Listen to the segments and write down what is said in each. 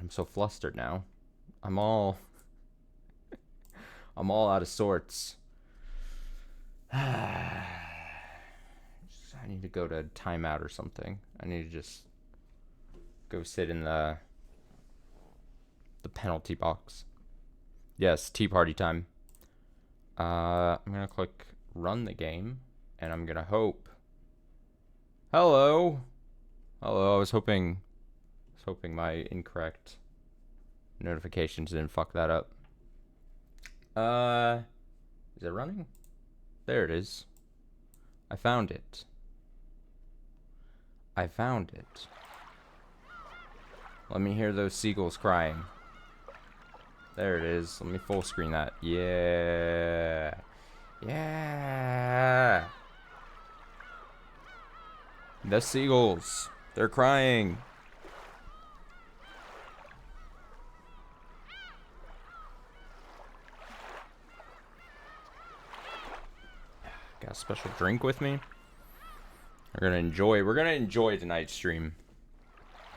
I'm so flustered now. I'm all out of sorts. I need to go to timeout or something. I need to just go sit in the penalty box. Yes, tea party time. I'm gonna click run the game, and I'm gonna hope. Hello. I was hoping my incorrect notifications didn't fuck that up. Is it running? There it is. I found it. Let me hear those seagulls crying. There it is. Let me full screen that. Yeah. The seagulls. They're crying. Got a special drink with me. We're gonna enjoy tonight's stream.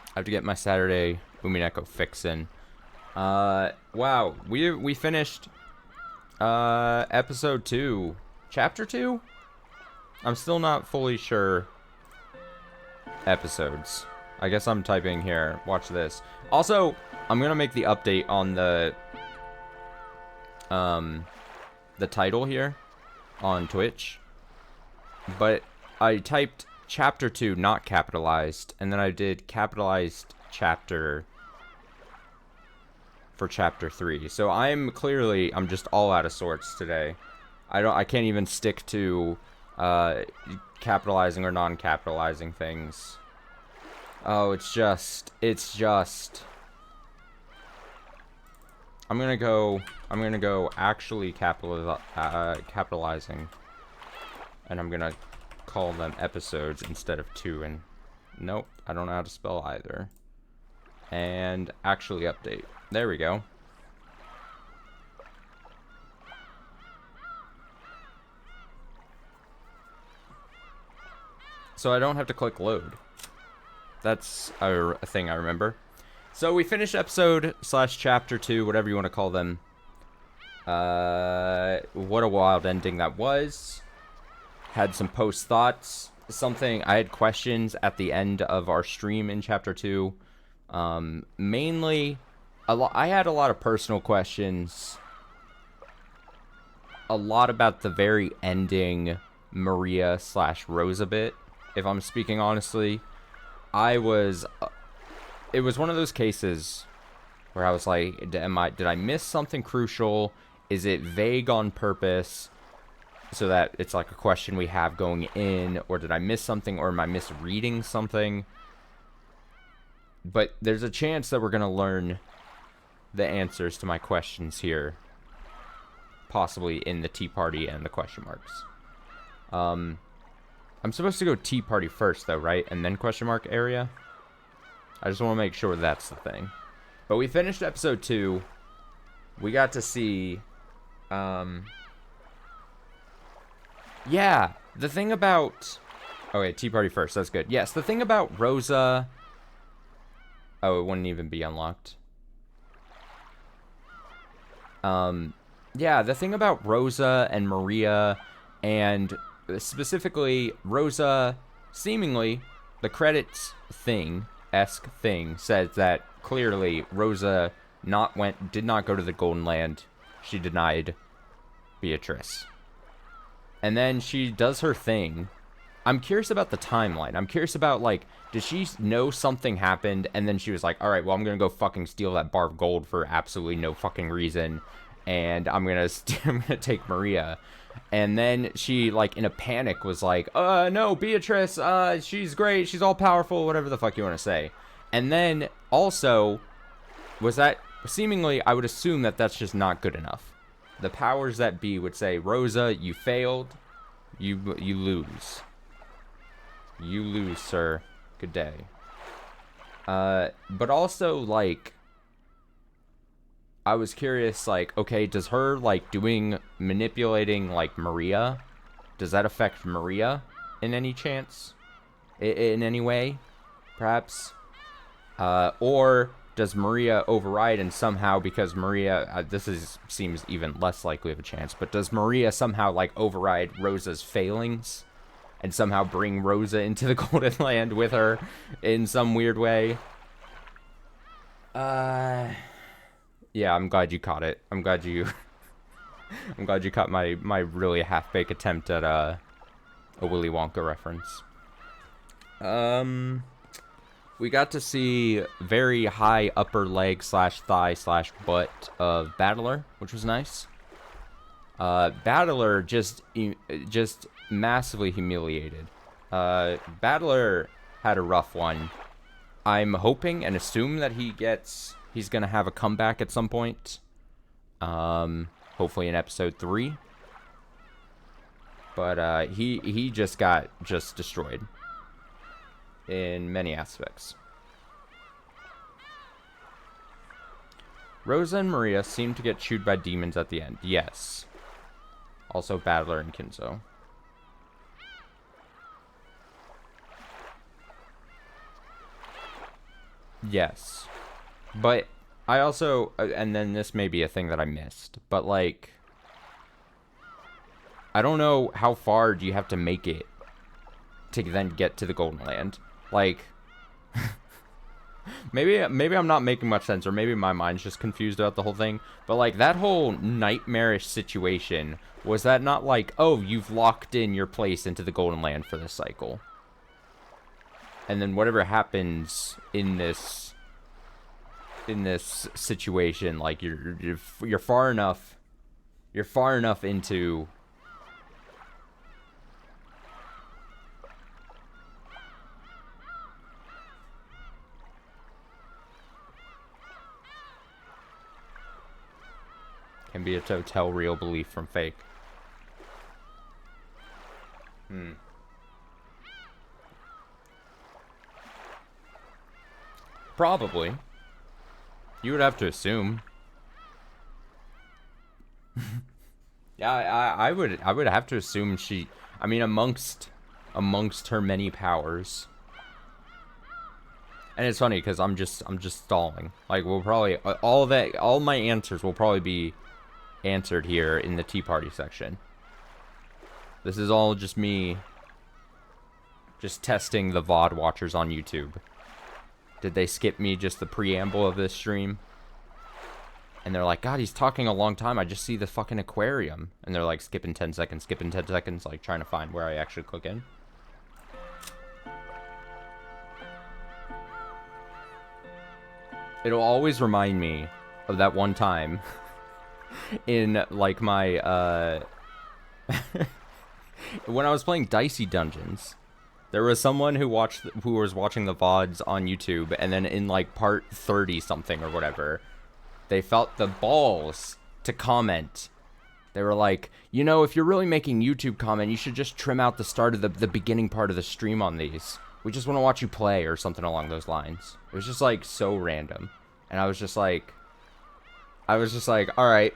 I have to get my Saturday Umineko fix in. Wow, we finished episode 2, chapter 2. I'm still not fully sure episodes. I guess I'm typing here. Watch this. Also, I'm gonna make the update on the title here on Twitch, but I typed chapter 2 not capitalized, and then I did capitalized chapter for chapter 3. So I'm just all out of sorts today. I can't even stick to capitalizing or non-capitalizing things. Oh, it's just I'm gonna go actually capitalizing, and I'm gonna call them episodes instead of 2. And nope, I don't know how to spell either. And actually update. There we go. So I don't have to click load. That's a thing I remember. So we finished episode / chapter 2, whatever you want to call them. What a wild ending that was. Had some post thoughts. I had questions at the end of our stream in chapter 2. Mainly, I had a lot of personal questions. A lot about the very ending Maria / Rosa bit. If I'm speaking honestly, it was one of those cases where I was like, did I miss something crucial? Is it vague on purpose so that it's like a question we have going in, or did I miss something, or am I misreading something? But there's a chance that we're going to learn the answers to my questions here, possibly in the tea party and the question marks. I'm supposed to go tea party first though, right? And then question mark area? I just want to make sure that's the thing. But we finished episode 2. We got to see, yeah, the thing about, okay, tea party first, that's good. Yes, the thing about Rosa, oh, it wouldn't even be unlocked. Yeah, the thing about Rosa and Maria, and specifically Rosa, seemingly, the credits thing-esque thing says that clearly Rosa did not go to the Golden Land. She denied Beatrice. And then she does her thing. I'm curious about the timeline. I'm curious about, like, did she know something happened, and then she was like, alright, well, I'm gonna go fucking steal that bar of gold for absolutely no fucking reason, and I'm gonna take Maria. And then she, like, in a panic was like, no, Beatrice, she's great, she's all powerful, whatever the fuck you want to say. And then, also, was that, seemingly, I would assume that that's just not good enough. The powers that be would say, Rosa, you failed, you lose. You lose, sir. Good day. But also, like, I was curious, like, okay, does her, like, manipulating, like, Maria, does that affect Maria in any chance? In any way, perhaps? Or does Maria override and somehow, because Maria, seems even less likely of a chance, but does Maria somehow, like, override Rosa's failings and somehow bring Rosa into the Golden Land with her in some weird way? Yeah, I'm glad you caught it. I'm glad you caught my really half-baked attempt at a Willy Wonka reference. We got to see very high upper leg / thigh / butt of Battler, which was nice. Battler just massively humiliated. Battler had a rough one. I'm hoping and assume that he's gonna have a comeback at some point. Hopefully in episode 3. But he just got destroyed in many aspects. Rosa and Maria seem to get chewed by demons at the end. Yes. Also Battler and Kinzo. Yes. But I also, and then this may be a thing that I missed, but like, I don't know how far do you have to make it to then get to the Golden Land. Like, maybe I'm not making much sense, or maybe my mind's just confused about the whole thing. But like, that whole nightmarish situation, was that not like, oh, you've locked in your place into the Golden Land for this cycle, and then whatever happens in this situation, like you're far enough into. Can be a total real belief from fake. Probably. You would have to assume. Yeah, I would have to assume she. I mean, amongst her many powers. And it's funny because I'm just stalling. Like, we'll probably all my answers will probably be answered here in the Tea Party section. This is all just me just testing the VOD watchers on YouTube. Did they skip me just the preamble of this stream? And they're like, God, he's talking a long time. I just see the fucking aquarium. And they're like, skipping 10 seconds, like trying to find where I actually click in. It'll always remind me of that one time in like my when I was playing Dicey Dungeons. There was someone who was watching the VODs on YouTube, and then in like part 30 something or whatever, they felt the balls to comment. They were like, you know, if you're really making YouTube comment, you should just trim out the start of the beginning part of the stream on these. We just want to watch you play, or something along those lines. It was just like so random. And I was just like, all right.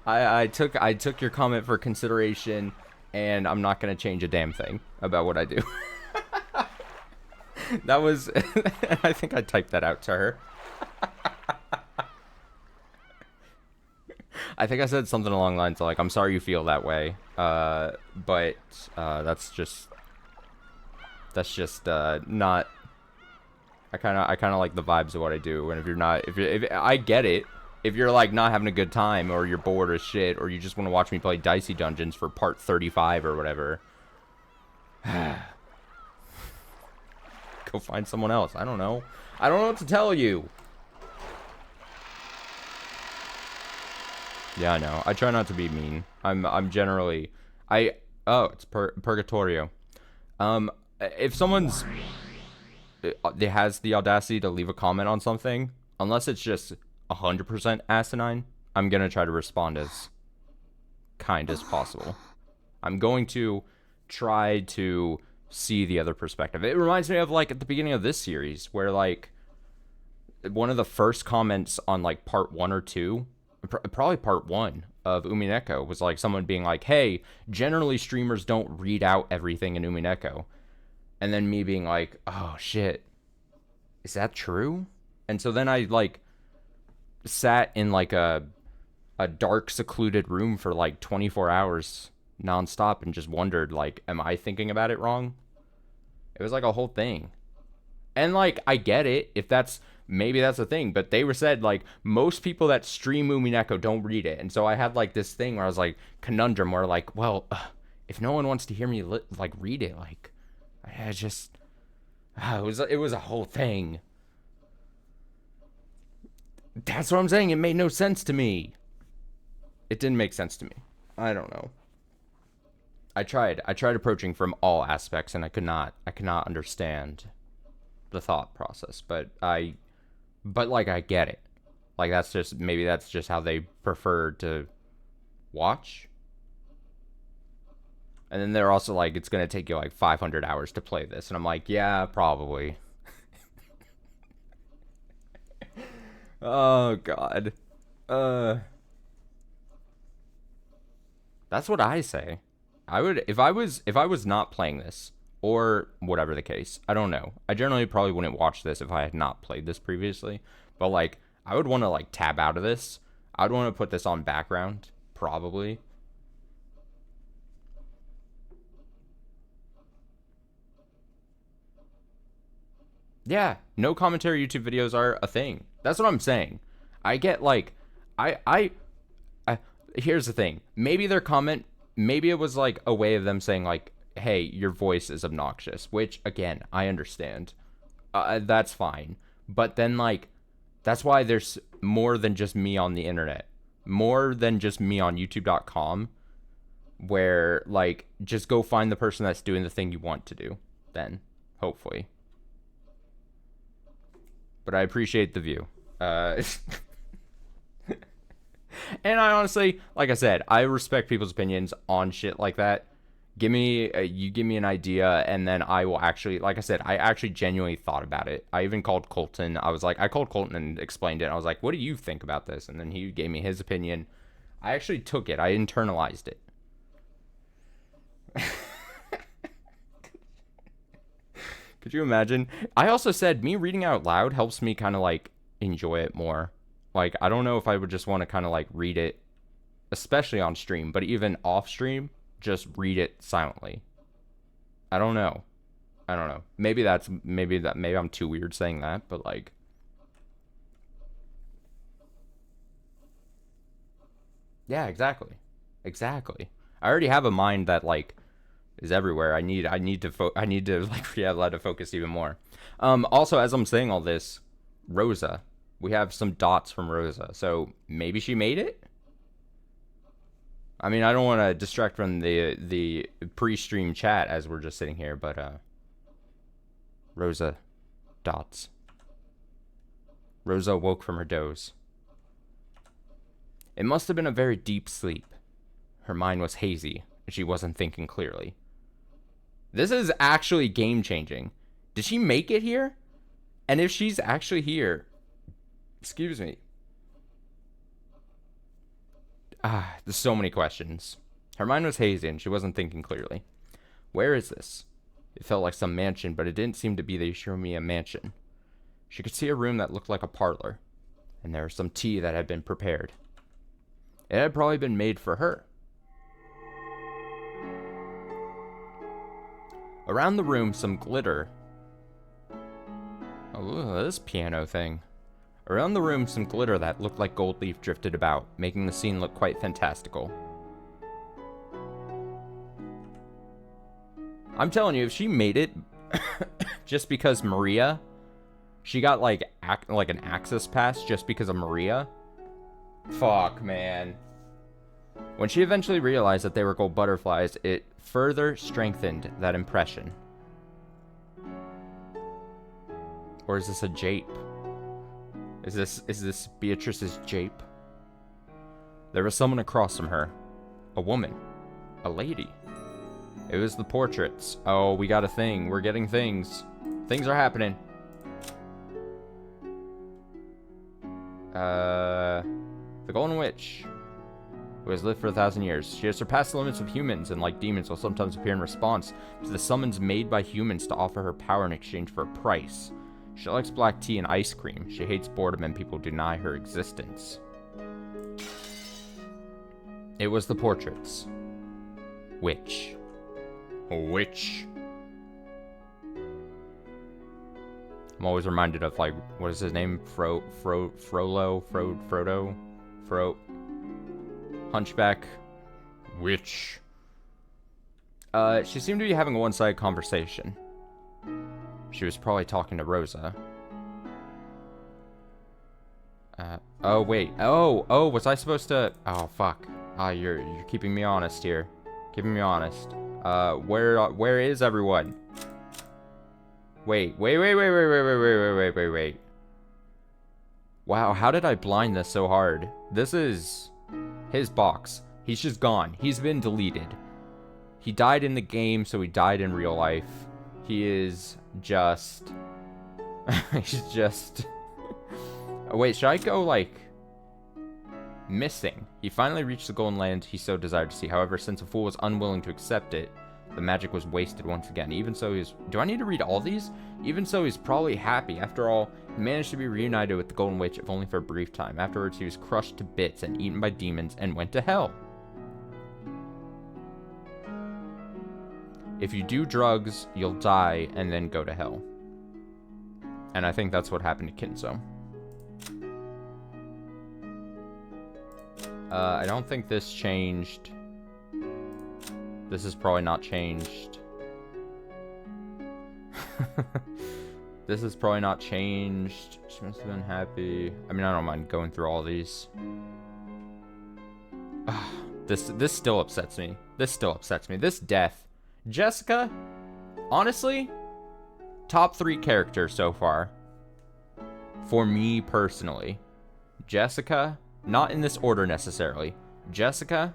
I took your comment for consideration, and I'm not gonna change a damn thing about what I do. That was, I think I typed that out to her. I think I said something along the lines of like, I'm sorry you feel that way, but that's just not. I kind of like the vibes of what I do, and if I get it. If you're like not having a good time, or you're bored as shit, or you just want to watch me play Dicey Dungeons for part 35 or whatever, go find someone else. I don't know what to tell you. Yeah, I know. I try not to be mean. I'm generally it's Purgatorio. If someone's has the audacity to leave a comment on something, unless it's just 100% asinine, I'm gonna try to respond as kind as possible. I'm going to try to see the other perspective. It reminds me of like at the beginning of this series, where like one of the first comments on like part 1 or 2, probably part 1 of Umineko, was like someone being like, hey, generally streamers don't read out everything in Umineko. And then me being like, oh shit, is that true? And so then I like sat in like a dark secluded room for like 24 hours nonstop and just wondered, like, am I thinking about it wrong? It was like a whole thing. And like, I get it, if that's, maybe that's the thing, but they were said like most people that stream Umineko don't read it. And so I had like this thing where I was like, conundrum where like, well, if no one wants to hear me like read it, like I just it was a whole thing. That's what I'm saying. It made no sense to me. It didn't make sense to me. I don't know. I tried approaching from all aspects, and I could not understand the thought process. But like I get it. Like that's just how they prefer to watch. And then they're also like, it's gonna take you like 500 hours to play this, and I'm like, yeah, probably. Oh God. That's what I say. I would, if I was not playing this, or whatever the case, I don't know. I generally probably wouldn't watch this if I had not played this previously. But like, I would want to like tab out of this. I would want to put this on background, probably. Yeah, no commentary YouTube videos are a thing. That's what I'm saying. I get like, I here's the thing. Maybe their comment, maybe it was like a way of them saying like, hey, your voice is obnoxious, which again, I understand. That's fine. But then like, that's why there's more than just me on the internet. More than just me on youtube.com, where like, just go find the person that's doing the thing you want to do then, hopefully. But I appreciate the view. And I honestly, like I said, I respect people's opinions on shit like that. You give me an idea, and then I will actually, like I said, I actually genuinely thought about it. I even called Colton. I called Colton and explained it. I was like, what do you think about this? And then he gave me his opinion. I actually took it. I internalized it. Could you imagine? I also said me reading out loud helps me kind of like enjoy it more. Like, I don't know if I would just want to kind of like read it, especially on stream, but even off stream, just read it silently. I don't know. Maybe I'm too weird saying that, but like, yeah, exactly. I already have a mind that like is everywhere. I need to like, yeah, let it focus even more. Also, as I'm saying all this, Rosa, we have some dots from Rosa, so maybe she made it. I mean, I don't want to distract from the pre-stream chat as we're just sitting here, but Rosa, dots. Rosa woke from her doze. It must have been a very deep sleep. Her mind was hazy, and she wasn't thinking clearly. This is actually game-changing. Did she make it here? And if she's actually here, excuse me. There's so many questions. Her mind was hazy, and she wasn't thinking clearly. Where is this? It felt like some mansion, but it didn't seem to be the Ishimiya mansion. She could see a room that looked like a parlor, and there was some tea that had been prepared. It had probably been made for her. Around the room, some glitter. Oh, this piano thing. Around the room, some glitter that looked like gold leaf drifted about, making the scene look quite fantastical. I'm telling you, if she made it just because Maria, she got like an access pass just because of Maria. Fuck, man. When she eventually realized that they were gold butterflies, it further strengthened that impression. Or is this a jape? Is this Beatrice's jape? There was someone across from her. A woman. A lady. It was the portraits. Oh, we got a thing. We're getting things. Things are happening. The Golden Witch. who has lived for 1,000 years. She has surpassed the limits of humans, and like demons will sometimes appear in response to the summons made by humans to offer her power in exchange for a price. She likes black tea and ice cream. She hates boredom and people deny her existence. It was the portraits. Which? I'm always reminded of, like, what is his name? Frodo? Hunchback. Which? She seemed to be having a one-sided conversation. She was probably talking to Rosa. Oh, wait. Oh, was I supposed to... Oh, fuck. You're keeping me honest here. Keeping me honest. Where is everyone? Wait. Wow, how did I blind this so hard? This is his box. He's just gone. He's been deleted. He died in the game, so he died in real life. He is just... He's just... Wait, should I go, like... Missing. He finally reached the golden land he so desired to see. However, since a fool was unwilling to accept it, the magic was wasted once again. Even so, he's... Do I need to read all these? Even so, he's probably happy. After all, he managed to be reunited with the Golden Witch, if only for a brief time. Afterwards, he was crushed to bits and eaten by demons and went to hell. If you do drugs, you'll die and then go to hell. And I think that's what happened to Kinzo. I don't think this changed. This is probably not changed. This is probably not changed. She must have been happy. I mean, I don't mind going through all these. This still upsets me. This still upsets me. This death. Jessica, honestly, top 3 characters so far. For me personally. Jessica, not in this order necessarily. Jessica,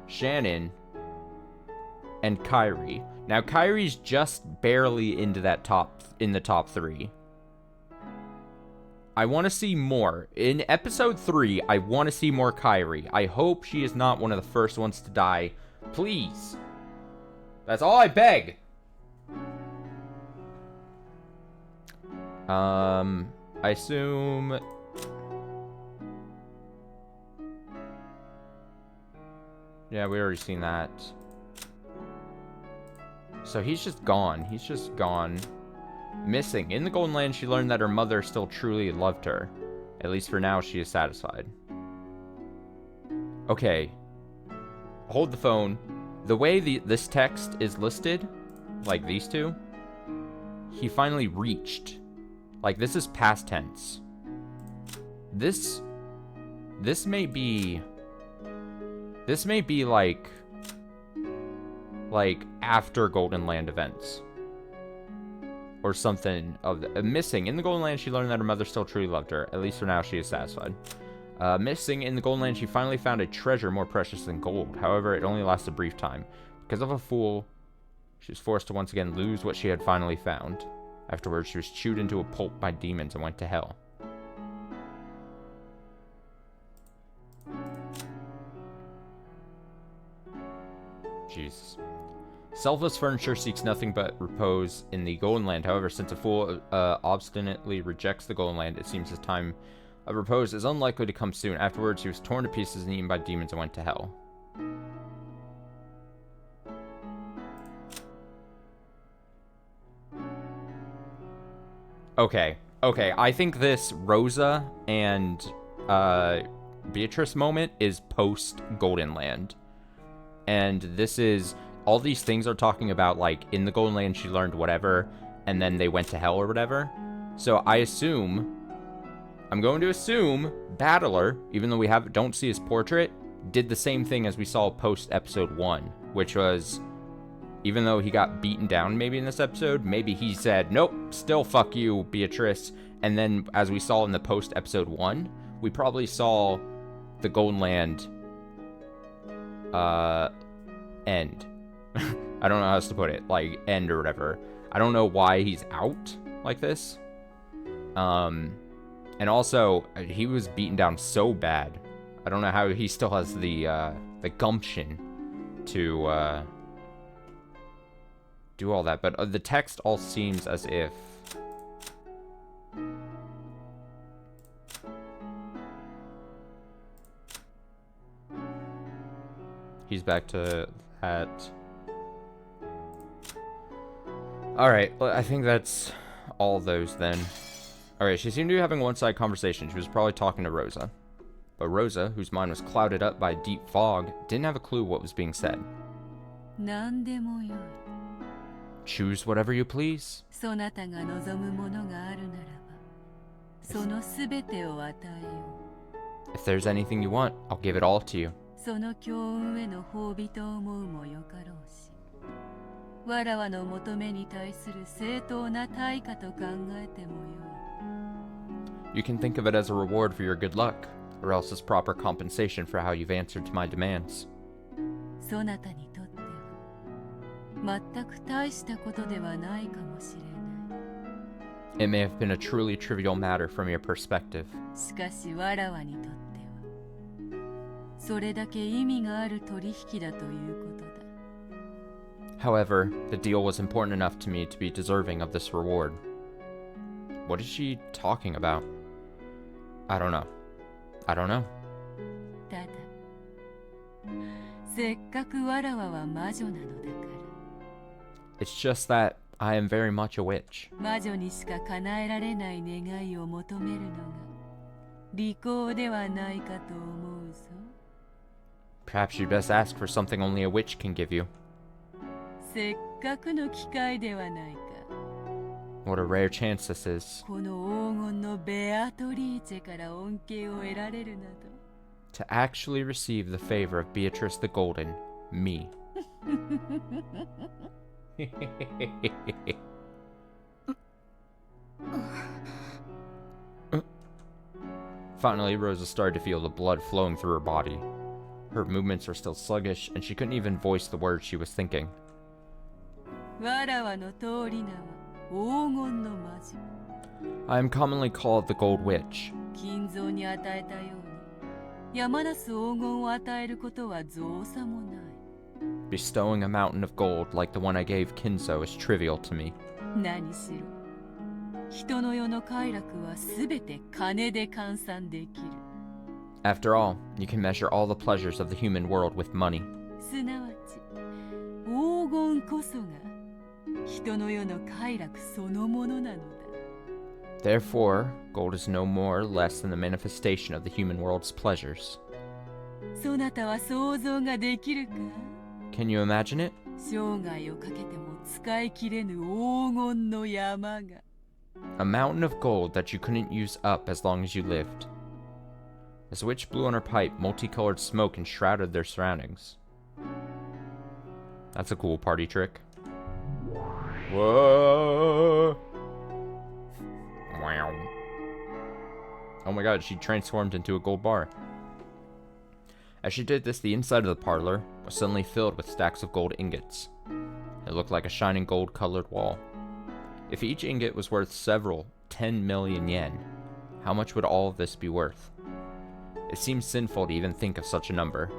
Shannon, and Kairi. Now, Kairi's just barely into that top 3. I want to see more. In episode 3, I want to see more Kairi. I hope she is not one of the first ones to die. Please. That's all I beg. I assume... Yeah, we already seen that. So he's just gone. He's just gone. Missing. In the Golden Land, she learned that her mother still truly loved her. At least for now, she is satisfied. Okay. Hold the phone. The way this text is listed, like these two, he finally reached. Like, this is past tense. This may be like after Golden Land events. Or something of the, missing. In the Golden Land, she learned that her mother still truly loved her. At least for now, she is satisfied. Missing. In the Golden Land, she finally found a treasure more precious than gold. However, it only lasted a brief time. Because of a fool, she was forced to once again lose what she had finally found. Afterwards, she was chewed into a pulp by demons and went to hell. Jesus. Selfless furniture seeks nothing but repose in the Golden Land. However, since a fool obstinately rejects the Golden Land, it seems his time of repose is unlikely to come soon. Afterwards, he was torn to pieces and eaten by demons and went to hell. Okay, I think this Rosa and Beatrice moment is post Golden Land. And this is... all these things are talking about, like, in the Golden Land she learned whatever, and then they went to hell or whatever. So I'm going to assume Battler, even though we don't see his portrait, did the same thing as we saw post episode 1, which was, even though he got beaten down maybe in this episode, maybe he said, nope, still fuck you, Beatrice. And then, as we saw in the post episode 1, we probably saw the Golden Land end. I don't know how else to put it, like, end or whatever. I don't know why he's out like this. And also, he was beaten down so bad. I don't know how he still has the gumption to do all that, but the text all seems as if he's back to that. Alright, well, I think that's all those then. Alright, she seemed to be having a one-sided conversation. She was probably talking to Rosa. But Rosa, whose mind was clouded up by deep fog, didn't have a clue what was being said. Choose whatever you please. If there's anything you want, I'll give it all to you. You can think of it as a reward for your good luck, or else as proper compensation for how you've answered to my demands. It may have been a truly trivial matter from your perspective. However, the deal was important enough to me to be deserving of this reward. What is she talking about? I don't know. I don't know. It's just that I am very much a witch. Perhaps you'd best ask for something only a witch can give you. What a rare chance this is. To actually receive the favor of Beatrice the Golden, me. Finally, Rosa started to feel the blood flowing through her body. Her movements were still sluggish, and she couldn't even voice the words she was thinking. I am commonly called the Gold Witch. Bestowing a mountain of gold like the one I gave Kinzo is trivial to me. After all, you can measure all the pleasures of the human world with money. Therefore, gold is no more or less than the manifestation of the human world's pleasures. Can you imagine it? A mountain of gold that you couldn't use up as long as you lived. As the witch blew on her pipe, multicolored smoke enshrouded their surroundings. That's a cool party trick. Whoa! Wow. Oh my god, she transformed into a gold bar. As she did this, the inside of the parlor was suddenly filled with stacks of gold ingots. It looked like a shining gold-colored wall. If each ingot was worth several 10 million yen, how much would all of this be worth? It seems sinful to even think of such a number.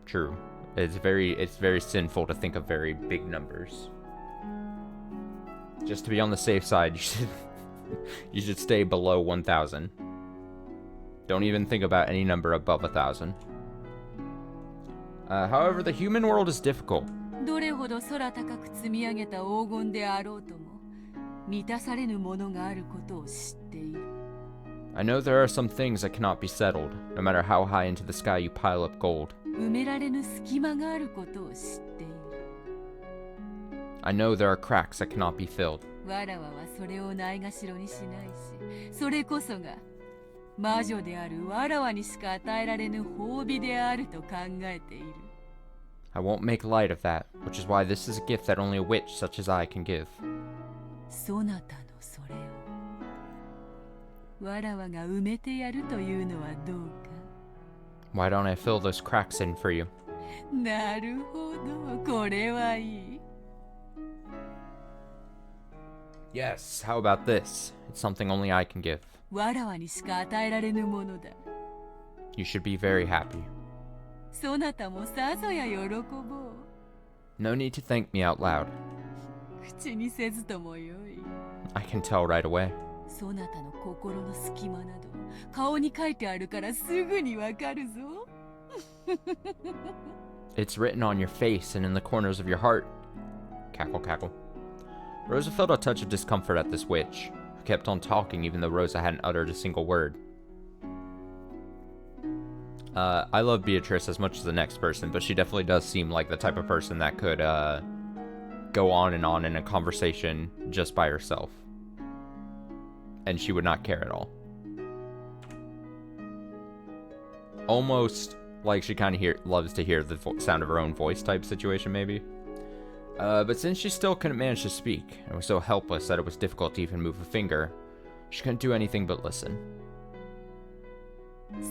True. It's very sinful to think of very big numbers. Just to be on the safe side, you should stay below 1,000. Don't even think about any number above 1,000. However, the human world is difficult. I know there are some things that cannot be settled, no matter how high into the sky you pile up gold. I know there are cracks that cannot be filled. I won't make light of that, which is why this is a gift that only a witch such as I can give. Why don't I fill those cracks in for you? Yes, how about this? It's something only I can give. わらわにしか与えられぬものだ。You should be very happy. そなたもさぞや喜ぼう。No need to thank me out loud. 口にせずともよい。I can tell right away. そなたの心の隙間など顔に書いてあるからすぐにわかるぞ。It's written on your face and in the corners of your heart. Cackle, cackle. Rosa felt a touch of discomfort at this witch, who kept on talking even though Rosa hadn't uttered a single word. I love Beatrice as much as the next person, but she definitely does seem like the type of person that could go on in a conversation just by herself. And she would not care at all. Almost like she kind of loves to hear the sound of her own voice type situation, maybe. But since she still couldn't manage to speak, and was so helpless that it was difficult to even move a finger, she couldn't do anything but listen.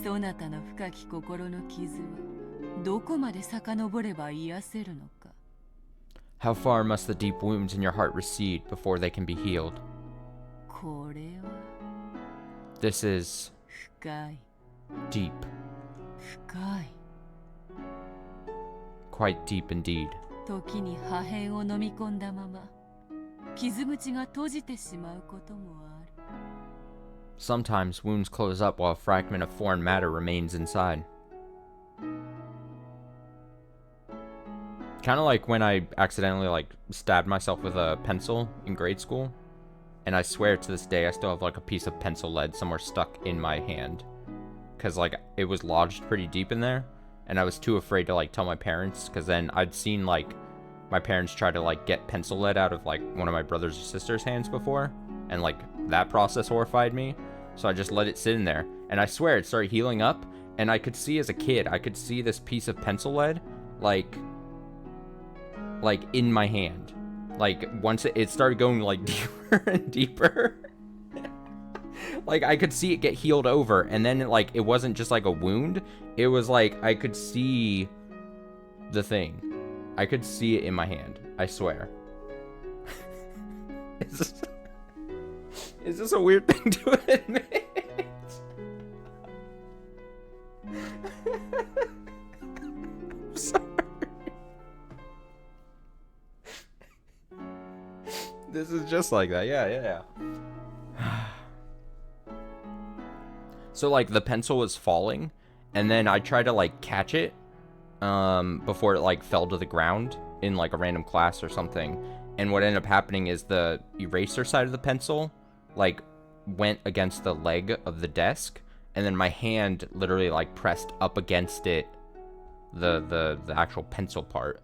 そなたの深き心の傷はどこまで遡れば癒せるのか。How far must the deep wounds in your heart recede before they can be healed? これは This is 深い。 deep. 深い。 Quite deep indeed. 時に破片を飲み込んだまま傷口が閉じてしまうこともある。Sometimes wounds close up while a fragment of foreign matter remains inside. Kind of like when I accidentally stabbed myself with a pencil in grade school. And I swear to this day I still have a piece of pencil lead somewhere stuck in my hand. Because it was lodged pretty deep in there. And I was too afraid to tell my parents, because then I'd seen my parents try to get pencil lead out of one of my brother's or sister's hands before, and that process horrified me. So I just let it sit in there, and I swear it started healing up, and I could see as a kid, I could see this piece of pencil lead in my hand. Once it started going deeper and deeper. I could see it get healed over, and then it wasn't just a wound. It was I could see the thing. I could see it in my hand. I swear. Is this a weird thing to admit? I'm sorry. This is just like that. Yeah. So the pencil was falling, and then I tried to catch it before it fell to the ground in a random class or something. And what ended up happening is the eraser side of the pencil went against the leg of the desk, and then my hand literally pressed up against it, the actual pencil part,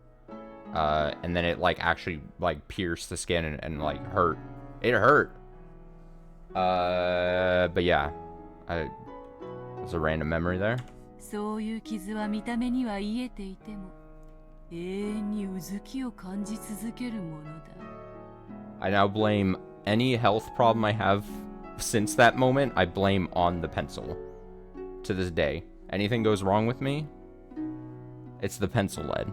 and then it actually pierced the skin and hurt. It hurt. But yeah, there's a random memory there. そういう傷は見た目には癒えていても永遠にうずきを感じ続けるものだ。I now blame any health problem I have since that moment. I blame on the pencil. To this day, anything goes wrong with me, it's the pencil lead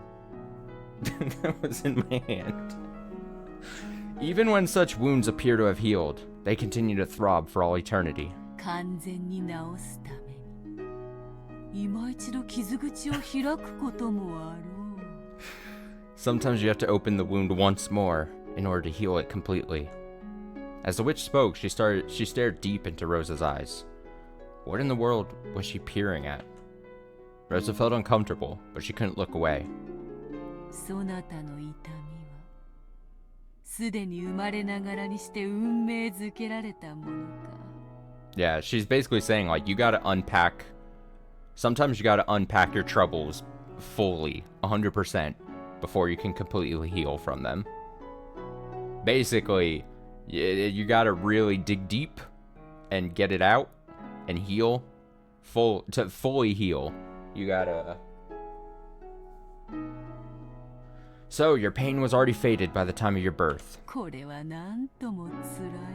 that was in my hand. Even when such wounds appear to have healed, they continue to throb for all eternity. 完全に治すために今一度傷口を開くこともあろう。 Sometimes you have to open the wound once more in order to heal it completely. As the witch spoke, she stared deep into Rosa's eyes. What in the world was she peering at? Rosa felt uncomfortable, but she couldn't look away. そなたの痛みはすでに生まれながらにして運命づけられたものか。 Yeah, she's basically saying you gotta unpack. Sometimes you gotta unpack your troubles fully, 100%, before you can completely heal from them. Basically, you gotta really dig deep and get it out and heal. To fully heal, you gotta... So, your pain was already faded by the time of your birth. これはなんとも辛い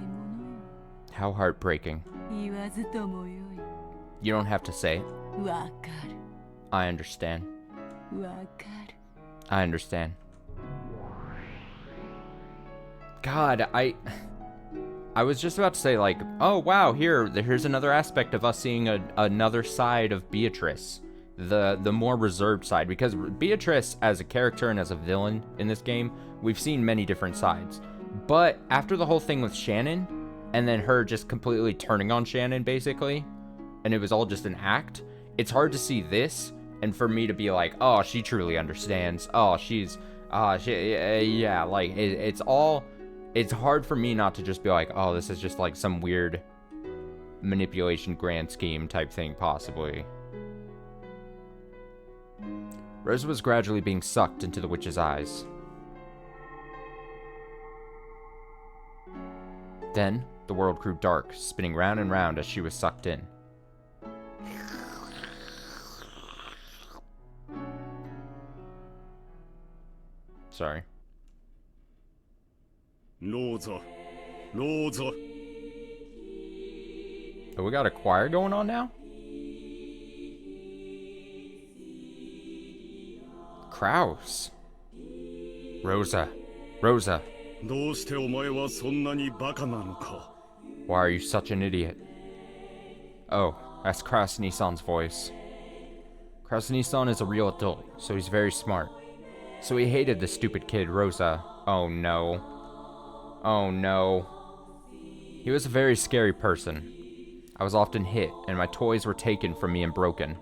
ものよ。 How heartbreaking. 言わずともよい。 You don't have to say it. わかる。 I understand. わかる。 I understand. God, I was just about to say, like, oh, wow, here's another aspect of us seeing another side of Beatrice. The more reserved side. Because Beatrice, as a character and as a villain in this game, we've seen many different sides. But after the whole thing with Shannon, and then her just completely turning on Shannon, basically, and it was all just an act, it's hard to see this, and for me to be like, oh, she truly understands. Oh, yeah, like, it's hard for me not to just be like, oh, this is just like some weird manipulation grand scheme type thing, possibly. Rosa was gradually being sucked into the witch's eyes. Then, the world grew dark, spinning round and round as she was sucked in. Sorry. Rosa. Oh, we got a choir going on now? Kraus. Rosa. Rosa. Why are you such an idiot? Oh, that's Kraus Nissan's voice. Kraus Nissan is a real adult, so he's very smart. So he hated the stupid kid, Rosa. Oh no. Oh no. He was a very scary person. I was often hit, and my toys were taken from me and broken.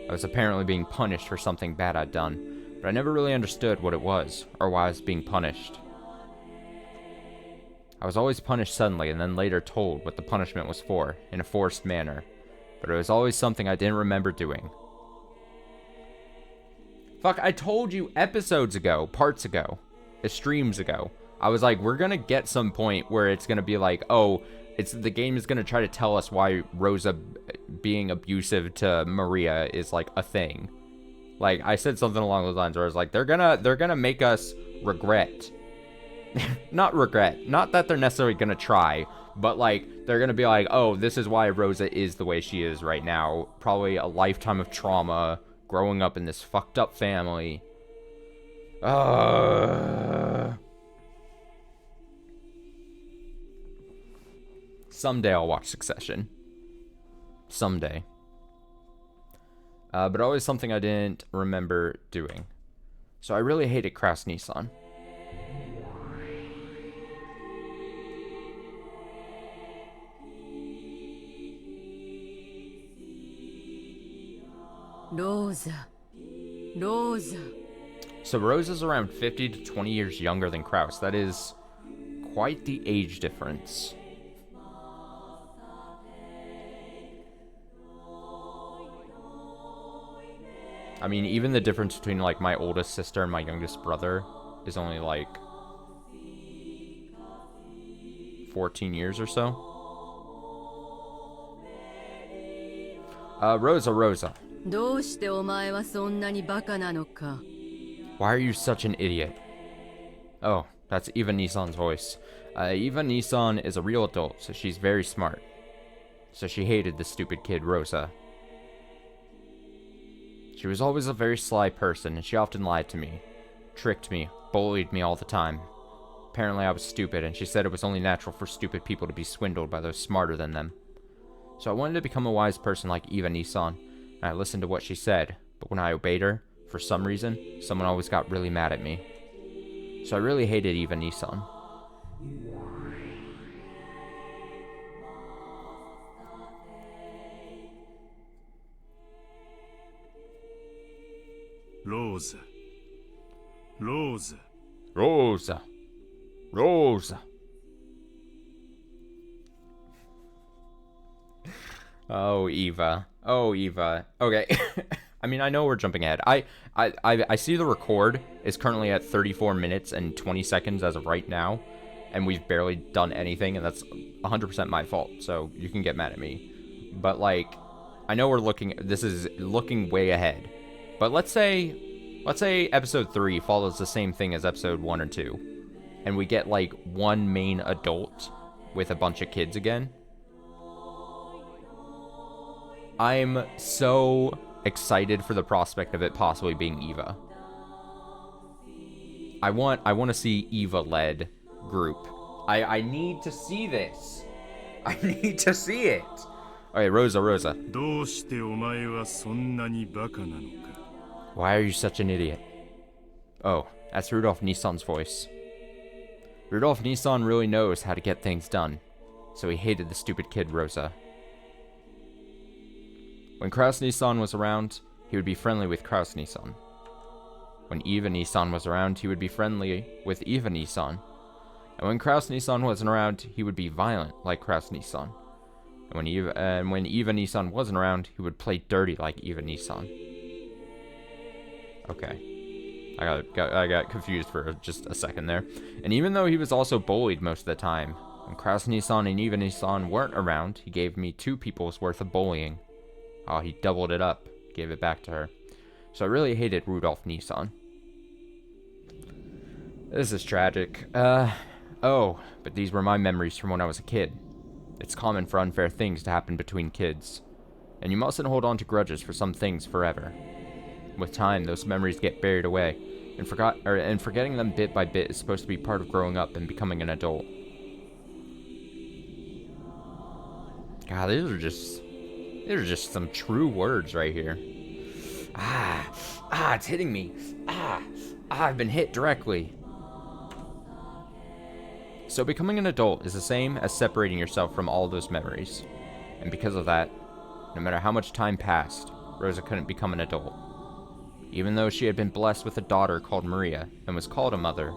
I was apparently being punished for something bad I'd done, but I never really understood what it was, or why I was being punished. I was always punished suddenly, and then later told what the punishment was for, in a forced manner, but it was always something I didn't remember doing. Fuck, I told you episodes ago, parts ago, streams ago, I was like, we're gonna get some point where it's gonna be like, oh, the game is gonna try to tell us why Rosa being abusive to Maria is like a thing. Like, I said something along those lines where I was like, they're gonna make us regret. Not regret, not that they're necessarily gonna try, but like, they're gonna be like, oh, this is why Rosa is the way she is right now. Probably a lifetime of trauma, growing up in this fucked up family. Someday I'll watch Succession. Someday. But always something I didn't remember doing. So I really hated Kraus Nissan. Rosa. Rosa. So Rosa's around 50 to 20 years younger than Kraus. That is quite the age difference. I mean, even the difference between, like, my oldest sister and my youngest brother is only, like, 14 years or so. Rosa. Why are you such an idiot? Oh, that's Eva Nissan's voice. Eva Nissan is a real adult, so she's very smart. So she hated the stupid kid, Rosa. She was always a very sly person, and she often lied to me, tricked me, bullied me all the time. Apparently I was stupid, and she said it was only natural for stupid people to be swindled by those smarter than them. So I wanted to become a wise person like Eva Nissan, and I listened to what she said, but when I obeyed her, for some reason, someone always got really mad at me. So I really hated Eva Nissan. Rosa. Oh, Eva. Okay. I mean, I know we're jumping ahead. I see the record is currently at 34 minutes and 20 seconds as of right now, and we've barely done anything, and that's 100% my fault, so you can get mad at me. But, like, I know this is looking way ahead. But let's say episode 3 follows the same thing as episode 1 or 2, and we get, like, one main adult with a bunch of kids again. I'm so excited for the prospect of it possibly being Eva. I want to see Eva-led group I need to see this. I need to see it. Okay, Rosa. どうしてお前はそんなにバカなのか。 Why are you such an idiot? Oh, that's Rudolph Nissan's voice. Rudolph Nissan really knows how to get things done, so he hated the stupid kid Rosa. When Kraus Nissan was around, he would be friendly with Kraus Nissan. When Eva Nissan was around, he would be friendly with Eva Nissan. And when Kraus Nissan wasn't around, he would be violent like Kraus Nissan. And when Eva Nissan wasn't around, he would play dirty like Eva Nissan. Okay. I got confused for just a second there. And even though he was also bullied most of the time, when Kraus Nissan and Eva Nissan weren't around, he gave me 2 people's worth of bullying. Oh, he doubled it up, gave it back to her. So I really hated Rudolph Nissan. This is tragic. Oh, but these were my memories from when I was a kid. It's common for unfair things to happen between kids, and you mustn't hold on to grudges for some things forever. With time, those memories get buried away, and forgetting them bit by bit is supposed to be part of growing up and becoming an adult. God, these are just some true words right here. It's hitting me. I've been hit directly. So becoming an adult is the same as separating yourself from all those memories. And because of that, no matter how much time passed, Rosa couldn't become an adult. Even though she had been blessed with a daughter called Maria and was called a mother,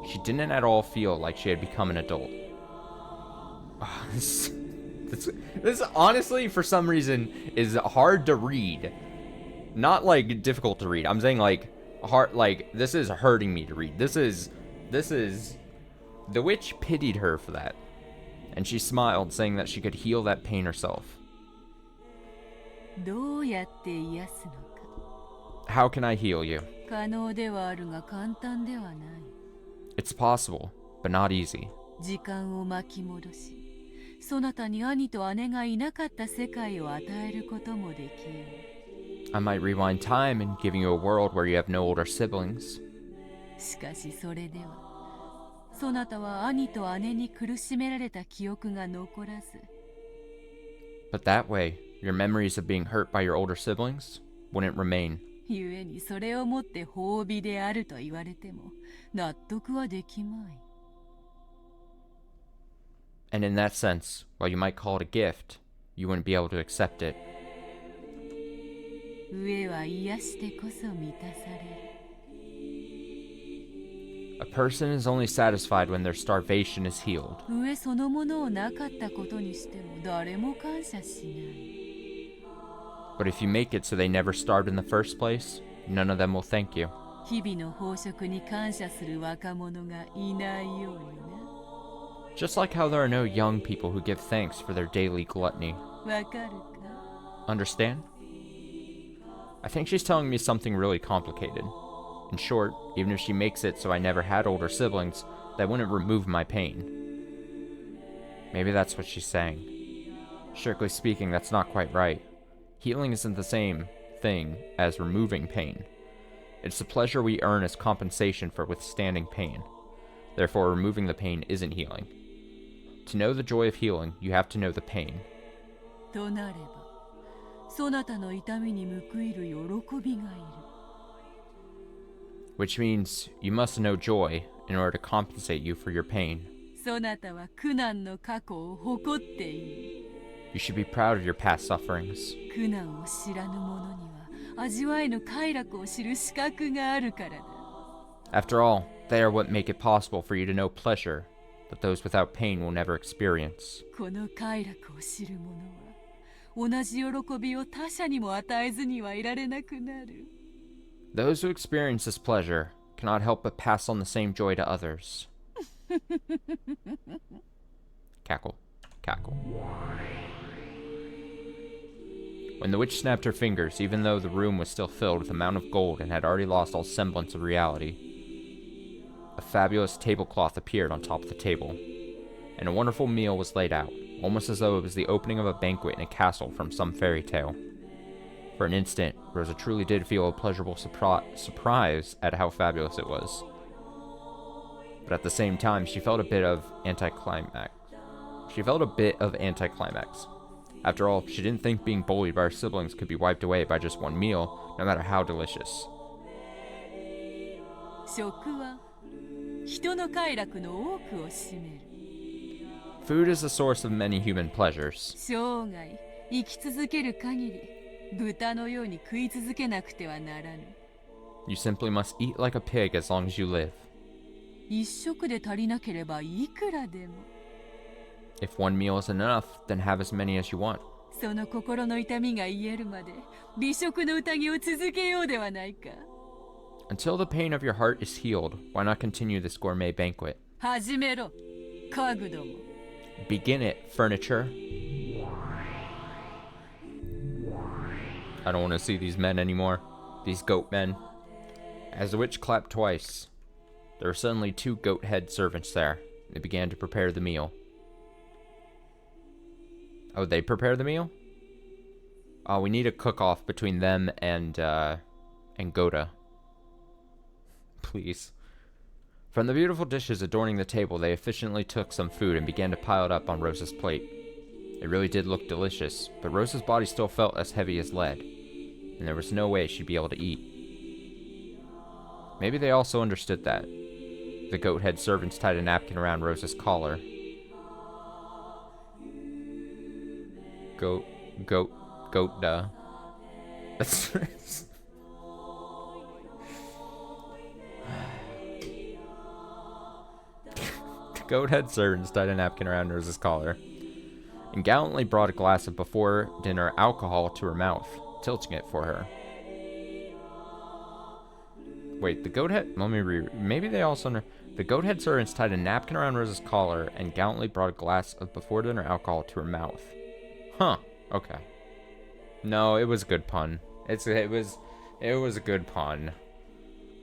she didn't at all feel like she had become an adult. This honestly, for some reason, is hard to read. Not like difficult to read. I'm saying like hard. Like this is hurting me to read. This is. The witch pitied her for that, and she smiled, saying that she could heal that pain herself. How can I heal you? It's possible, but not easy. I might rewind time and give you a world where you have no older siblings. But that way, your memories of being hurt by your older siblings wouldn't remain. And in that sense, while you might call it a gift, you wouldn't be able to accept it. A person is only satisfied when their starvation is healed. But if you make it so they never starved in the first place, none of them will thank you. Just like how there are no young people who give thanks for their daily gluttony. Understand? I think she's telling me something really complicated. In short, even if she makes it so I never had older siblings, that wouldn't remove my pain. Maybe that's what she's saying. Strictly speaking, that's not quite right. Healing isn't the same thing as removing pain. It's the pleasure we earn as compensation for withstanding pain. Therefore, removing the pain isn't healing. To know the joy of healing, you have to know the pain. Which means you must know joy in order to compensate you for your pain. You should be proud of your past sufferings. After all, they are what make it possible for you to know pleasure that those without pain will never experience. Those who experience this pleasure cannot help but pass on the same joy to others. Cackle, cackle. When the witch snapped her fingers, even though the room was still filled with a mound of gold and had already lost all semblance of reality, a fabulous tablecloth appeared on top of the table, and a wonderful meal was laid out, almost as though it was the opening of a banquet in a castle from some fairy tale. For an instant, Rosa truly did feel a pleasurable surprise at how fabulous it was. But at the same time, she felt a bit of anticlimax. After all, she didn't think being bullied by her siblings could be wiped away by just one meal, no matter how delicious. 食は人の快楽の多くを占める。 Food is the source of many human pleasures. 生涯生き続ける限り豚のように食い続けなくてはならぬ。 You simply must eat like a pig as long as you live. 一食で足りなければいくらでも。 If one meal isn't enough, then have as many as you want. その心の痛みが癒えるまで美食の宴を続けようではないか。 Until the pain of your heart is healed, why not continue this gourmet banquet? 始めろ、家具ども。 Begin it, furniture. I don't want to see these men anymore. These goat men. As the witch clapped twice, there were suddenly 2 goat-head servants there. They began to prepare the meal. Oh, they prepare the meal? Oh, we need a cook-off between them and Gota. Please. From the beautiful dishes adorning the table, they efficiently took some food and began to pile it up on Rosa's plate. It really did look delicious, but Rosa's body still felt as heavy as lead, and there was no way she'd be able to eat. Maybe they also understood that. The goat-head servants tied a napkin around Rosa's collar. Goat-da. Goat-head servants tied a napkin around Rosa's collar and gallantly brought a glass of before-dinner alcohol to her mouth, tilting it for her. Wait, the goat-head... Let me maybe they also... The goat-head servants tied a napkin around Rosa's collar and gallantly brought a glass of before-dinner alcohol to her mouth. Huh. Okay. No, it was a good pun. It was a good pun.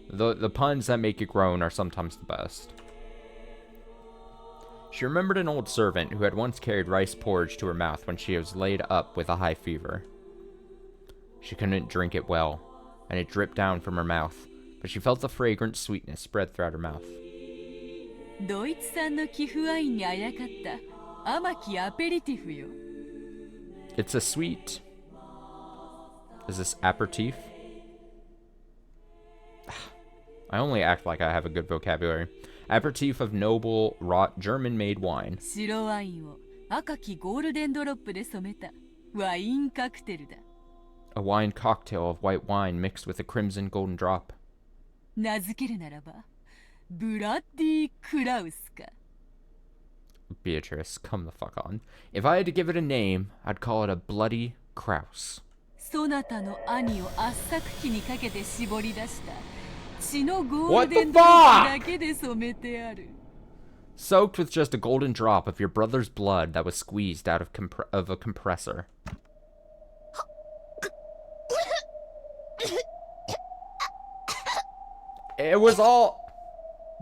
The puns that make you groan are sometimes the best. She remembered an old servant who had once carried rice porridge to her mouth when she was laid up with a high fever. She couldn't drink it well, and it dripped down from her mouth, but she felt the fragrant sweetness spread throughout her mouth. ドイツ産の貴腐ワインにあやかった甘きアペリティフよ。 It's a sweet... Is this aperitif? I only act like I have a good vocabulary. Aperitif of noble, wrought, German-made wine. 白ワインを赤きゴールデンドロップで染めたワインカクテルだ。 A wine cocktail of white wine mixed with a crimson golden drop. 名付けるならば、ブラッディ・クラウスか。 Beatrice, come the fuck on. If I had to give it a name, I'd call it a bloody Kraus. そなたの兄を圧搾機にかけて絞り出した血のゴールデンドロップだけで染めてある。 Soaked with just a golden drop of your brother's blood that was squeezed out of a compressor. It was all...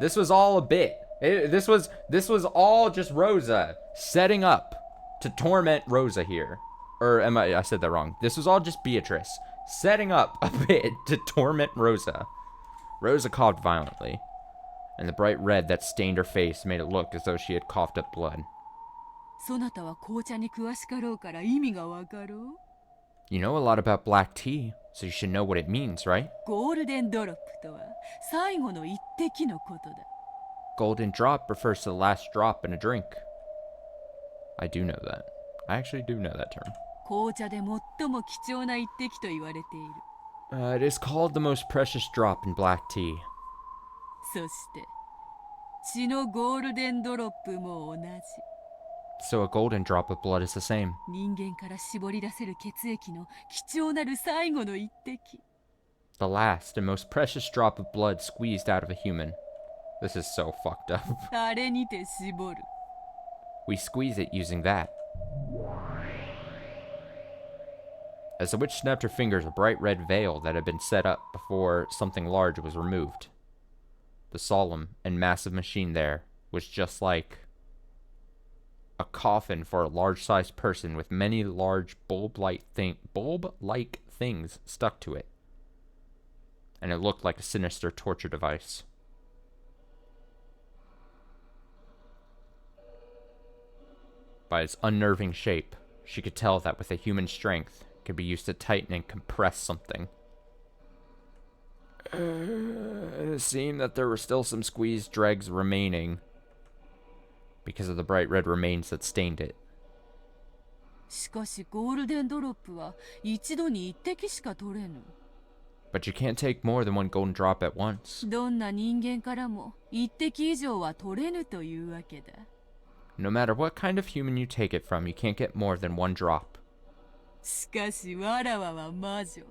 This was all a bit. This was all just Rosa setting up to torment Rosa here. Or I said that wrong. This was all just Beatrice setting up a bit to torment Rosa. Rosa coughed violently, and the bright red that stained her face made it look as though she had coughed up blood. そなたは紅茶に詳しかろうから意味がわかろう。 You know a lot about black tea, so you should know what it means, right? ゴールデンドロップとは最後の一滴のことだ。 Golden drop refers to the last drop in a drink. I do know that. I actually do know that term. 紅茶で最も貴重な一滴と言われている。 It is called the most precious drop in black tea. そして血のゴールデンドロップも同じ。 So a golden drop of blood is the same. 人間から絞り出せる血液の貴重なる最後の一滴。 The last and most precious drop of blood squeezed out of a human. This is so fucked up. あれにて絞る。 We squeeze it using that. As the witch snapped her fingers, a bright red veil that had been set up before something large was removed. The solemn and massive machine there was just like a coffin for a large-sized person with many large bulb-like things stuck to it. And it looked like a sinister torture device. By its unnerving shape, she could tell that with a human strength, it could be used to tighten and compress something. It seemed that there were still some squeezed dregs remaining because of the bright red remains that stained it. しかしゴールデンドロップは一度に一滴しか取れぬ。But you can't take more than one golden drop at once. どんな人間からも一滴以上は取れぬというわけだ。No matter what kind of human you take it from, you can't get more than one drop. しかしわらわは魔女。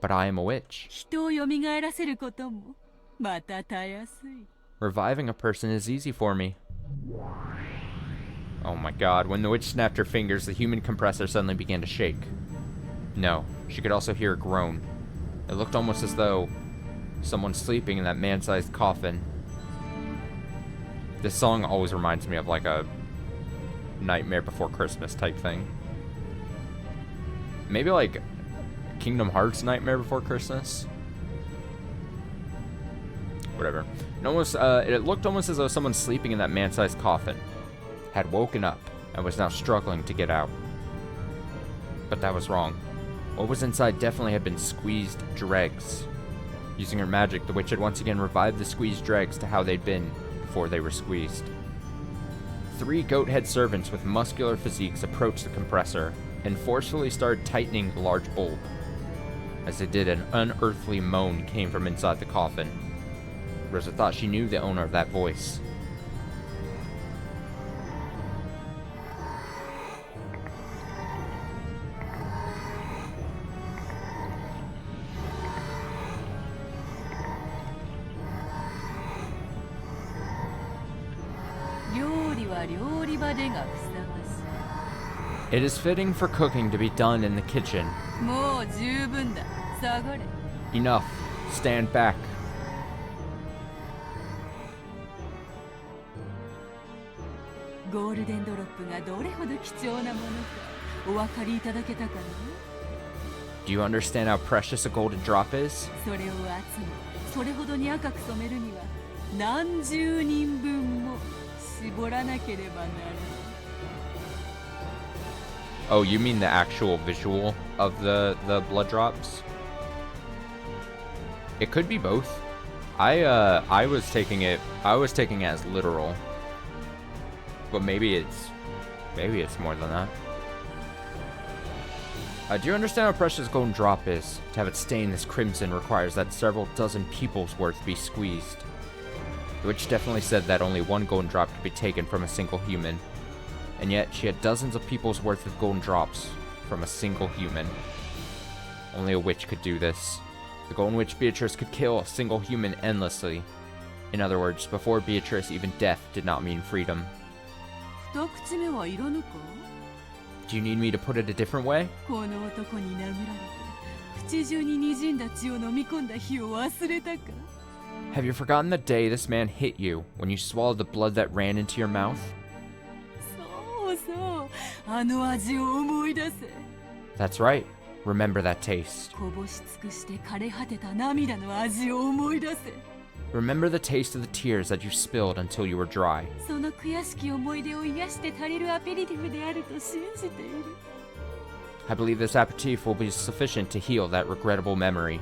But I am a witch. 人を蘇らせることもまたたやすい。Reviving a person is easy for me. Oh my god, when the witch snapped her fingers, the human compressor suddenly began to shake. No, she could also hear a groan. It looked almost as though someone sleeping in that man-sized coffin. This song always reminds me of like a Nightmare Before Christmas type thing. Maybe like Kingdom Hearts Nightmare Before Christmas? Whatever. It looked almost as though someone sleeping in that man-sized coffin had woken up and was now struggling to get out. But that was wrong. What was inside definitely had been squeezed dregs. Using her magic, the witch had once again revived the squeezed dregs to how they'd been before they were squeezed. 3 goat-head servants with muscular physiques approached the compressor and forcefully started tightening the large bulb. As they did, an unearthly moan came from inside the coffin. Rosa thought she knew the owner of that voice. It is fitting for cooking to be done in the kitchen. Enough. Stand back. Do you understand how precious a golden drop is? Oh, you mean the actual visual of the blood drops? It could be both. I was taking it as literal. But maybe it's more than that. Do you understand how precious golden drop is? To have it stain this crimson requires that several dozen people's worth be squeezed. The witch definitely said that only one golden drop could be taken from a single human. And yet, she had dozens of people's worth of golden drops from a single human. Only a witch could do this. The Golden Witch Beatrice could kill a single human endlessly. In other words, before Beatrice, even death did not mean freedom. Do you need me to put it a different way? Have you forgotten the day this man hit you when you swallowed the blood that ran into your mouth? That's right. Remember that taste. Remember the taste of the tears that you spilled until you were dry. I believe this aperitif will be sufficient to heal that regrettable memory.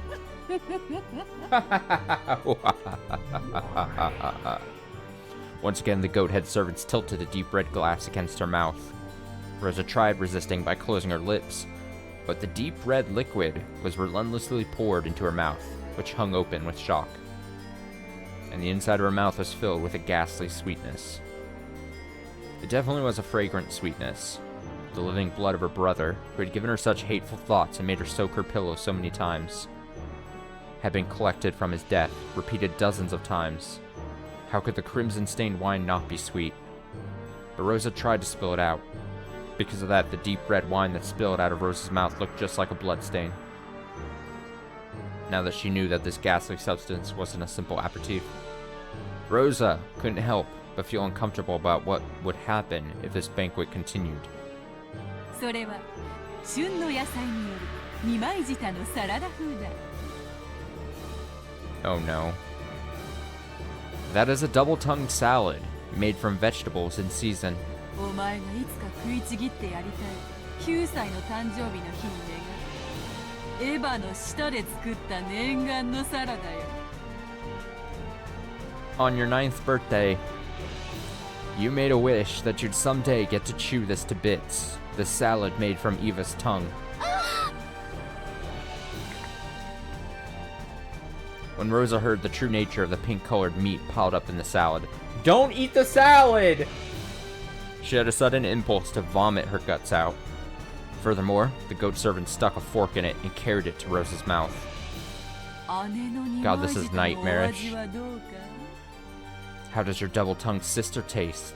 Once again, the goat-head servants tilted a deep red glass against her mouth. Rosa tried resisting by closing her lips, but the deep red liquid was relentlessly poured into her mouth, which hung open with shock. And the inside of her mouth was filled with a ghastly sweetness. It definitely was a fragrant sweetness. The living blood of her brother, who had given her such hateful thoughts and made her soak her pillow so many times, had been collected from his death, repeated dozens of times. How could the crimson-stained wine not be sweet? But Rosa tried to spill it out. Because of that, the deep red wine that spilled out of Rosa's mouth looked just like a bloodstain. Now that she knew that this ghastly substance wasn't a simple aperitif, Rosa couldn't help but feel uncomfortable about what would happen if this banquet continued. Oh no. That is a double-tongued salad, made from vegetables in season. お前がいつか食いちぎってやりたい9歳の誕生日の日に願うエヴァの舌で作った念願のサラダよ。 On your 9th birthday, you made a wish that you'd someday get to chew this to bits. The salad made from Eva's tongue. When Rosa heard the true nature of the pink-colored meat piled up in the salad, don't eat the salad! She had a sudden impulse to vomit her guts out. Furthermore, the goat servant stuck a fork in it and carried it to Rosa's mouth. God, this is nightmarish. How does your double-tongued sister taste?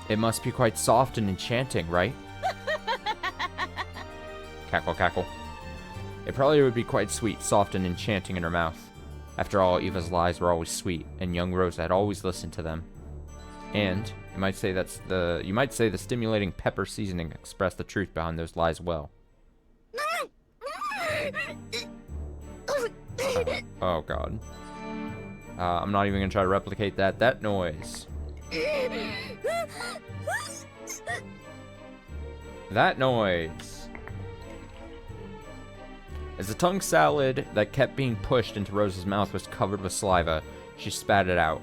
It must be quite soft and enchanting, right? Cackle, cackle. It probably would be quite sweet, soft, and enchanting in her mouth. After all, Eva's lies were always sweet, and young Rosa had always listened to them. And you might say the stimulating pepper seasoning expressed the truth behind those lies well. Oh God. I'm not even gonna try to replicate that. That noise. That noise. As the tongue salad that kept being pushed into Rosa's mouth was covered with saliva, she spat it out.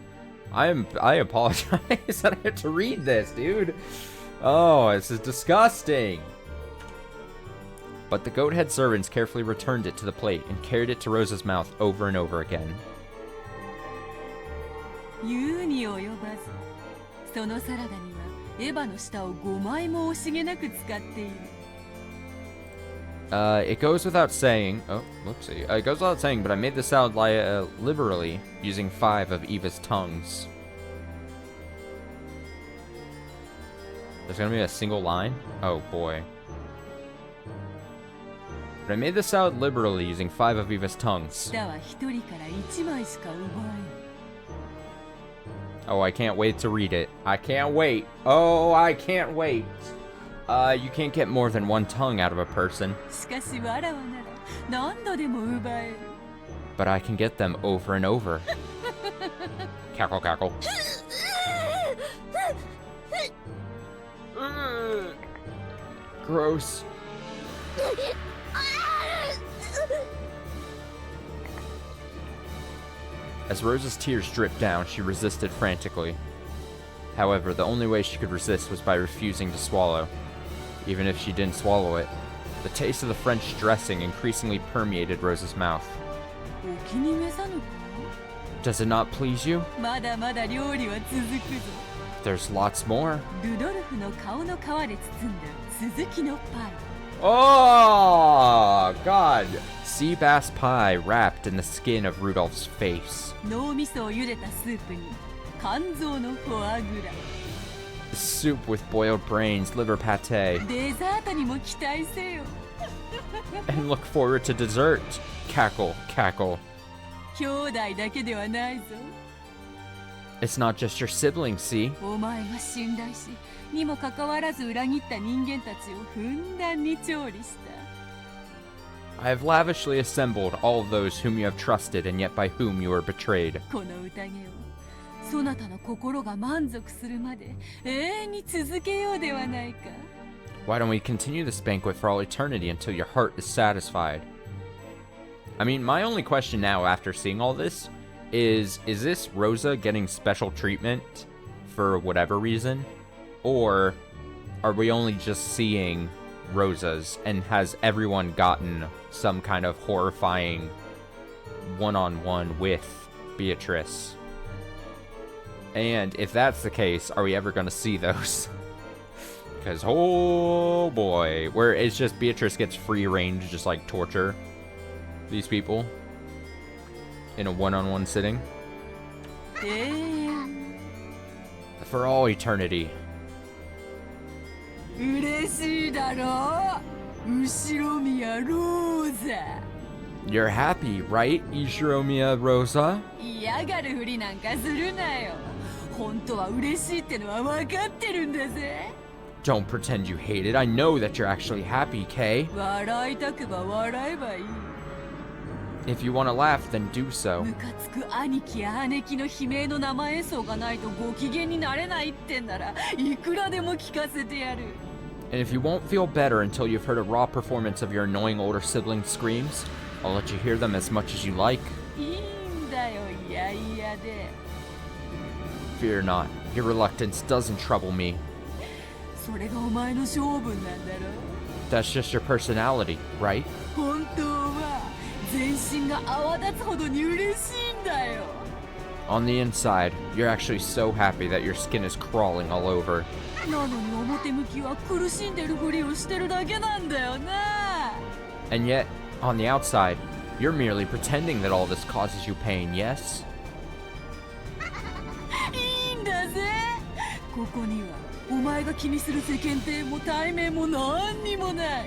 I apologize that I had to read this, dude. Oh, this is disgusting. But the goat head servants carefully returned it to the plate and carried it to Rosa's mouth over and over again. It goes without saying. Oh, whoopsie. It goes without saying, but I made the salad liberally, using 5 of Eva's tongues. There's gonna be a single line? Oh boy. But I made the salad liberally, using 5 of Eva's tongues. Oh, I can't wait to read it. I can't wait. Oh, I can't wait. You can't get more than 1 tongue out of a person. But I can get them over and over. Cackle, cackle. Gross. As Rosa's tears dripped down, she resisted frantically. However, the only way she could resist was by refusing to swallow. Even if she didn't swallow it, the taste of the French dressing increasingly permeated Rosa's mouth. Does it not please you? There's lots more. Oh, God! Sea bass pie wrapped in the skin of Rudolph's face. Soup with boiled brains, liver pate. And look forward to dessert. Cackle, cackle. It's not just your siblings, see? I have lavishly assembled all of those whom you have trusted and yet by whom you were betrayed. Why don't we continue this banquet for all eternity until your heart is satisfied? I mean, my only question now after seeing all this is this Rosa getting special treatment for whatever reason? Or are we only just seeing Rosa's and has everyone gotten some kind of horrifying one-on-one with Beatrice? And if that's the case, are we ever going to see those? Because, oh boy, where it's just Beatrice gets free reign to just like torture these people in a one-on-one sitting. For all eternity. You're happy, right, Ishiromiya Rosa? Don't pretend you hate it. I know that you're actually happy, Kay. If you want to laugh, then do so. ムカつく兄貴や姉貴の悲鳴の生演奏がないとご機嫌になれないってんならいくらでも聞かせてやる。 And if you won't feel better until you've heard a raw performance of your annoying older sibling's screams, I'll let you hear them as much as you like. いいんだよ、いやいやで。 Fear not, your reluctance doesn't trouble me. それがお前の性分なんだろ。 That's just your personality, right? 本当は全身が泡立つほどに嬉しいんだよ。 On the inside, you're actually so happy that your skin is crawling all over. なのに表向きは苦しんでるふりをしてるだけなんだよな。 And yet, on the outside, you're merely pretending that all this causes you pain, yes? いいんだぜ。ここにはお前が気にする世間体も対面も何にもない。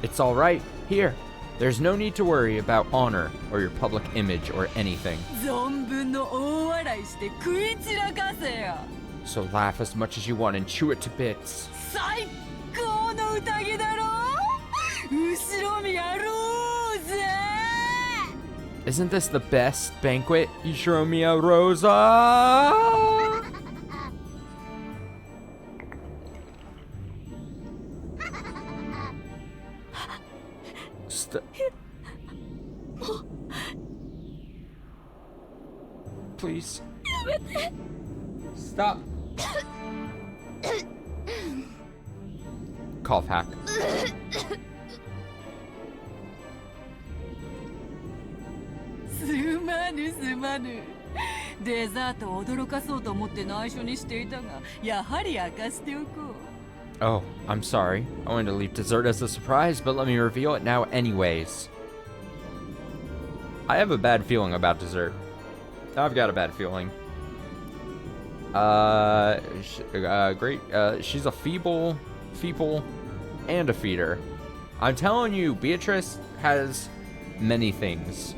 It's alright, here. There's no need to worry about honor or your public image or anything. 存分の大笑いして食い散らかせよ。 So laugh as much as you want and chew it to bits. 最高の宴だろ。後ろ見やろうぜ。 Isn't this the best banquet, Ichiromia Rosa? Please. Stop. Cough hack. すまぬすまぬ。デザートを驚かそうと思って内緒にしていたが、やはり明かしておこう。 Oh, I'm sorry. I wanted to leave dessert as a surprise, but let me reveal it now anyways. I have a bad feeling about dessert. I've got a bad feeling. Great. She's a feeble, and a feeder. I'm telling you, Beatrice has many things.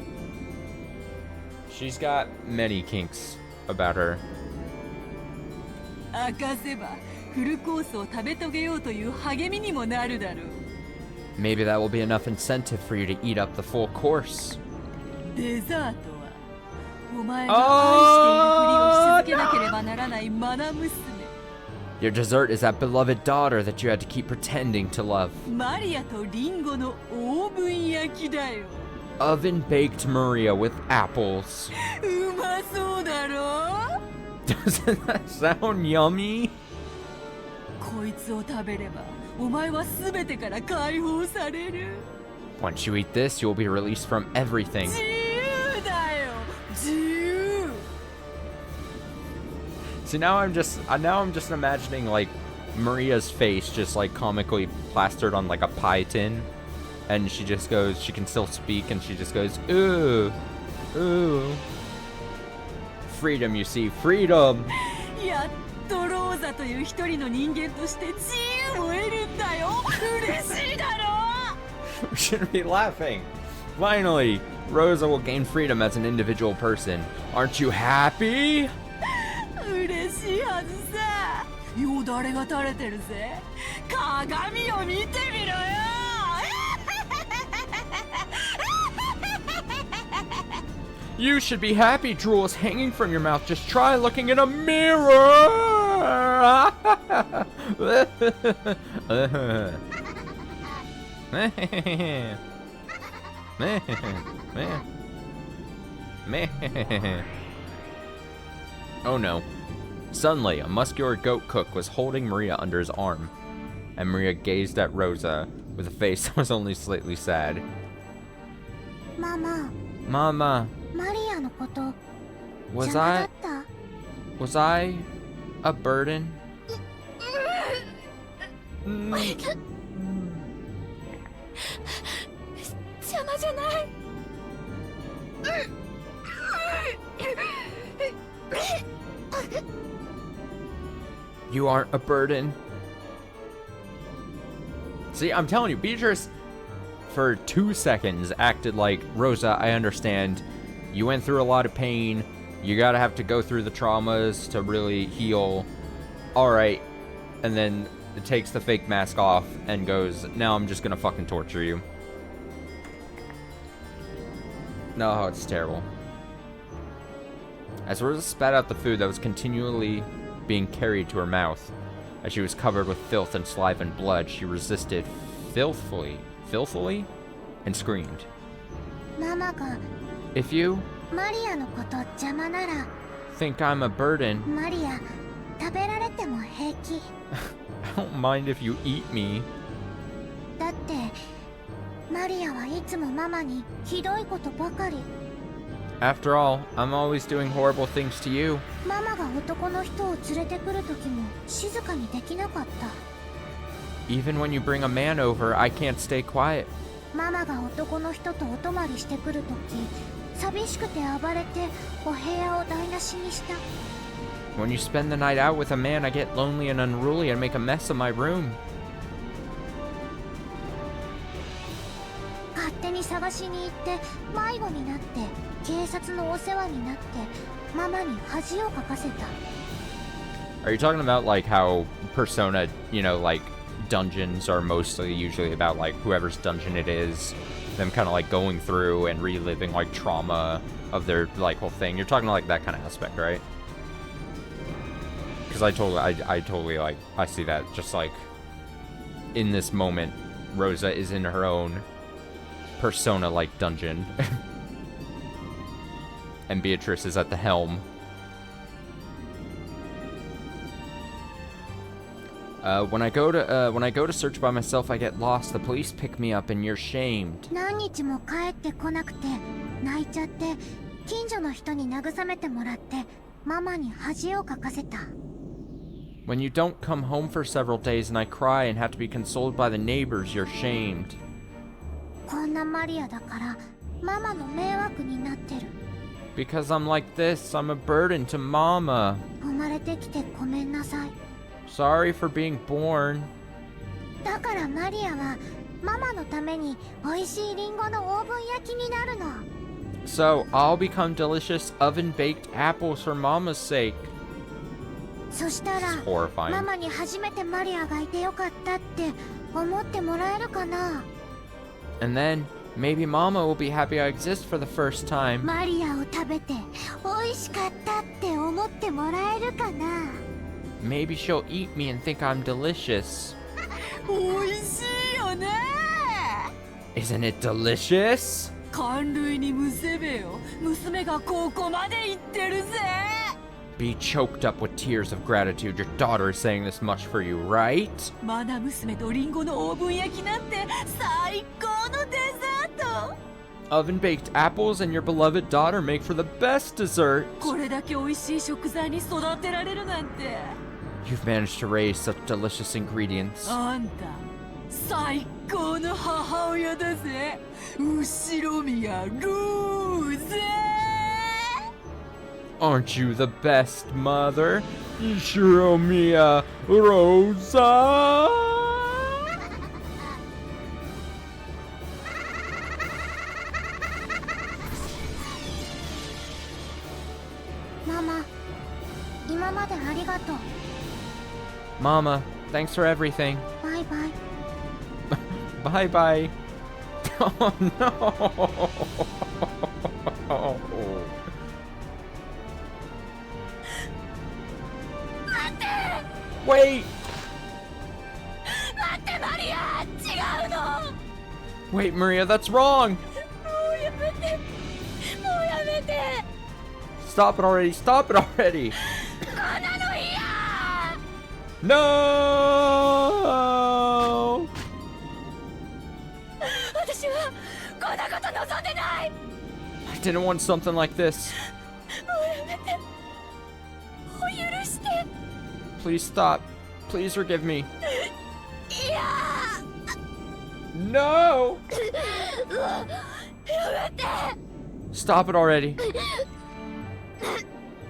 She's got many kinks about her. 明かせばフルコースを食べ遂げようという励みにもなるだろう。 Maybe that will be enough incentive for you to eat up the full course. デザートはお前が愛しているふりをし続けなければならないマナ娘。 Your dessert is that beloved daughter that you had to keep pretending to love. マリアとリンゴのオーブン焼きだよ。 Oven baked Maria with apples. うまそうだろ。 Doesn't that sound yummy? こいつを食べればお前は全てから解放される。 Once you eat this, you'll be released from everything. 自由だよ、自由。 See, now I'm just imagining like Maria's face just like comically plastered on like a pie tin, and she just goes, she can still speak, and she just goes, ooh, ooh. Freedom, you see, freedom. やっとローザという一人の人間として自由を得るんだよ。嬉しいだろ。 We shouldn't be laughing. Finally, Rosa will gain freedom as an individual person. Aren't you happy? 嬉しいはずさ。よだれが垂れてるぜ。鏡を見てみろよ。 You should be happy. Drool is hanging from your mouth. Just try looking in a mirror. Oh no. Suddenly, a muscular goat cook was holding Maria under his arm, and Maria gazed at Rosa with a face that was only slightly sad. Mama, マリアのこと was 邪魔だ I った was I a burden? 邪魔じゃない You aren't a burden. See, I'm telling you, Beatrice, for 2 seconds, acted like, Rosa, I understand. You went through a lot of pain. You gotta have to go through the traumas to really heal. Alright. And then it takes the fake mask off and goes, now I'm just gonna fucking torture you. No, it's terrible. As Rosa spat out the food that was continually being carried to her mouth, as she was covered with filth and saliva and blood, she resisted filthily, and screamed. ママが If you マリアのこと邪魔なら think I'm a burden, マリア食べられても平気 I don't mind if you eat me. だってマリアはいつもママにひどいことばかり After all, I'm always doing horrible things to you. ママが男の人を連れてくる時も静かにできなかった Even when you bring a man over, I can't stay quiet. ママが男の人とお泊まりしてくる時寂しくて暴れてお部屋を台無しにした When you spend the night out with a man, I get lonely and unruly and make a mess of my room. 勝手に探しに行って迷子になって警察のお世話になってママに恥をかかせた Are you talking about like how Persona, you know, like dungeons are mostly usually about like whoever's dungeon it is, them kind of like going through and reliving like trauma of their like whole thing? You're talking like that kind of aspect, right? Because I totally like, I see that just like in this moment, Rosa is in her own Persona like dungeon and Beatrice is at the helm. When I go to search by myself, I get lost. The police pick me up, and you're shamed. 何日も帰ってこなくて泣いちゃって近所の人に慰めてもらってママに恥をかかせた When you don't come home for several days, and I cry and have to be consoled by the neighbors, you're shamed. こんなマリアだからママの迷惑になってる Because I'm like this, I'm a burden to Mama. 生まれてきてごめんなさい Sorry for being born. だからマリアはママのために美味しいリンゴのオーブン焼きになるの So I'll become delicious oven-baked apples for Mama's sake. そしたら This is horrifying. ママに初めてマリアがいてよかったって思ってもらえるかな And then maybe Mama will be happy I exist for the first time. マリアを食べて美味しかったって思ってもらえるかな Maybe she'll eat me and think I'm delicious. 美味しいよね Isn't it delicious? 感類にむせべよ娘がここまで行ってるぜ Be choked up with tears of gratitude. Your daughter is saying this much for you, right? マナ娘とリンゴのオーブン焼きなんて最高のデザート Oven-baked apples and your beloved daughter make for the best dessert. これだけ美味しい食材に育てられるなんて You've managed to raise such delicious ingredients. あんた最高の母親だぜ後ろ宮ルーゼ Aren't you the best mother? Shiromiya Rosa! ママ今までありがとう Mama, thanks for everything. バイバイ Bye bye. Oh no. Wait. 待ってマリア違うの Wait, Maria, that's wrong. もうやめてもうやめて Stop it already. Stop it already. こんなの嫌 No. 私はこんなこと望んでない I didn't want something like this. もうやめてもう許して Please stop. Please forgive me. いや No. やめて Stop it already.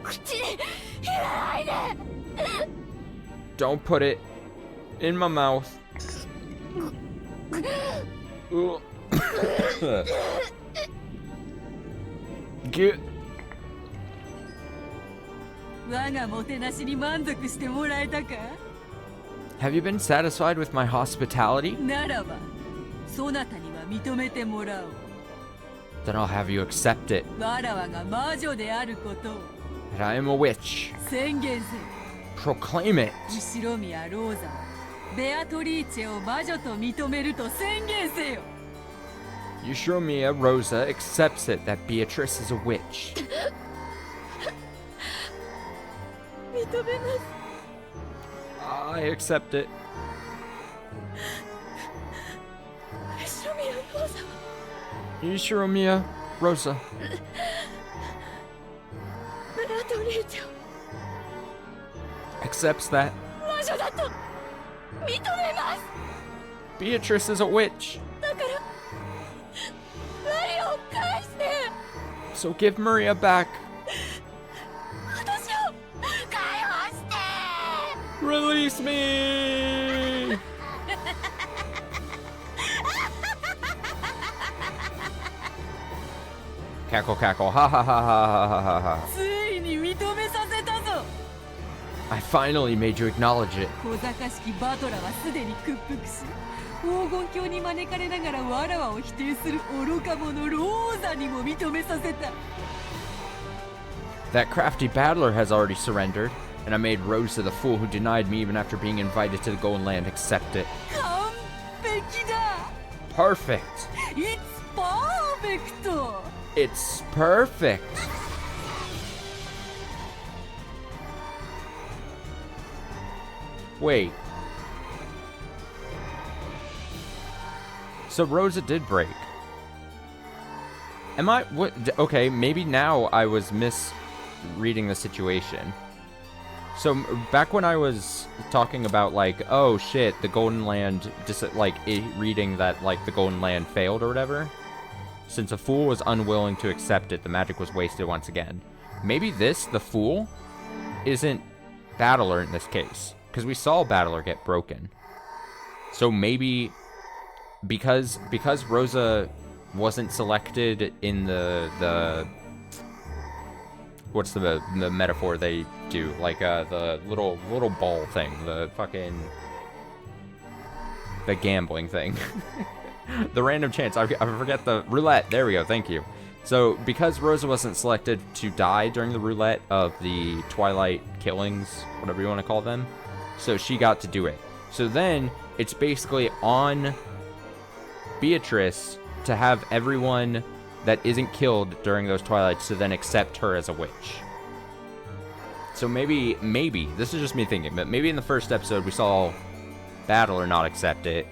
口に入れないで Don't put it in my mouth. Ugh. Get. 我がもてなしに満足してもらえたか Have you been satisfied with my hospitality? ならばそなたには認めてもらおう Then I'll have you accept it. わらわが魔女であることを That I am a witch. 宣言せ Proclaim it. 後宮ローザはベアトリーチェを魔女と認めると宣言せよ Ushromiya Rosa accepts it that Beatrice is a witch. 認めます I accept it. 後宮ローザは Ushromiya Rosa ベアトリーチェを accepts that 魔女だと認めます Beatrice is a witch. だからマリオを返して So give Maria back. 私を解放して Release me. Cackle, cackle, ha ha ha ha ha ha ha. ついに認めさせたぞ I finally made you acknowledge it. 小賢しきバトラはすでに屈服し黄金鏡に招かれながらわらわを否定する愚か者ローザにも認めさせた That crafty battler has already surrendered, and I made Rosa the fool who denied me even after being invited to the Golden Land accept it. 完璧だ Perfect. It's perfect It's perfect. Wait. So Rosa did break. Am I what okay, maybe now I was misreading the situation. So back when I was talking about like, oh shit, the Golden Land reading that like the Golden Land failed or whatever. Since a fool was unwilling to accept it, the magic was wasted once again. Maybe this, the fool, isn't Battler in this case. Because we saw Battler get broken. So maybe because Rosa wasn't selected in the what's the metaphor they do? Like the little ball thing, the gambling thing. The random chance. I forget the roulette. There we go. Thank you. So, because Rosa wasn't selected to die during the roulette of the Twilight killings, whatever you want to call them, so she got to do it. So then, it's basically on Beatrice to have everyone that isn't killed during those Twilights to then accept her as a witch. So maybe, this is just me thinking, but maybe in the first episode we saw Battler not accept it,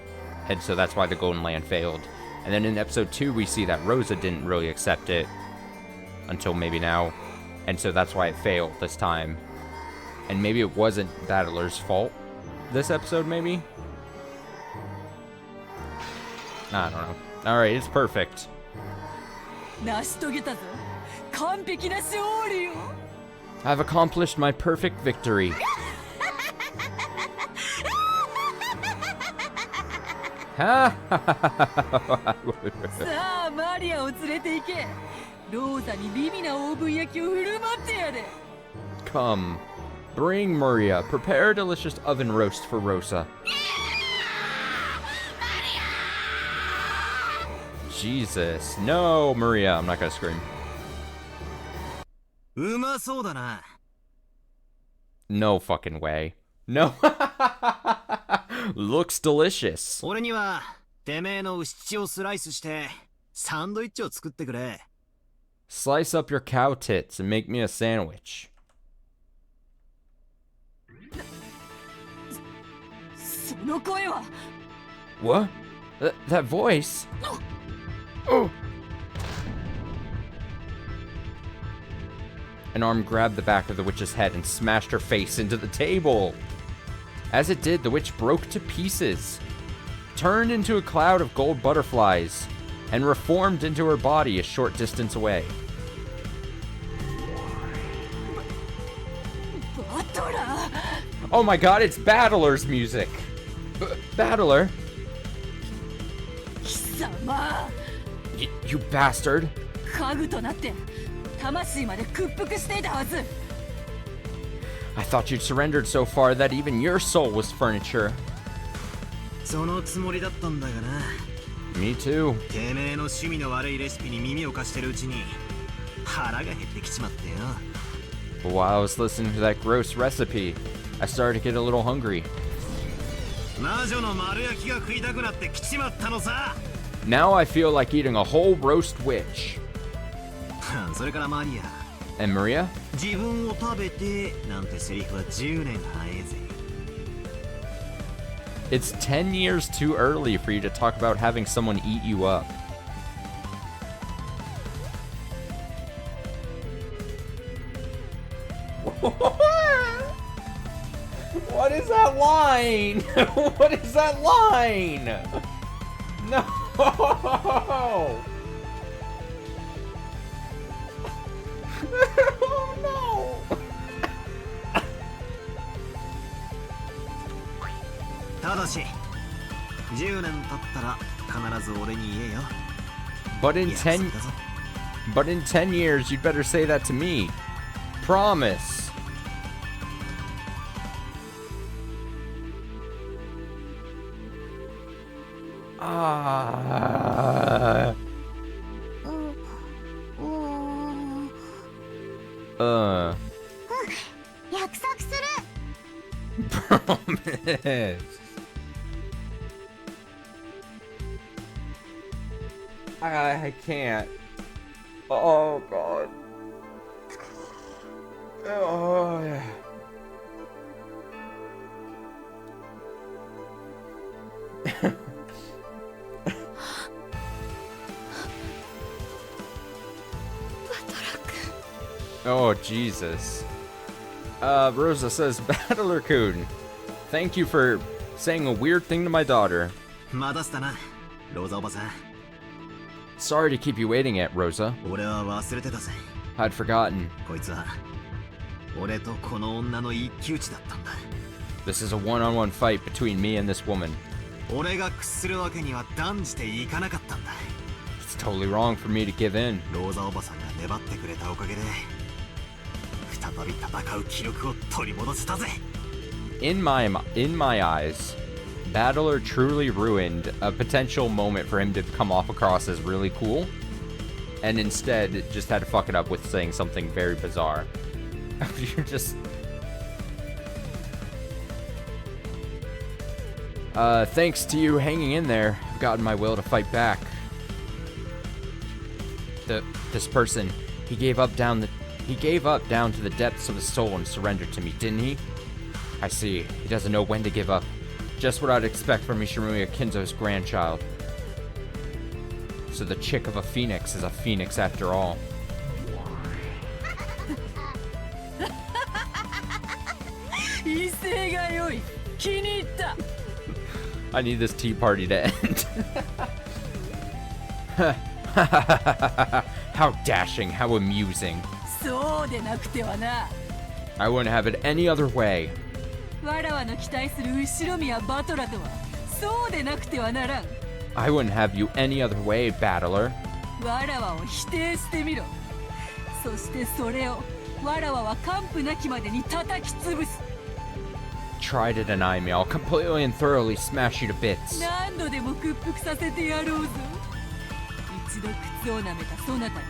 and so that's why the Golden Land failed. And then in episode 2, we see that Rosa didn't really accept it until maybe now. And so that's why it failed this time. And maybe it wasn't Battler's fault this episode, maybe? I don't know. Alright, it's perfect. 成し遂げたぞ完璧な勝利よ I've accomplished my perfect victory. さあマリアを連れて行けローザに美味なオーブン焼きを振る舞ってやれ Come, bring Maria. Prepare a delicious oven roast for Rosa. Jesus. No, Maria. I'm not gonna scream. うまそうだな No fucking way. No. Looks delicious. 俺にはてめえの牛血をスライスしてサンドイッチを作ってくれ Slice up your cow tits and make me a sandwich. その声は What? That voice? Oh. An arm grabbed the back of the witch's head and smashed her face into the table. As it did, the witch broke to pieces, turned into a cloud of gold butterflies, and reformed into her body a short distance away. バトラー Oh my god, it's Battler's music! Battler? 貴様 You bastard! 家具となって魂まで屈服していたはず I thought you'd surrendered so far that even your soul was furniture. そのつもりだったんだがな Me too. てめえの趣味の悪いレシピに耳を貸してるうちに腹が減ってきちまってよ。 But while I was listening to that gross recipe, I started to get a little hungry. 魔女の丸焼きが食いたくなってきちまったのさ。 Now I feel like eating a whole roast witch. それからマリア、 And Maria? 自分を食べてなんてセリフは10年早えぜ。 It's 10 years too early for you to talk about having someone eat you up. What is that line? What is that line? No! Oh no! ただし10年経ったら必ず俺に言えよ。 But in 約 10 束だぞ。 But in 10 years, you'd better say that to me. Promise. Ah. 約束する。 Promise. I can't. Oh god. Oh yeah. Oh Jesus. Rosa says, Battler-kun, thank you for saying a weird thing to my daughter. 待たせたな、ローザおばさん。 Sorry to keep you waiting, Aunt Rosa. 俺は忘れてたぜ。 I'd forgotten. こいつは俺とこの女の一騎打ちだったんだ。 This is a one-on-one fight between me and this woman. 俺が屈するわけには断じていかなかったんだ。 It's totally wrong for me to give in. ローザおばさんが粘ってくれたおかげで再び戦う気力を取り戻せたぜ。 In my eyes, Battler truly ruined a potential moment for him to come off across as really cool, and instead just had to fuck it up with saying something very bizarre. You're just... thanks to you hanging in there, I've gotten my will to fight back. This person, he gave up down to the depths of his soul and surrendered to me, didn't he? I see. He doesn't know when to give up. Just what I'd expect from Ishimuya Kinzo's grandchild. So the chick of a phoenix is a phoenix after all. I need this tea party to end. How dashing, how amusing. I wouldn't have it any other way. わらわの期待する後宮バトラとはそうでなくてはならん。 I wouldn't have you any other way, Battler. わらわを否定してみろ。そしてそれをわらわは完膚なきまでに叩き潰す。 Try to deny me, I'll completely and thoroughly smash you to bits. 何度でも屈服させてやろうぞ。一度靴を舐めたそなたに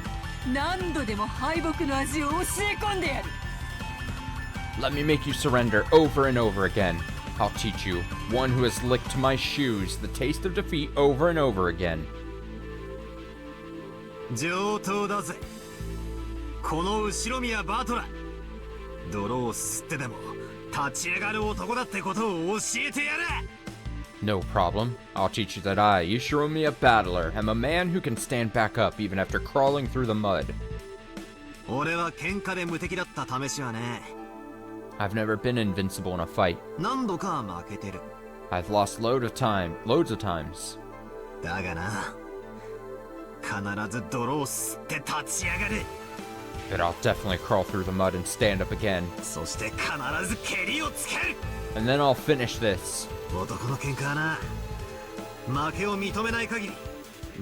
何度でも敗北の味を教え込んでやる。 Let me make you surrender over and over again. I'll teach you, one who has licked my shoes, the taste of defeat over and over again. 上等だぜ。この後宮バトラ。泥を吸ってでも立ち上がる男だってことを教えてやれ。 No problem. I'll teach you that I, Ishimuya Battler, am a man who can stand back up even after crawling through the mud. 俺は喧嘩で無敵だった試しはね。 I've never been invincible in a fight. 何度か負けてる。 I've lost loads of times. だがな、必ず泥を吸って立ち上がる。 But I'll definitely crawl through the mud and stand up again. そして必ず蹴りをつける。 And then I'll finish this. 男の喧嘩はな、負けを認めない限り、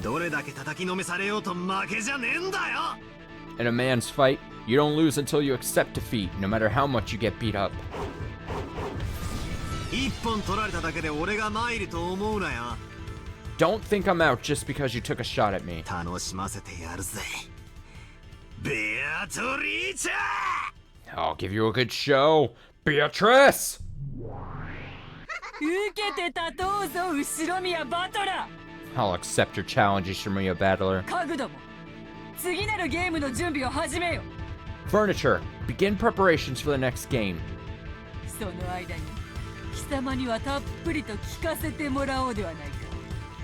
どれだけ叩きのめされようと負けじゃねえんだよ。 In a man's fight, you don't lose until you accept defeat, no matter how much you get beat up. 一本取られただけで俺が参ると思うなよ。Don't think I'm out just because you took a shot at me. 楽しませてやるぜ。ベアトリーチャー I'll give you a good show. Beatrice! 受けて立とうぞ後ろ宮バトラ I'll accept your challenge, Ishimiya Battler. 家具ども次なるゲームの準備を始めよ Furniture, begin preparations for the next game. その間に貴様にはたっぷりと聞かせてもらおうではないか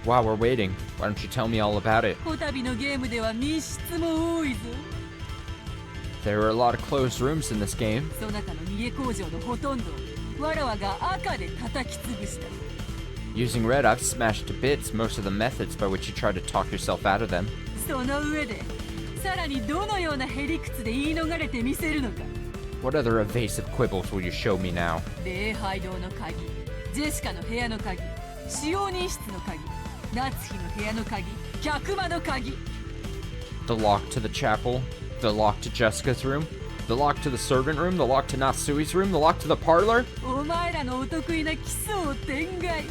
While we're waiting, why don't you tell me all about it? こたびのゲームでは密室も多いぞ There are a lot of closed rooms in this game. その中の逃げ工場のほとんどをわらわが赤で叩き潰した Using red, I've smashed to bits most of the methods by which you try to talk yourself out of them. その上でさらにどのようなへりくつで言い逃れてみせるのか What other evasive quibbles will you show me now? 礼拝堂の鍵ジェシカの部屋の鍵使用人室の鍵夏日の部屋の鍵客間の鍵 The lock to the chapel, the lock to Jessica's room, the lock to the servant room, the lock to Natsui's room, the lock to the parlor? お前らのお得意な奇想天外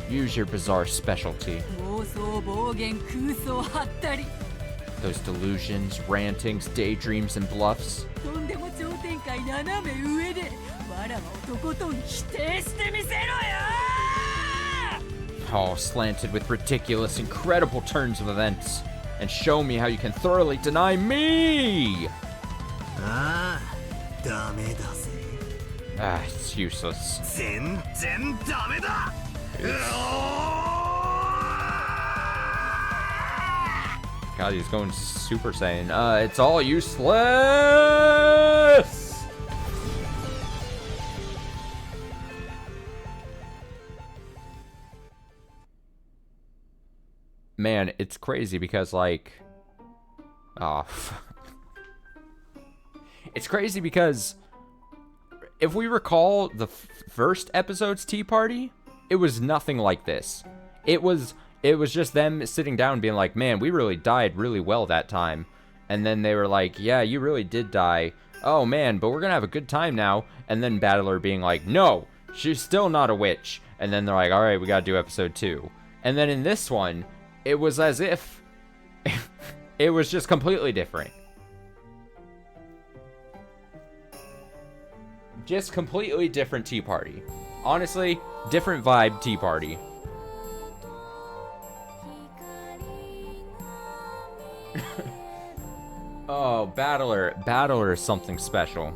Use your bizarre specialty. 妄想暴言空想はったり Those delusions, rantings, daydreams, and bluffs. とんでも超展開斜め上でわらわをとことん否定してみせろよ All slanted with ridiculous, incredible turns of events. And show me how you can thoroughly deny me! ああ、ダメだぜ。 Ah, it's useless. 全然ダメだ God, he's going Super Saiyan. It's all useless! Man, it's crazy because, like... Oh. It's crazy because... If we recall the first episode's Tea Party, it was nothing like this. It was just them sitting down and being like, man, we really died really well that time. And then they were like, yeah, you really did die. Oh, man, but we're going to have a good time now. And then Battler being like, no, she's still not a witch. And then they're like, all right, we got to do episode 2. And then in this one, it was as if it was just completely different. Just completely different Tea Party. Honestly, different vibe Tea Party. Oh, Battler. Battler is something special.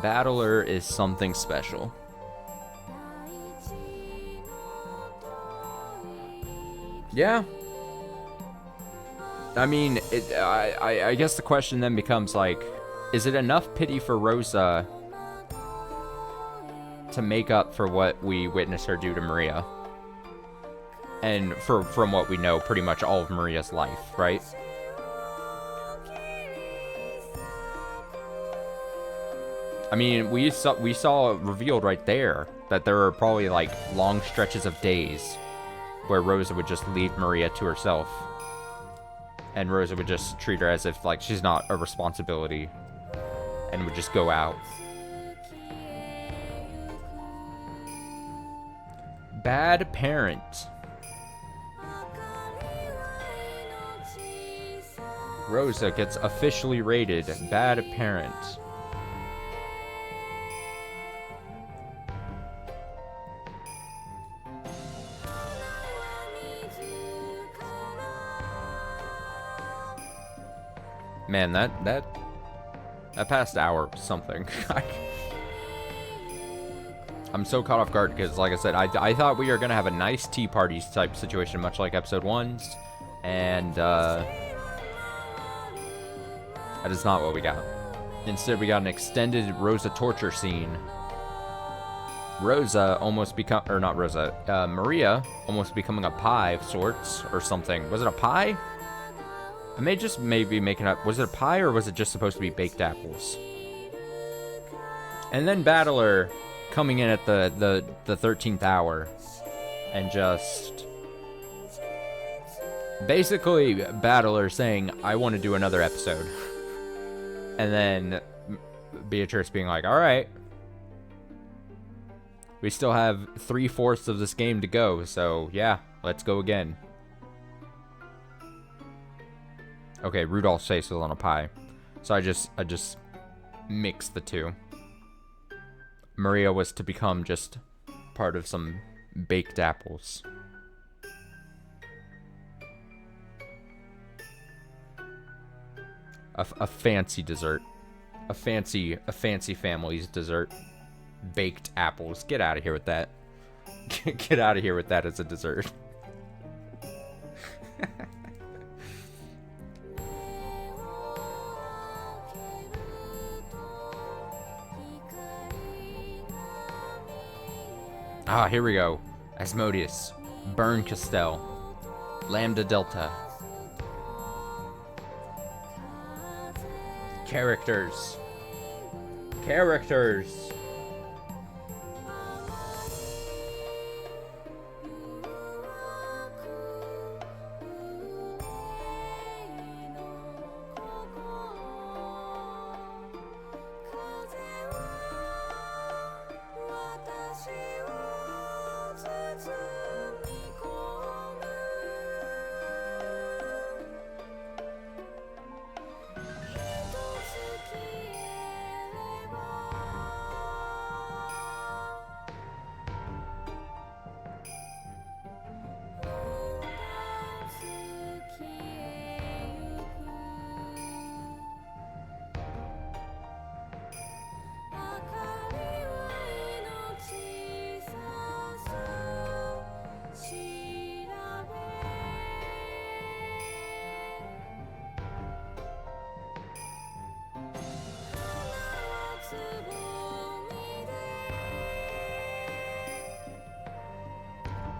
Battler is something special. Yeah. I mean, I guess the question then becomes, like, is it enough pity for Rosa to make up for what we witness her do to Maria? And from what we know, pretty much all of Maria's life, right? I mean, we saw revealed right there that there are probably, like, long stretches of days where Rosa would just leave Maria to herself. And Rosa would just treat her as if, like, she's not a responsibility. And would just go out. Bad parent. Rosa gets officially rated bad parent. Man, that past hour something. I'm so caught off guard because, like I said, I thought we were gonna have a nice tea parties type situation, much like episode 1's, and that is not what we got. Instead, we got an extended Rosa torture scene. Rosa almost Maria almost becoming a pie of sorts or something. Was it a pie? I may just maybe making up. Was it a pie or was it just supposed to be baked apples? And then Battler coming in at the 13th hour and just basically Battler saying, I want to do another episode. And then Beatrice being like, all right, we still have 3/4 of this game to go, so yeah, Let's go again. Okay, Rudolph's face was on a pie. So I just mixed the two. Maria was to become just part of some baked apples. A fancy dessert. A fancy family's dessert. Baked apples. Get out of here with that. Get out of here with that as a dessert. Ah, here we go. Asmodeus. Burn Castell. Lambda Delta. Characters. Characters.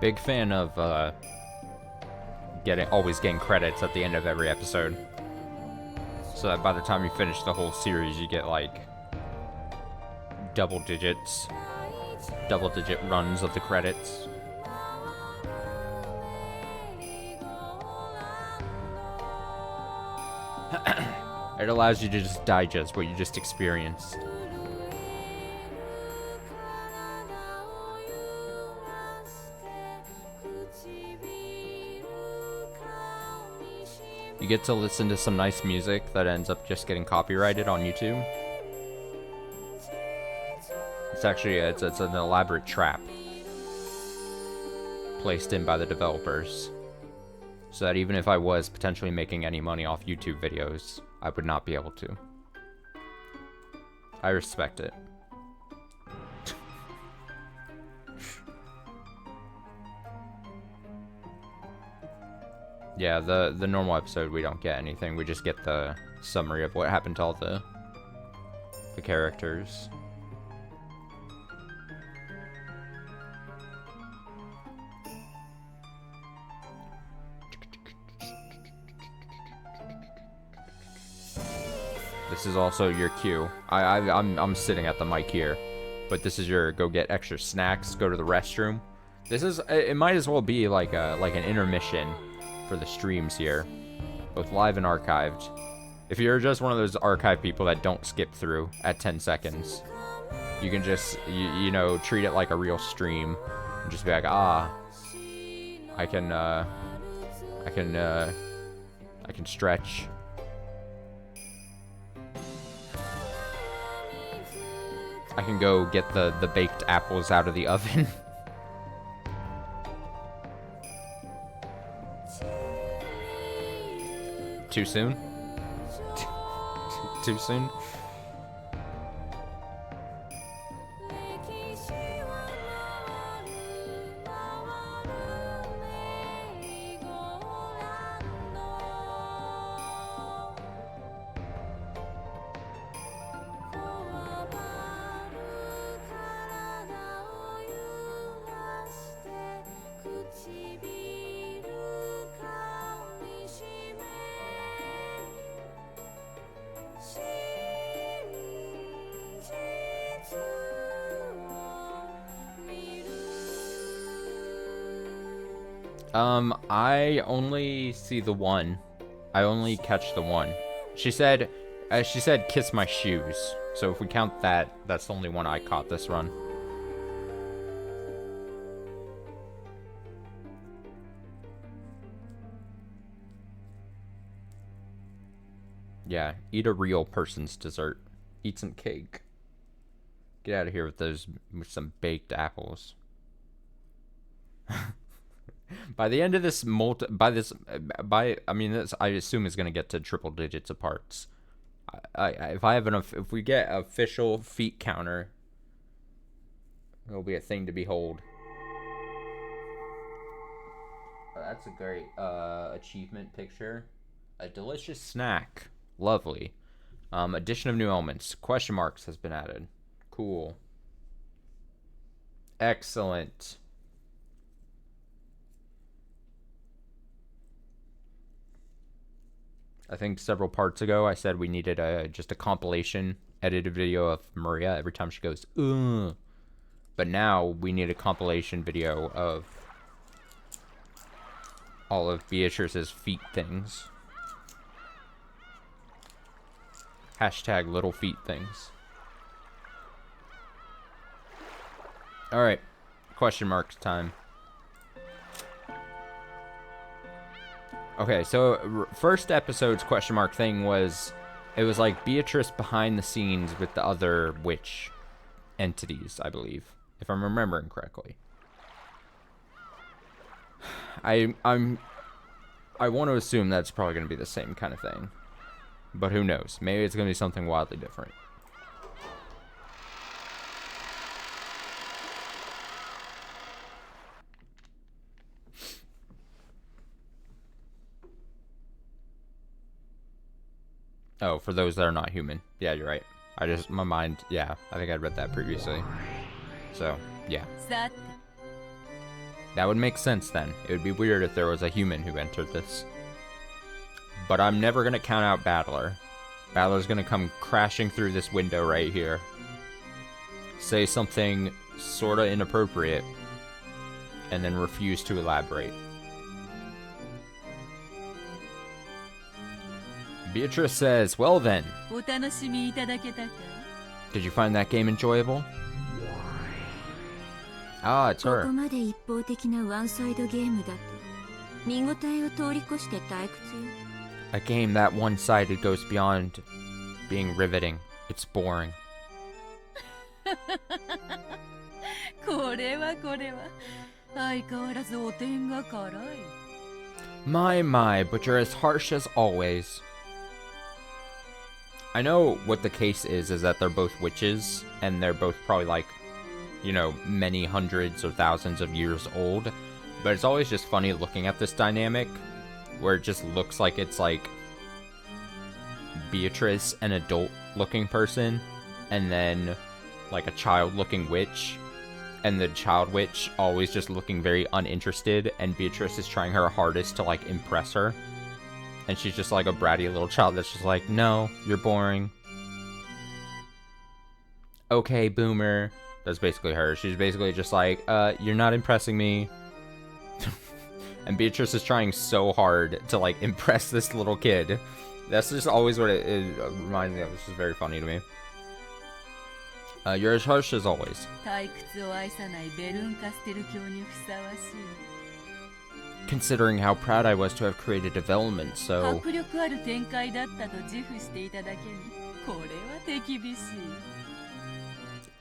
Big fan of always getting credits at the end of every episode. So that by the time you finish the whole series, you get like double digit runs of the credits. It allows you to just digest what you just experienced. You get to listen to some nice music that ends up just getting copyrighted on YouTube. It's actually it's an elaborate trap placed in by the developers, so that even if I was potentially making any money off YouTube videos, I would not be able to. I respect it. Yeah, the normal episode, we don't get anything. We just get the summary of what happened to all the characters. This is also your cue. I'm sitting at the mic here, but this is your go get extra snacks, go to the restroom. This is, it might as well be like an intermission for the streams here, both live and archived. If you're just one of those archive people that don't skip through at 10 seconds, you can just you know, treat it like a real stream and just be like, I can stretch. I can go get the baked apples out of the oven. Too soon? Too soon? I only see the one. I only catch the one. She said, kiss my shoes. So if we count that, that's the only one I caught this run. Yeah, eat a real person's dessert. Eat some cake. Get out of here with some baked apples. By the end of this I assume it's gonna get to triple digits of parts. If we get official feet counter, it'll be a thing to behold. Oh, that's a great achievement picture. A delicious snack, lovely. Addition of new elements. Question marks has been added. Cool. Excellent. I think several parts ago I said we needed just a compilation edited video of Maria every time she goes, ugh. But now we need a compilation video of all of Beatrice's feet things. Hashtag little feet things. Alright. Question marks time. Okay, so first episode's question mark thing was, it was like Beatrice behind the scenes with the other witch entities, I believe, if I'm remembering correctly. I want to assume that's probably going to be the same kind of thing, but who knows? Maybe it's going to be something wildly different. Oh, for those that are not human. Yeah, you're right. My mind, yeah, I think I'd read that previously. So, yeah. That would make sense then. It would be weird if there was a human who entered this. But I'm never going to count out Battler. Battler's going to come crashing through this window right here. Say something sort of inappropriate. And then refuse to elaborate. Beatrice says, well then. Did you find that game enjoyable? Ah, it's her. A game that one-sided goes beyond being riveting. It's boring. My, but you're as harsh as always. I know what the case is that they're both witches, and they're both probably like, you know, many hundreds or thousands of years old, but it's always just funny looking at this dynamic, where it just looks like it's like Beatrice, an adult-looking person, and then like a child-looking witch, and the child witch always just looking very uninterested, and Beatrice is trying her hardest to like impress her. And she's just like a bratty little child that's just like, no, you're boring. Okay, boomer. That's basically her. She's basically just like, you're not impressing me. And Beatrice is trying so hard to like impress this little kid. That's just always what it reminds me of. This is very funny to me. You're as harsh as always. Considering how proud I was to have created development, so...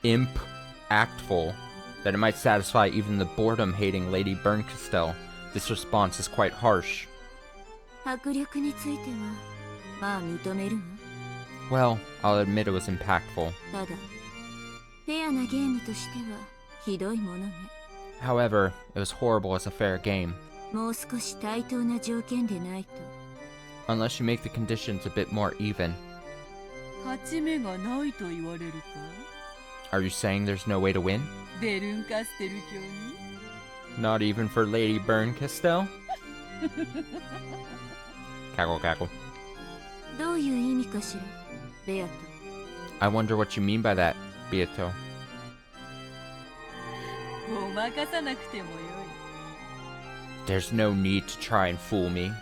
Impactful, that it might satisfy even the boredom-hating Lady Berncastel. This response is quite harsh. Well, I'll admit it was impactful. However, it was horrible as a fair game. Unless you make the conditions a bit more even. Are you saying there's no way to win? Not even for Lady Berncastel? Cackle, cackle. I wonder what you mean by that, Beato. There's no need to try and fool me.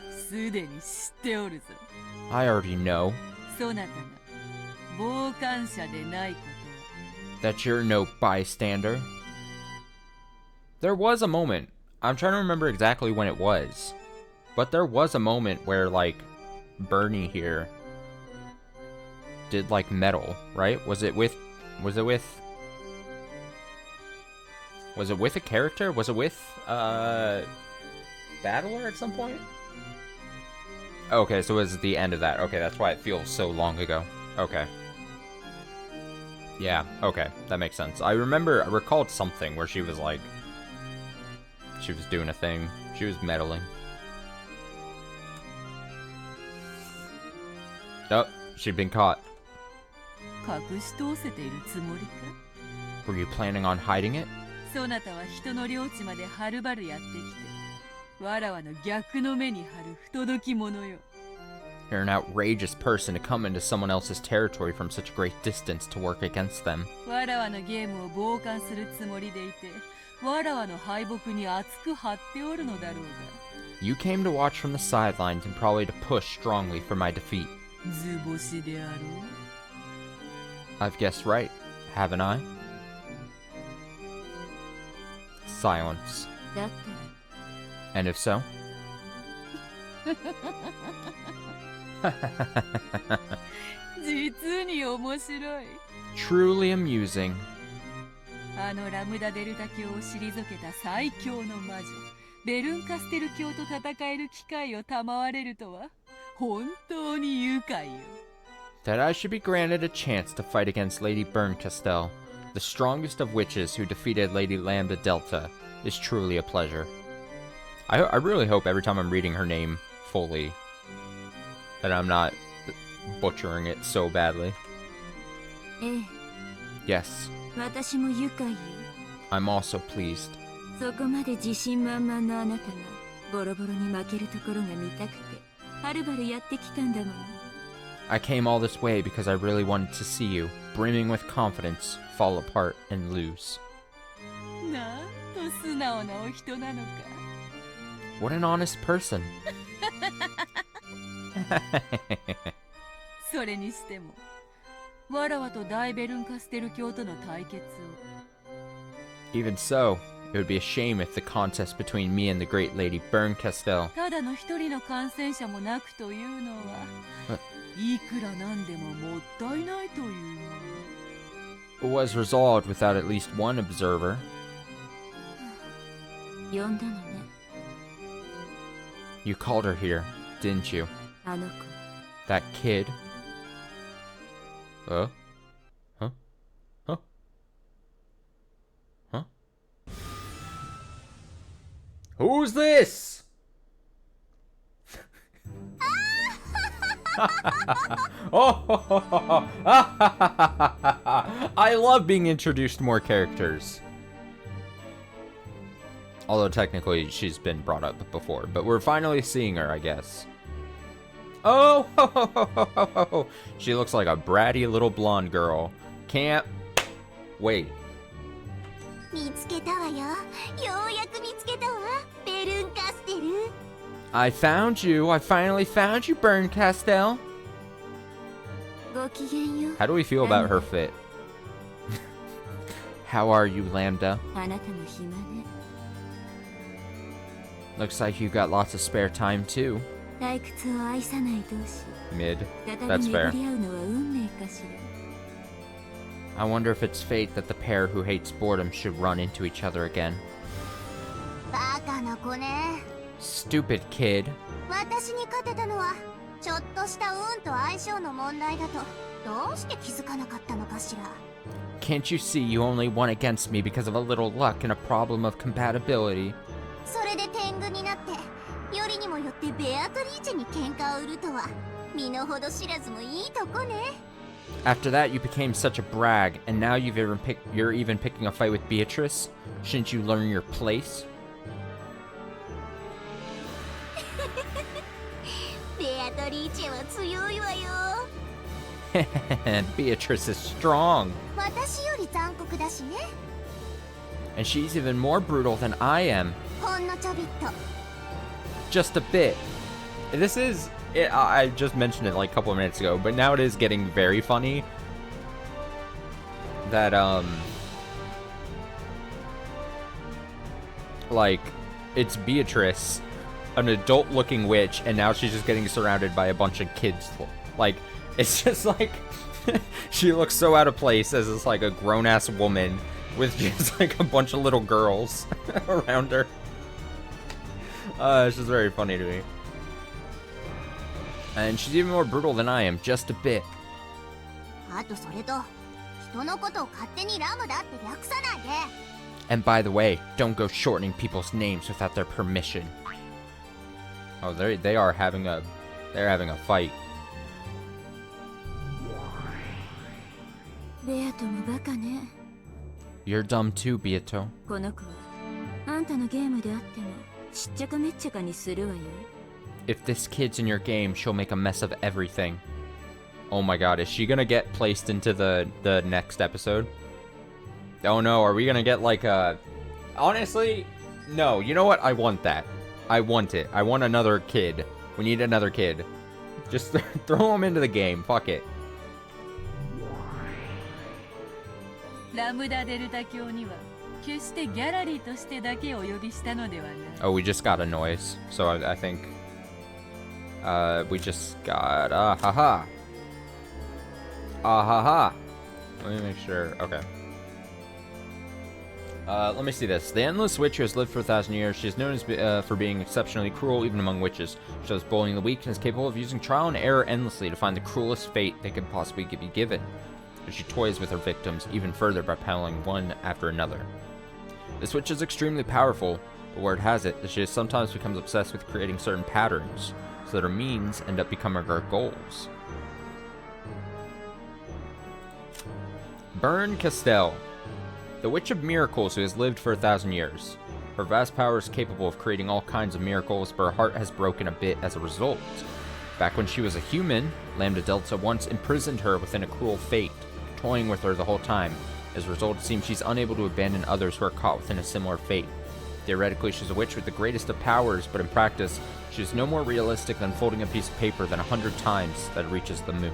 I already know that you're no bystander. There was a moment, I'm trying to remember exactly when it was, but there was a moment where, like, Bernie here did like metal, right? Was it with a character? Was it with Battler at some point? Okay, so it was the end of that. Okay, that's why it feels so long ago. Okay. Yeah, okay, that makes sense. I recalled something where she was like, she was doing a thing. She was meddling. Oh, she'd been caught. 隠し通せているつもりか Were you planning on hiding it? そなたは人の領地まではるばるやってきてわらわの逆の目に貼る不届き者よ You're an outrageous person to come into someone else's territory from such a great distance to work against them. わらわのゲームを傍観するつもりでいてわらわの敗北に熱く張っておるのだろうが You came to watch from the sidelines and probably to push strongly for my defeat. 図星であろう I've guessed right, haven't I? Silence. だったら And if so? 実に面白い Truly amusing. あのラムダデルタ教を退けた最強の魔女ベルンカステル教と戦える機会を賜れるとは本当に愉快よ That I should be granted a chance to fight against Lady Berncastel, the strongest of witches who defeated Lady Lambda Delta, is truly a pleasure. I really hope every time I'm reading her name fully that I'm not butchering it so badly. ええ Yes, 私も愉快よ I'm also pleased. そこまで自信満々のあなたがボロボロに負けるところが見たくてはるばるやってきたんだもの I came all this way because I really wanted to see you, brimming with confidence, fall apart and lose. なんと素直なお人なのか What an honest person. それにしてもわらわと大ベルンカステル教との対決を Even so, it would be a shame if the contest between me and the great Lady Berncastel ただの一人の感染者もなくというのはいくらなんでももったいないというもの was resolved without at least one observer. 呼んだのね You called her here, didn't you? あの子 That kid? Huh? Huh? Huh? Who's this? Oh, I love being introduced to more characters. Although technically she's been brought up before, but we're finally seeing her, I guess. Oh, she looks like a bratty little blonde girl. Can't wait. 見つけたわよ。ようやく見つけたわ。ベルンカステル。I found you. I finally found you, Berncastel. ごきげんよう。 How do we feel about her fit? How are you, Lambda? あなたの暇ね Looks like you got lots of spare time, too. 退屈を愛さない同士 Mid. 再 That's び fair. 巡り合うのは運命かしら I wonder if it's fate that the pair who hates boredom should run into each other again. バカな子ね。 Stupid kid. 私に勝てたのはちょっとした運と相性の問題だとどうして気づかなかったのかしら。 Can't you see you only won against me because of a little luck and a problem of compatibility? それで天狗になってよりにもよってベアトリーチェに喧嘩を売るとは身の程知らずもいいとこね。 After that, you became such a brag, and now you're even picking a fight with Beatrice? Shouldn't you learn your place? ベアトリーチェは強いわよ。 Beatrice is strong, 私より残酷だしね。 and she's even more brutal than I am. ほんのちょびっと。 Just a bit. This is... I just mentioned it like a couple of minutes ago, but now it is getting very funny that, like, it's Beatrice, an adult-looking witch, and now she's just getting surrounded by a bunch of kids. Like, it's just like... She looks so out of place as this like a grown-ass woman with just like a bunch of little girls around her. It's just very funny to me. And she's even more brutal than I am, just a bit. あとそれと人のことを勝手にラムだって略さないで。 And by the way, don't go shortening people's names without their permission. Oh, they are having a fight. ベアトもバカね。 You're dumb too, Beato. この子はあんたのゲームであってもしっちゃかめっちゃかにするわよ。 If this kid's in your game, she'll make a mess of everything. Oh my god, is she gonna get placed into the next episode? Oh no, are we gonna get like a... Honestly, no, you know what? I want that. I want it. I want another kid. We need another kid. Just throw him into the game. Fuck it. ラムダデルタ教には決してギャラリーとしてだけお呼びしたのではない。 Oh, we just got a noise. So I think... we just got... haha. Haha. Let me make sure. Okay. Let me see this. The Endless Witch who has lived for 1,000 years. She is known as for being exceptionally cruel even among witches. She shows bullying the weak and is capable of using trial and error endlessly to find the cruelest fate they could possibly be given. But she toys with her victims even further by battling one after another. This witch is extremely powerful, but word has it that she sometimes becomes obsessed with creating certain patterns, so that her means end up becoming her goals. Bern Castell. The Witch of Miracles who has lived for 1,000 years. Her vast power is capable of creating all kinds of miracles, but her heart has broken a bit as a result. Back when she was a human, Lambda Delta once imprisoned her within a cruel fate, toying with her the whole time. As a result, it seems she's unable to abandon others who are caught within a similar fate. Theoretically, she's a witch with the greatest of powers, but in practice, she is no more realistic than folding a piece of paper than 100 times that it reaches the moon.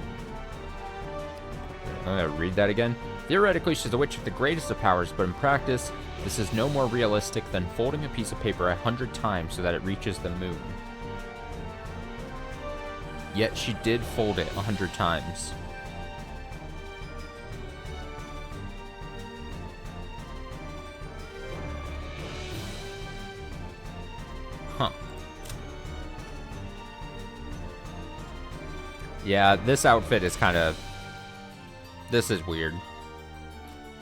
I'm gonna read that again. Theoretically, she's a witch with the greatest of powers, but in practice, this is no more realistic than folding a piece of paper 100 times so that it reaches the moon. Yet she did fold it 100 times. Huh. Yeah, this outfit is kind of... This is weird.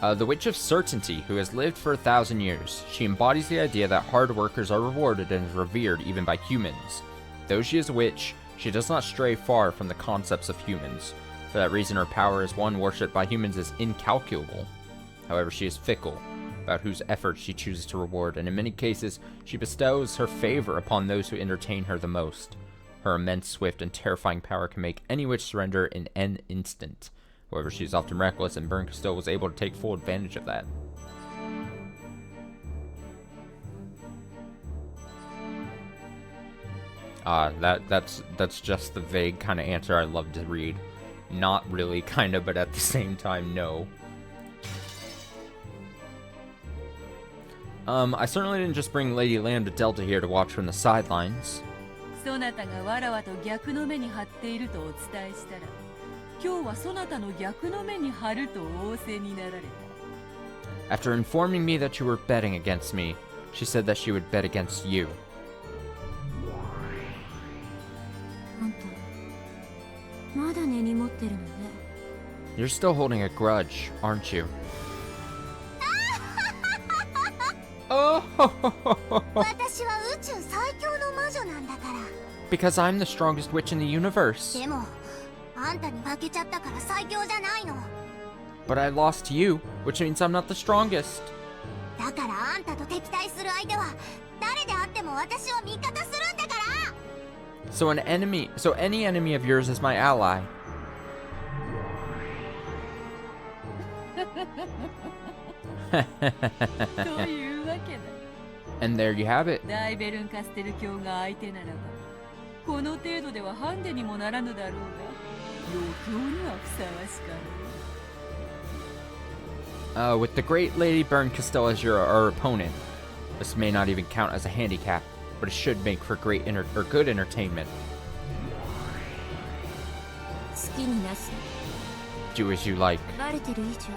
The Witch of Certainty, who has lived for 1,000 years. She embodies the idea that hard workers are rewarded and is revered even by humans. Though she is a witch, she does not stray far from the concepts of humans. For that reason, her power as one worshipped by humans is incalculable. However, she is fickle, about whose efforts she chooses to reward, and in many cases, she bestows her favor upon those who entertain her the most. Her immense, swift, and terrifying power can make any witch surrender in an instant. However, she is often reckless, and Bern Castell was able to take full advantage of that. That's just the vague kind of answer I love to read. Not really, kind of, but at the same time, no. I certainly didn't just bring Lady Lambda Delta here to watch from the sidelines. そなたがわらわと逆の目に張っているとお伝えしたら、今日はそなたの逆の目に張ると仰せになられた。 After informing me that you were betting against me, she said that she would bet against you. あんた、まだ根に持ってるのね。 You're still holding a grudge, aren't you? Oh! 私は宇宙最強の魔女なんだから。 Because I'm the strongest witch in the universe. でも、あんたに負けちゃったから最強じゃないの。 But I lost to you, which means I'm not the strongest. だからあんたと敵対する相手は誰であっても私を味方するんだから。 So any enemy of yours is my ally. というわけだ。 And there you have it. 大ベルンカステル教が相手ならば、この程度ではハンデにもならぬだろうが、余興にはふさわしかろう。 With the great Lady Bern Castell as our opponent, this may not even count as a handicap, but it should make for good entertainment. 好きになし。Do as you like. バレてる以上、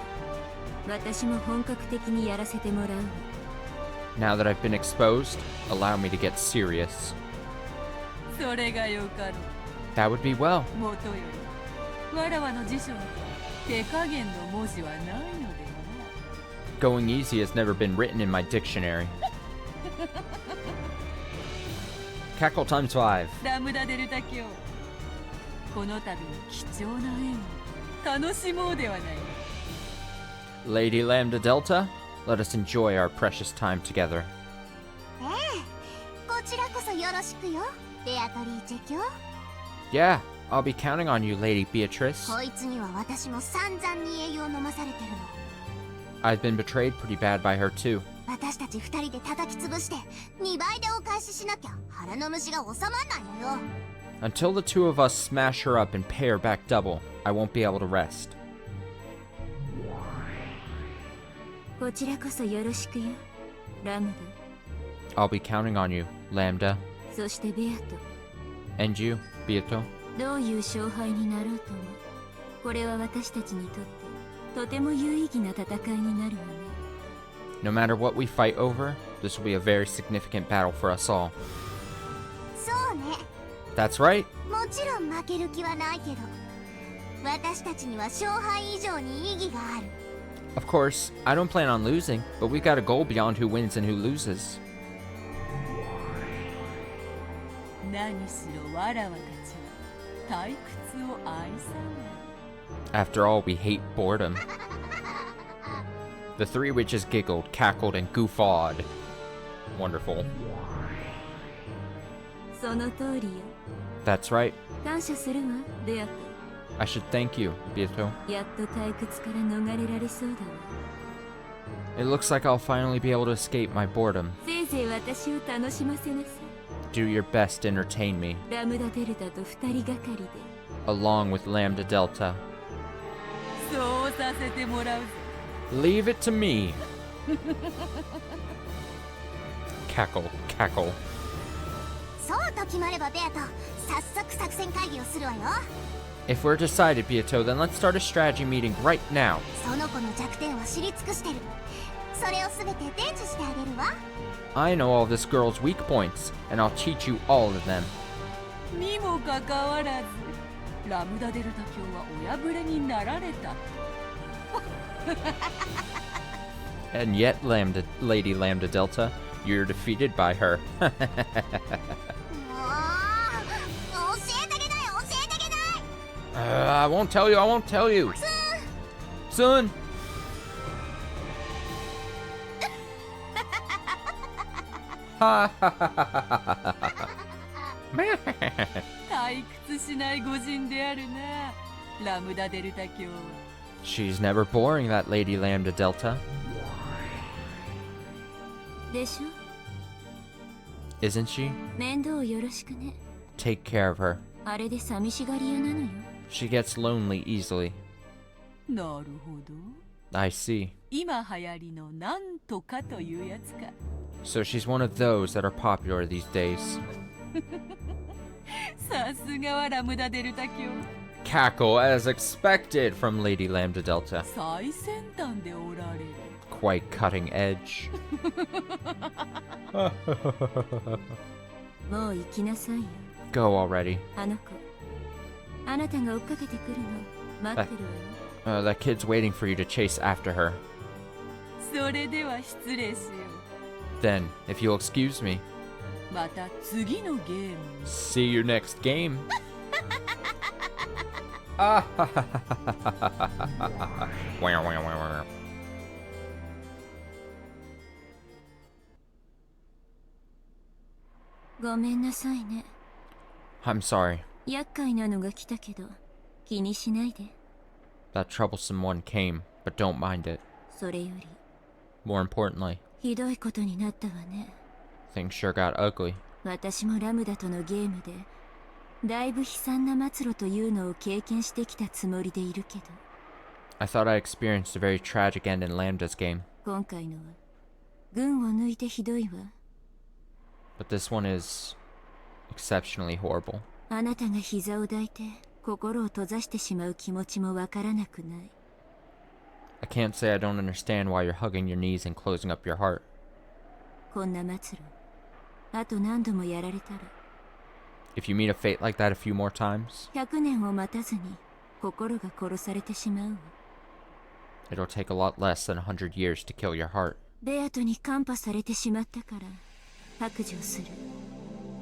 私も本格的にやらせてもらうわ。 Now that I've been exposed, allow me to get serious. それがよかろう。 That would be well. もとよりわらわの辞書に手加減の文字はないのではな。 Going easy has never been written in my dictionary. Cackle times 5. ラムダデルタ卿、この度の貴重な縁を楽しもうではないか。 Lady Lambda Delta, let us enjoy our precious time together. こちらこそよろしくよ、ベアトリーチェ卿。 Yeah, I'll be counting on you, Lady Beatrice. こいつには私も散々に栄養を飲まされてるの。 I've been betrayed pretty bad by her too. 私たち二人で叩き潰して2倍でお返ししなきゃ腹の虫が収まんないのよ。 Until the two of us smash her up and pay her back double, I won't be able to rest. こちらこそよろしくよ、ラム I'll be counting on you, Lambda. ダ。そしてベアト、 And you, Beato. どういう勝敗になろうとも、これは私たちにとってとても有意義な戦いになるわね。 No matter what we fight over, this will be a very significant battle for us all. そうね、 That's right. もちろん負ける気はないけど、私たちには勝敗以上に意義がある。 Of course, I don't plan on losing, but we've got a goal beyond who wins and who loses. 何しろわらわたちは退屈を愛さない。 After all, we hate boredom. The three witches giggled, cackled, and guffawed. Wonderful. その通りよ。 That's right. 感謝するわ、ベアト。 I should thank you, Beato. やっと退屈から逃れられそうだわ。 It looks like I'll finally be able to escape my boredom. せいぜい私を楽しませなさい。 Do your best to entertain me, ラムダデルタと二人がかりで。 along with Lambda Delta. そうさせてもらうぞ。 Leave it to me. Cackle, cackle. そうと決まればベアト、早速作戦会議をするわよ。 If we're decided, Beato, then let's start a strategy meeting right now. その子の弱点は知り尽くしてる。それをすべて伝授してあげるわ。 I know all this girl's weak points, and I'll teach you all of them. にもかかわらずラムダデルタ卿はお破れになられた。 And yet, Lady Lambda Delta, you're defeated by her. もう教えてあげない、教えてあげない。 I won't tell you, I won't tell you. Soon. 退屈しない御人であるな、ラムダデルタ卿。 She's never boring, that Lady Lambda Delta. でしょ。 Isn't she? 面倒をよろしくね。 Take care of her. あれで寂しがり屋なのよ。 She gets lonely easily. なるほど。 I see. 今流行りのなんとかというやつか。 So she's one of those that are popular these days. さすがはラムダデルタ卿。 Cackle as expected from Lady Lambda Delta. 最先端でおられる。 Quite cutting edge. もう行きなさいよ。 Go already. あの子、あなたが追っかけてくるの待ってるわよ。 That kid's waiting for you to chase after her. それでは失礼しよ Then, if you'll excuse me, う。また次のゲームに。 see you next game. Wow, wow, wow, wow. ごめんなさいね。 I'm sorry. 厄介なのが来たけど、気にしないで。 That troublesome one came, but don't mind it. それより、 More importantly, ひどいことになったわね。 things sure got ugly. 私もラムダとのゲームで、だいぶ悲惨な末路というのを経験してきたつもりでいるけど、 I thought I experienced a very tragic end in Lambda's game, 今回のは、群を抜いてひどいわ。 but this one is exceptionally horrible. あなたが膝を抱いて、心を閉ざしてしまう気持ちもわからなくない。 I can't say I don't understand why you're hugging your knees and closing up your heart. こんな末路あと何度もやられたら If you meet a fate like that a few more times, 100年を待たずに心が殺されてしまうわ。 it'll take a lot less than 100 years to kill your heart. ベアトにカンパされてしまったから白状する。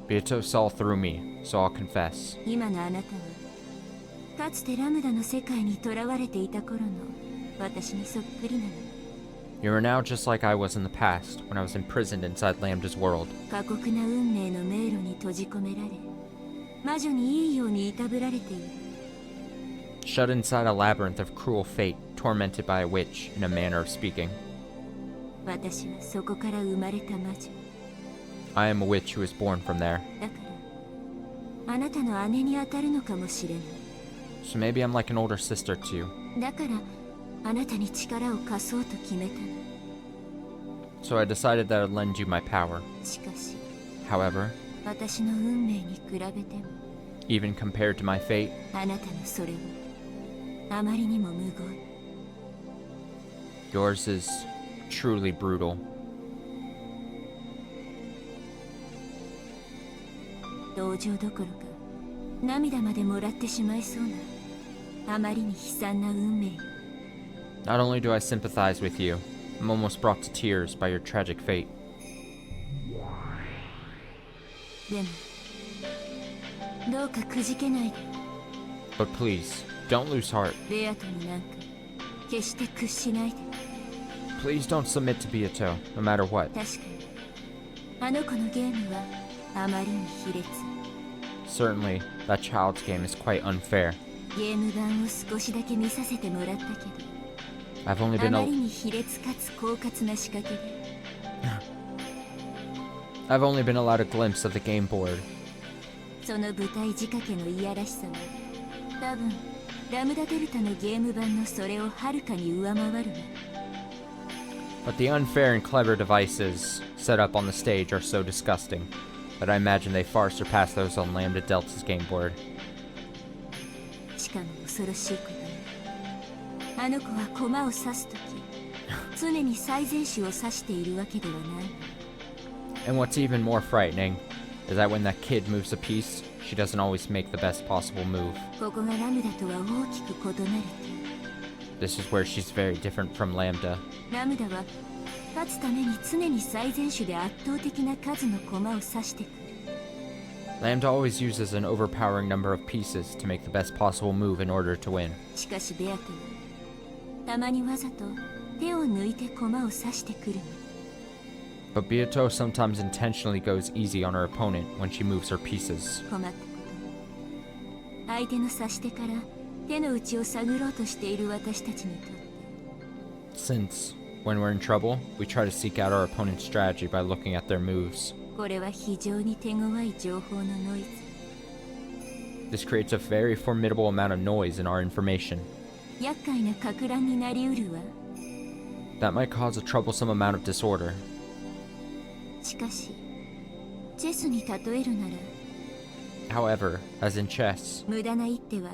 Beatrice saw through me, so I'll confess. 今のあなたはかつてラムダの世界に囚われていた頃の私にそっくりなの。 You are now just like I was in the past, when I was imprisoned inside Lambda's world. 過酷な運命の迷路に閉じ込められ魔女にいいようにいたぶられている。 Shut inside a labyrinth of cruel fate, tormented by a witch, in a manner of speaking. 私はそこから生まれた魔女 I am a witch who was born from there, だからあなたの姉に当たるのかもしれない。 so maybe I'm like an older sister to you. だからあなたに力を貸そうと決めたの。 So I decided that I'd lend you my power. しかし However, 私の運命に比べても even compared to my fate, あなたのそれはあまりにも無言。 yours is truly brutal. 同情どころか涙までもらってしまいそうなあまりに悲惨な運命よ。 Not only do I sympathize with you, I'm almost brought to tears by your tragic fate. でもどうかくじけないで。 But please, don't lose heart. ベアトになんか決して屈しないで。 Please don't submit to Beato, no matter what. 確かにあの子のゲームはあまりに卑劣。 Certainly, that child's game is quite unfair. ゲーム版を少しだけ見させてもらったけど I've only あ been ま al- りに卑劣かつ狡猾な仕掛けで I've only been allowed a glimpse of the game board. その舞台仕掛けのいやらしさは多分ラムダデルタのゲーム版のそれをはるかに上回るわ。 But the unfair and clever devices set up on the stage are so disgusting that I imagine they far surpass those on Lambda Delta's game board. しかも恐ろしいことにあの子は駒を刺すとき常に最善手を指しているわけではない。 And what's even more frightening is that when that kid moves a piece, she doesn't always make the best possible move. ここがラムダとは大きく異なる This is where she's very different from Lambda. とラムダは勝つために常に最善手で圧倒的な数の駒を指してくる。 Lambda always uses an overpowering number of pieces to make the best possible move in order to win. しかしベアトはたまにわざと手を抜いて駒を指してくるの。 But Beato sometimes intentionally goes easy on her opponent when she moves her pieces. 困ったことに相手の指し手から手の内を探ろうとしている私たちにとって Since, when we're in trouble, we try to seek out our opponent's strategy by looking at their moves. これは非常に手強い情報のノイズ。 This creates a very formidable amount of noise in our information. 厄介な撹乱になりうるわ。 That might cause a troublesome amount of disorder. しかしチェスに例えるなら However, as in chess, 無駄な一手は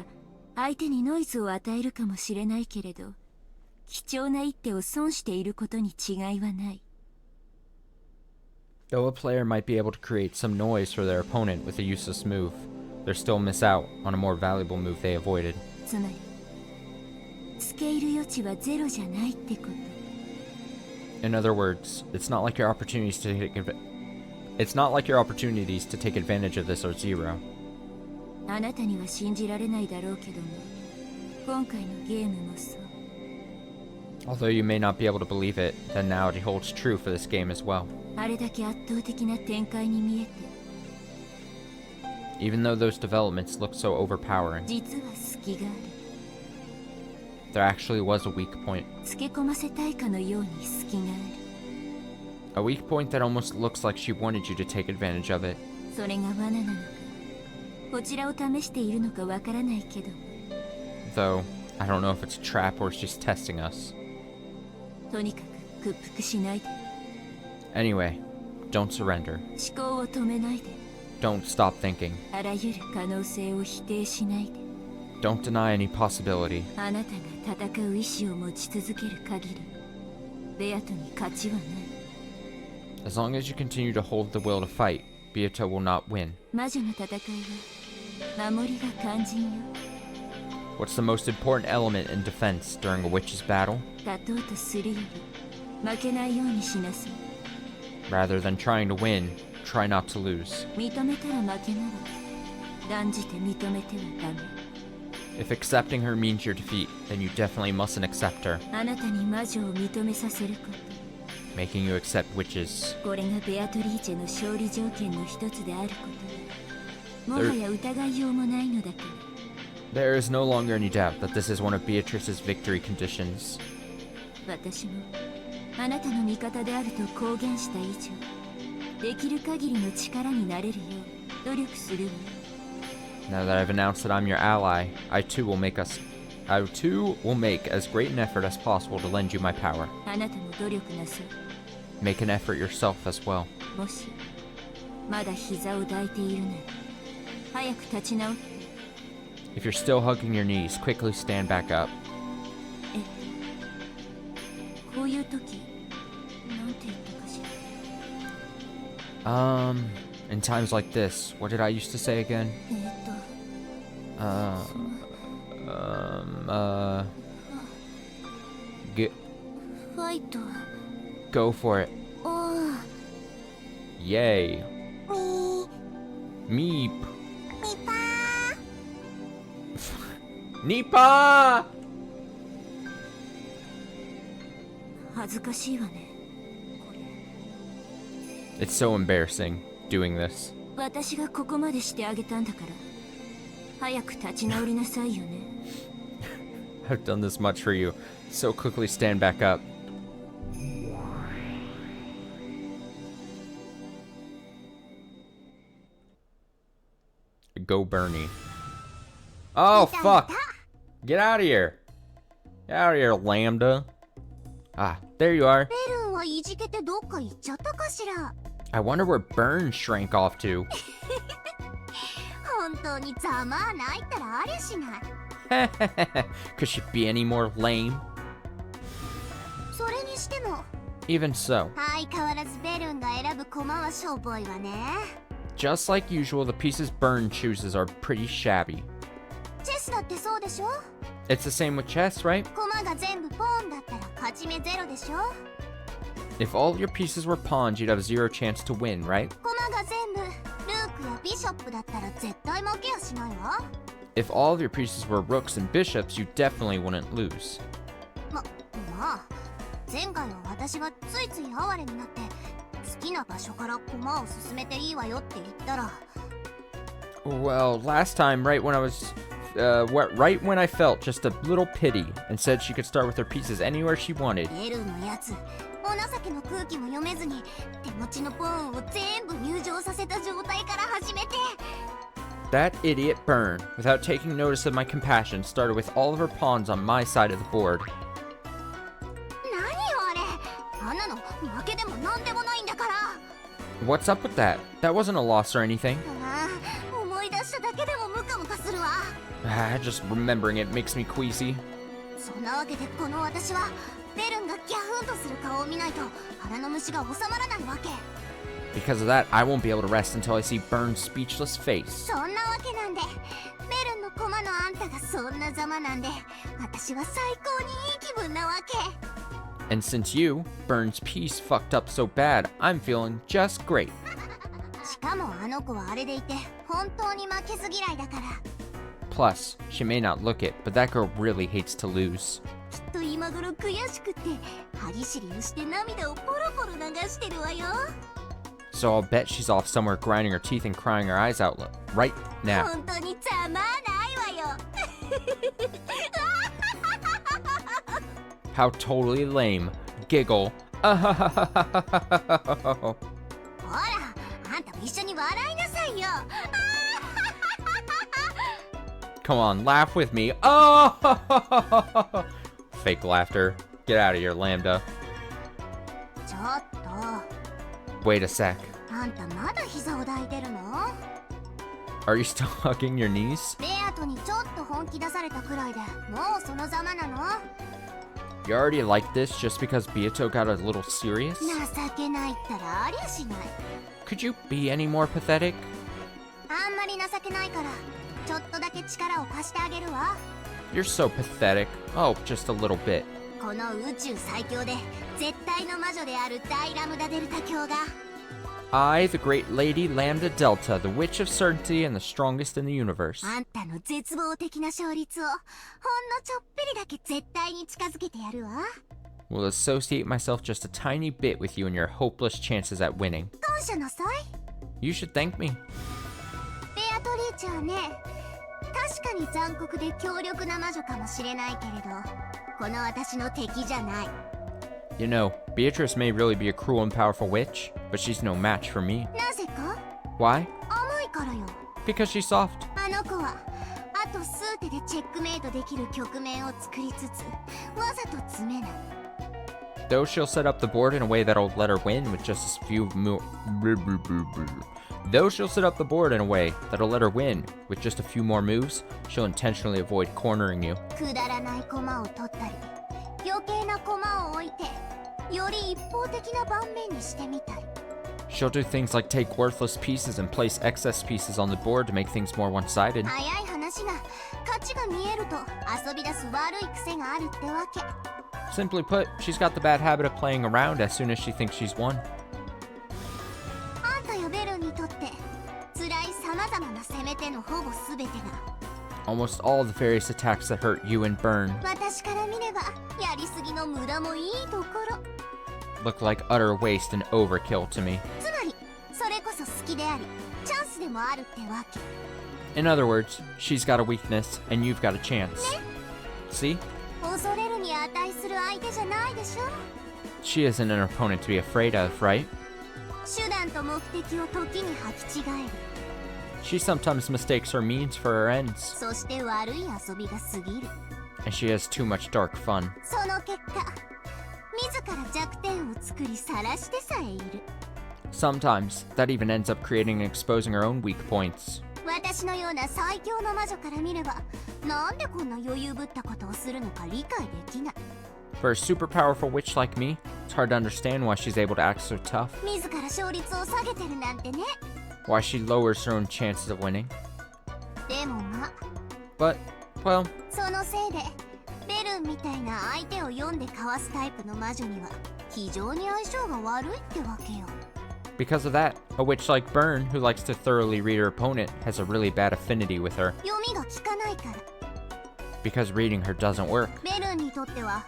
相手にノイズを与えるかもしれないけれど貴重な一手を損していることに違いはない。 though a player might be able to create some noise for their opponent with a useless move, they still miss out on a more valuable move they avoided. つまり付け入る余地はゼロじゃないってこと。 In other words, it's not like your opportunities to take advantage of this are zero. あなたには信じられないだろうけども今回のゲームもそう。 Although you may not be able to believe it, the analogy holds true for this game as well. あれだけ圧倒的な展開に見えて Even though those developments look so overpowering, 実は隙がある。 there actually was a weak point. つけ込ませたいかのように隙がある。 A weak point that almost looks like she wanted you to take advantage of it. それが罠なのかこちらを試しているのかわからないけど Though, I don't know if it's a trap or she's testing us. とにかく屈服しないで Anyway, don't surrender. 思考を止めないで Don't stop thinking. あらゆる可能性を否定しないで Don't deny any possibility. あなたが戦う意志を持ち続ける限りベアトに勝ちはない。 As long as you continue to hold the will to fight, Beato will not win. 魔女の戦いは守りが肝心よ。 What's the most important element in defense during a witch's battle? 勝とうとするより負けないようにしなさい。 Rather than trying to win, try not to lose. 認めたら負けなら断じて認めてはダメ。 If accepting her means your defeat, then you definitely mustn't accept her, あなたに魔女を認めさせること、 making you accept witches. これがベアトリーチェの勝利条件の一つであることでもはや疑いようもないのだから。 There is no longer any doubt that this is one of Beatrice's victory conditions. 私もあなたの味方であると公言した以上できる限りの力になれるよう努力するわ。 Now that I've announced that I'm your ally, I too will make as great an effort as possible to lend you my power. あなたも努力なさい。 Make an effort yourself as well. もしまだ膝を抱いているなら早く立ち直って。 If you're still hugging your knees, quickly stand back up. こういう時なんて言ったかしら。 In times like this, what did I used to say again? ファイト。 Go for it. おー Yay. み Meep. みぱ Nipa! 恥ずかしいわね。 It's so embarrassing doing this. 私がここまでしてあげたんだから早く立ち直りなさいよね。 I've done this much for you, so quickly stand back up. Go Bernie. Oh fuck! Get out of here! Get out of here, Lambda. Ah, there you are. ベルンはいじけてどっか行っちゃったかしら。 I wonder where Burn shrank off to. 本当にざまあないったらありゃしない。 Could she be any more lame? それにしても Even so, 相変わらずベルンが選ぶ駒はしょぼいわね。 just like usual, the pieces Burn chooses are pretty shabby. チェスだってそうでしょ。 It's the same with chess, right? 駒が全部ポーンだったら勝ち目ゼロでしょ。 If all your pieces were pawns, you'd have zero chance to win, right? 駒が全部ルークやビショップだったら絶対負けやしないわ。 If all of your pieces were rooks and bishops, you definitely wouldn't lose. まあ前回は私がついつい哀れになって好きな場所から駒を進めていいわよって言ったら Well, last time, right when I felt just a little pity and said she could start with her pieces anywhere she wanted. ベルンのやつお情けの空気も読めずに手持ちのポーンを全部入場させた状態から始めて That idiot Burn, without taking notice of my compassion, started with all of her pawns on my side of the board. 何よあれあんなの負けでもなんでもないんだから What's up with that? That wasn't a loss or anything. ああ思い出しただけでもムカムカするわ Just remembering it makes me queasy. そんなわけでこの私はベルンがギャフンとする顔を見ないと腹の虫が収まらないわけ Because of that, I won't be able to rest until I see Burn's speechless face. そんなわけなんでベルンの駒のあんたがそんなざまなんで私は最高にいい気分なわけ And since you, Burn's piece, fucked up so bad, I'm feeling just great. しかもあの子はあれでいて本当に負けず嫌いだから Plus, she may not look it, but that girl really hates to lose. きっと今頃悔しくて歯ぎしりをして涙をポロポロ流してるわよ So I'll bet she's off somewhere grinding her teeth and crying her eyes out right now. 本当にざまあないわよ How totally lame. Giggle. ほらあんたも一緒に笑いなさいよ Come on, laugh with me. Oh! Fake laughter. Get out of here, Lambda. ちょっと Wait a sec. あんたまだ膝を抱いてるの Are Are you still hugging your knees? ベアトにちょっと本気出されたくらいでもうそのざまなの？ You already like this just because Beato got a little serious? 情けないったらありゃしない。 Could you be any more pathetic? あんまり情けないからちょっとだけ力を貸してあげるわ。 You're so pathetic. Oh, just a little bit. この宇宙最強で絶対の魔女である大ラムダデルタ教が I, the great lady Lambda Delta, the witch of certainty and the strongest in the universe, あんたの絶望的な勝率をほんのちょっぴりだけ絶対に近づけてやるわ。 will associate myself just a tiny bit with you and your hopeless chances at winning. 感謝なさい。 You should thank me. ベアトリーチェはね、確かに残酷で強力な魔女かもしれないけれど、この私の敵じゃない。 You know, Beatrice may really be a cruel and powerful witch, but she's no match for me. なぜか？ Why? 甘いからよ。 Because she's soft. あの子はあと数手でチェックメイトできる局面を作りつつわざと詰めない。 Though she'll set up the board in a way that'll let her win with just a few Though she'll set up the board in a way that'll let her win with just a few more moves, she'll intentionally avoid cornering you. くだらない駒を取ったり余計な駒を置いてより一方的な盤面にしてみたり。 She'll do things like take worthless pieces and place excess pieces on the board to make things more one-sided. 早い話が勝ちが見えると遊び出す悪い癖があるってわけ。 Simply put, she's got the bad habit of playing around as soon as she thinks she's won. あんたやベルンにとって辛い様々な攻め手のほぼ全てが Almost all the various attacks that hurt you and Burn 私から見ればやりすぎの無駄もいいところ。 look like utter waste and overkill to me. つまりそれこそ好きでありチャンスでもあるってわけ。 In other words, she's got a weakness and you've got a chance. See? 恐れるに値する相手じゃないでしょ。 She isn't an opponent to be afraid of, right? 手段と目的を時に履き違える。 She sometimes mistakes her means for her ends, そして悪い遊びが過ぎる。 and she has too much dark fun. その結果自ら弱点を作り晒してさえいる。 Sometimes, that even ends up creating and exposing her own weak points. 私のような最強の魔女から見ればなんでこんな余裕ぶったことをするのか理解できない。 For a super powerful witch like me, it's hard to understand why she's able to act so tough, 自ら勝率を下げてるなんてね。 why she lowers her own chances of winning. でもまあ But, well, そのせいでベルンみたいな相手を読んでかわすタイプの魔女には非常に相性が悪いってわけよ。 because of that, a witch like Burn, who likes to thoroughly read her opponent, has a really bad affinity with her, 読みが効かないから。 because reading her doesn't work. ベルンにとっては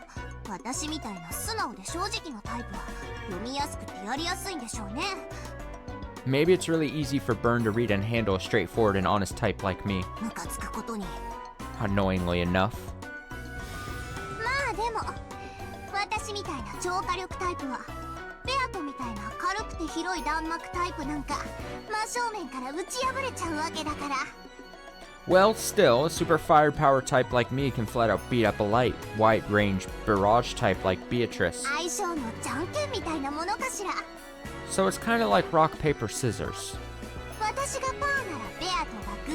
私みたいな素直で正直なタイプは読みやすくてやりやすいんでしょうね。 Maybe it's really easy for Burn to read and handle a straightforward and honest type like me, ムカつくことに。 annoyingly enough. まあでも私みたいな超火力タイプはベアトみたいな軽くて広い弾幕タイプなんか真正面から打ち破れちゃうわけだから。 Well, still, a super firepower type like me can flat out beat up a light, wide-range barrage type like Beatrice. 相性のじゃんけんみたいなものかしら。 So it's kind of like rock, paper, scissors. 私がパーならベアトがグ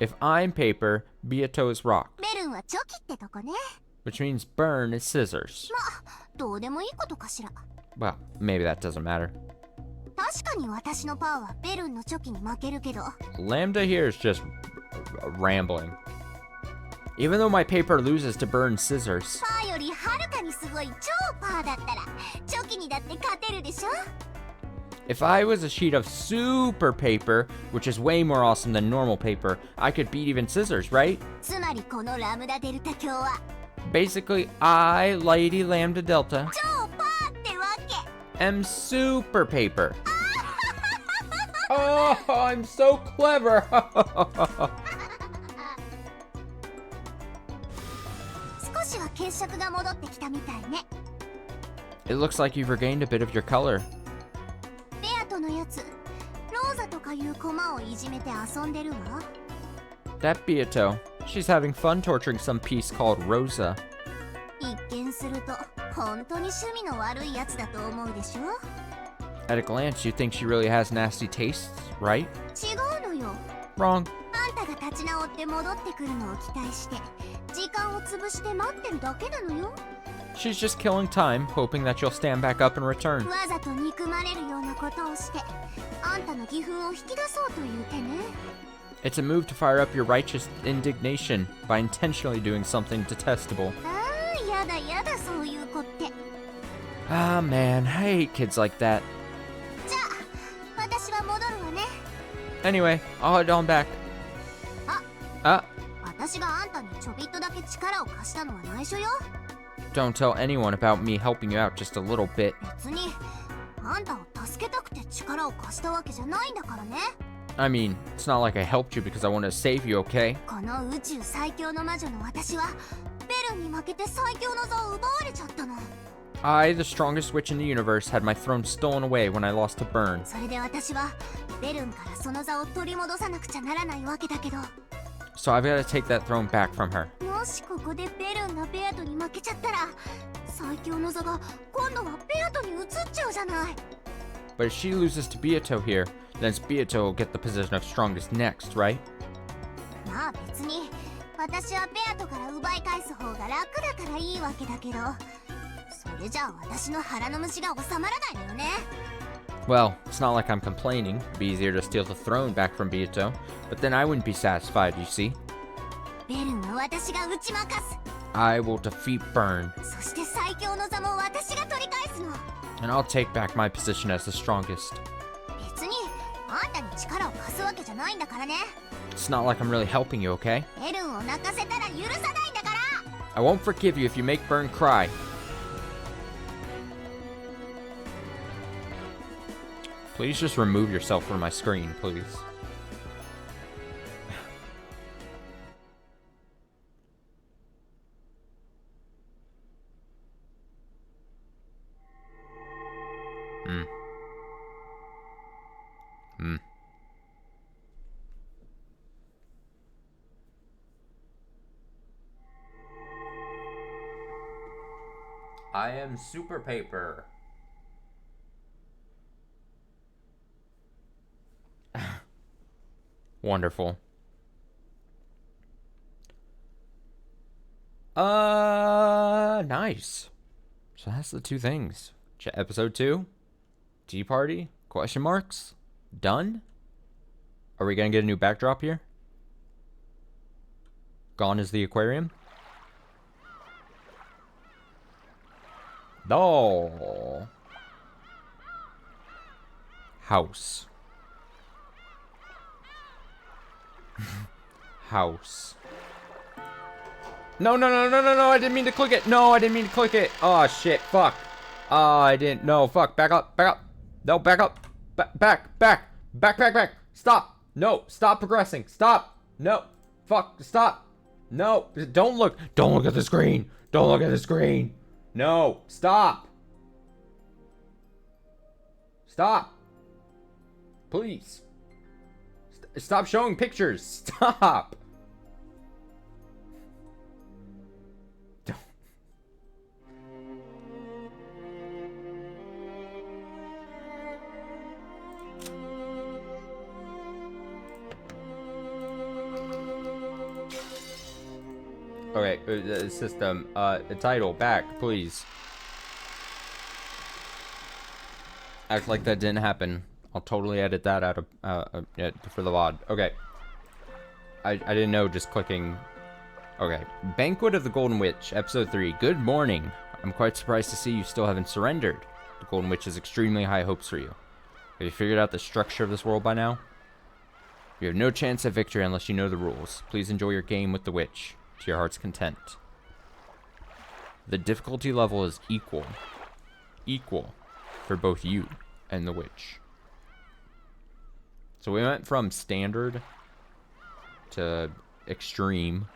ー、 If I'm paper, Beato is rock, ベルンはチョキってとこね。 which means Burn is scissors. どうでもいいことかしら。 Well, maybe that doesn't matter. 確かに私のパーはベルンのチョキに負けるけど Lambda here is just rambling. Even though my paper loses to Burn scissors, パーよりはるかにすごい超パーだったらチョキにだって勝てるでしょ。 if I was a sheet of super paper, which is way more awesome than normal paper, I could beat even scissors, right? つまりこのラムダデルタ教は Basically, I, Lady Lambda Delta, 超パーってわけ。 am super paper. Oh, I'm so clever. 少しは血色が戻ってきたみたいね。 It looks like you've regained a bit of your color. ベアトのやつローザとかいう駒をいじめて遊んでるわ。 That Beato, she's having fun torturing some piece called Rosa. 一見すると本当に趣味の悪いやつだと思うでしょ。 At a glance, you think she really has nasty tastes, right? 違うのよ。Wrong. あんたが立ち直って戻ってくるのを期待して時間を潰して待ってるだけなのよ。 She's just killing time, hoping that you'll stand back up and return. わざと憎まれるようなことをしてあんたの義憤を引き出そうという手ね。 It's a move to fire up your righteous indignation by intentionally doing something detestable. ああ、やだやだ、そういう子って。 Ah, man, I hate kids like that. じゃあ私は戻るわね。 Anyway, I'll head on back. あ、私があんたにちょびっとだけ力を貸したのは内緒よ。 don't tell anyone about me helping you out just a little bit. 別にあんたを助けたくて力を貸したわけじゃないんだからね。 I mean, it's not like I helped you because I wanted to save you, okay? この宇宙最強の魔女の私はベルンに負けて最強の座を奪われちゃったの。 I, the strongest witch in the universe, had my throne stolen away when I lost to Burn. それで私はベルンからその座を取り戻さなくちゃならないわけだけど、 So I've got to take that throne back from her. もしここでベルンがベアトに負けちゃったら最強の座が今度はベアトに移っちゃうじゃない。 But if she loses to Beato here, then it's Beato will get the position of strongest next, right? まあ別に私はベアトから奪い返す方が楽だからいいわけだけど、それじゃあ私の腹の虫が収まらないのよね。 Well, it's not like I'm complaining. It'd be easier to steal the throne back from Beato, but then I wouldn't be satisfied, you see? ベルンは私が打ち負かす。 I will defeat Burn, そして最強の座も私が取り返すの。 and I'll take back my position as the strongest. 別にあんたに力を貸すわけじゃないんだからね。 It's not like I'm really helping you, okay? ベルンを泣かせたら許さないんだから。 I won't forgive you if you make Burn cry. Please just remove yourself from my screen, please. I am Super Paper. Wonderful. Nice. So that's the two things. Episode 2. Tea party? Question marks? Done? Are we gonna get a new backdrop here? Gone is the aquarium? No. House. House. No, no, no, no, no, no, I didn't mean to click it. No, I didn't mean to click it. Oh, shit, fuck. I didn't, no, fuck, back up, back up. No, back up. Back. Stop. No, stop progressing. Stop. No, fuck, stop. No, don't look at the screen. Don't look at the screen. No, stop. Stop. Please. Stop showing pictures. Stop. Don't. Okay, system, the title back, please. Act like that didn't happen. I'll totally edit that out of, for the VOD. Okay. I didn't know just clicking. Okay. Banquet of the Golden Witch, Episode 3. Good morning. I'm quite surprised to see you still haven't surrendered. The Golden Witch has extremely high hopes for you. Have you figured out the structure of this world by now? You have no chance at victory unless you know the rules. Please enjoy your game with the witch, to your heart's content. The difficulty level is equal. Equal for both you and the witch. So we went from standard to extreme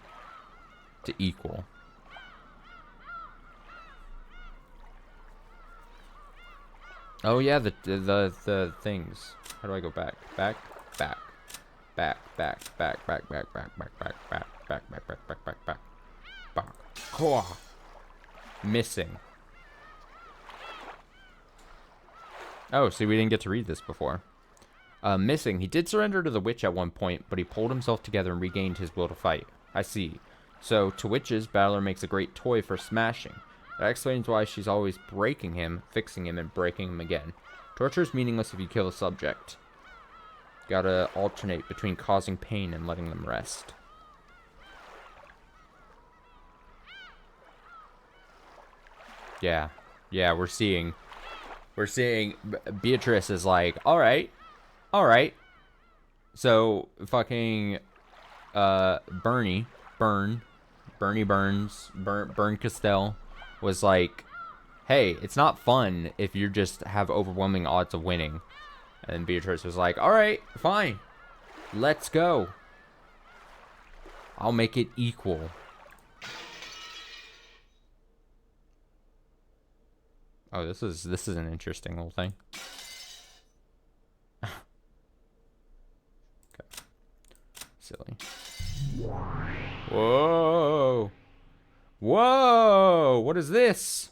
to equal. Oh yeah, the things. How do I go back? Back. Missing. Oh, see, we didn't get to read this before. Missing. He did surrender to the witch at one point, but he pulled himself together and regained his will to fight. I see. So, to witches, Battler makes a great toy for smashing. That explains why she's always breaking him, fixing him, and breaking him again. Torture is meaningless if you kill a subject. Gotta alternate between causing pain and letting them rest. Yeah. Yeah, we're seeing Beatrice is like, alright. So, fucking, Bernie Castell was like, hey, it's not fun if you just have overwhelming odds of winning. And Beatrice was like, alright, fine. Let's go. I'll make it equal. Oh, this is an interesting little thing. Okay. Silly. Whoa. Whoa! What is this?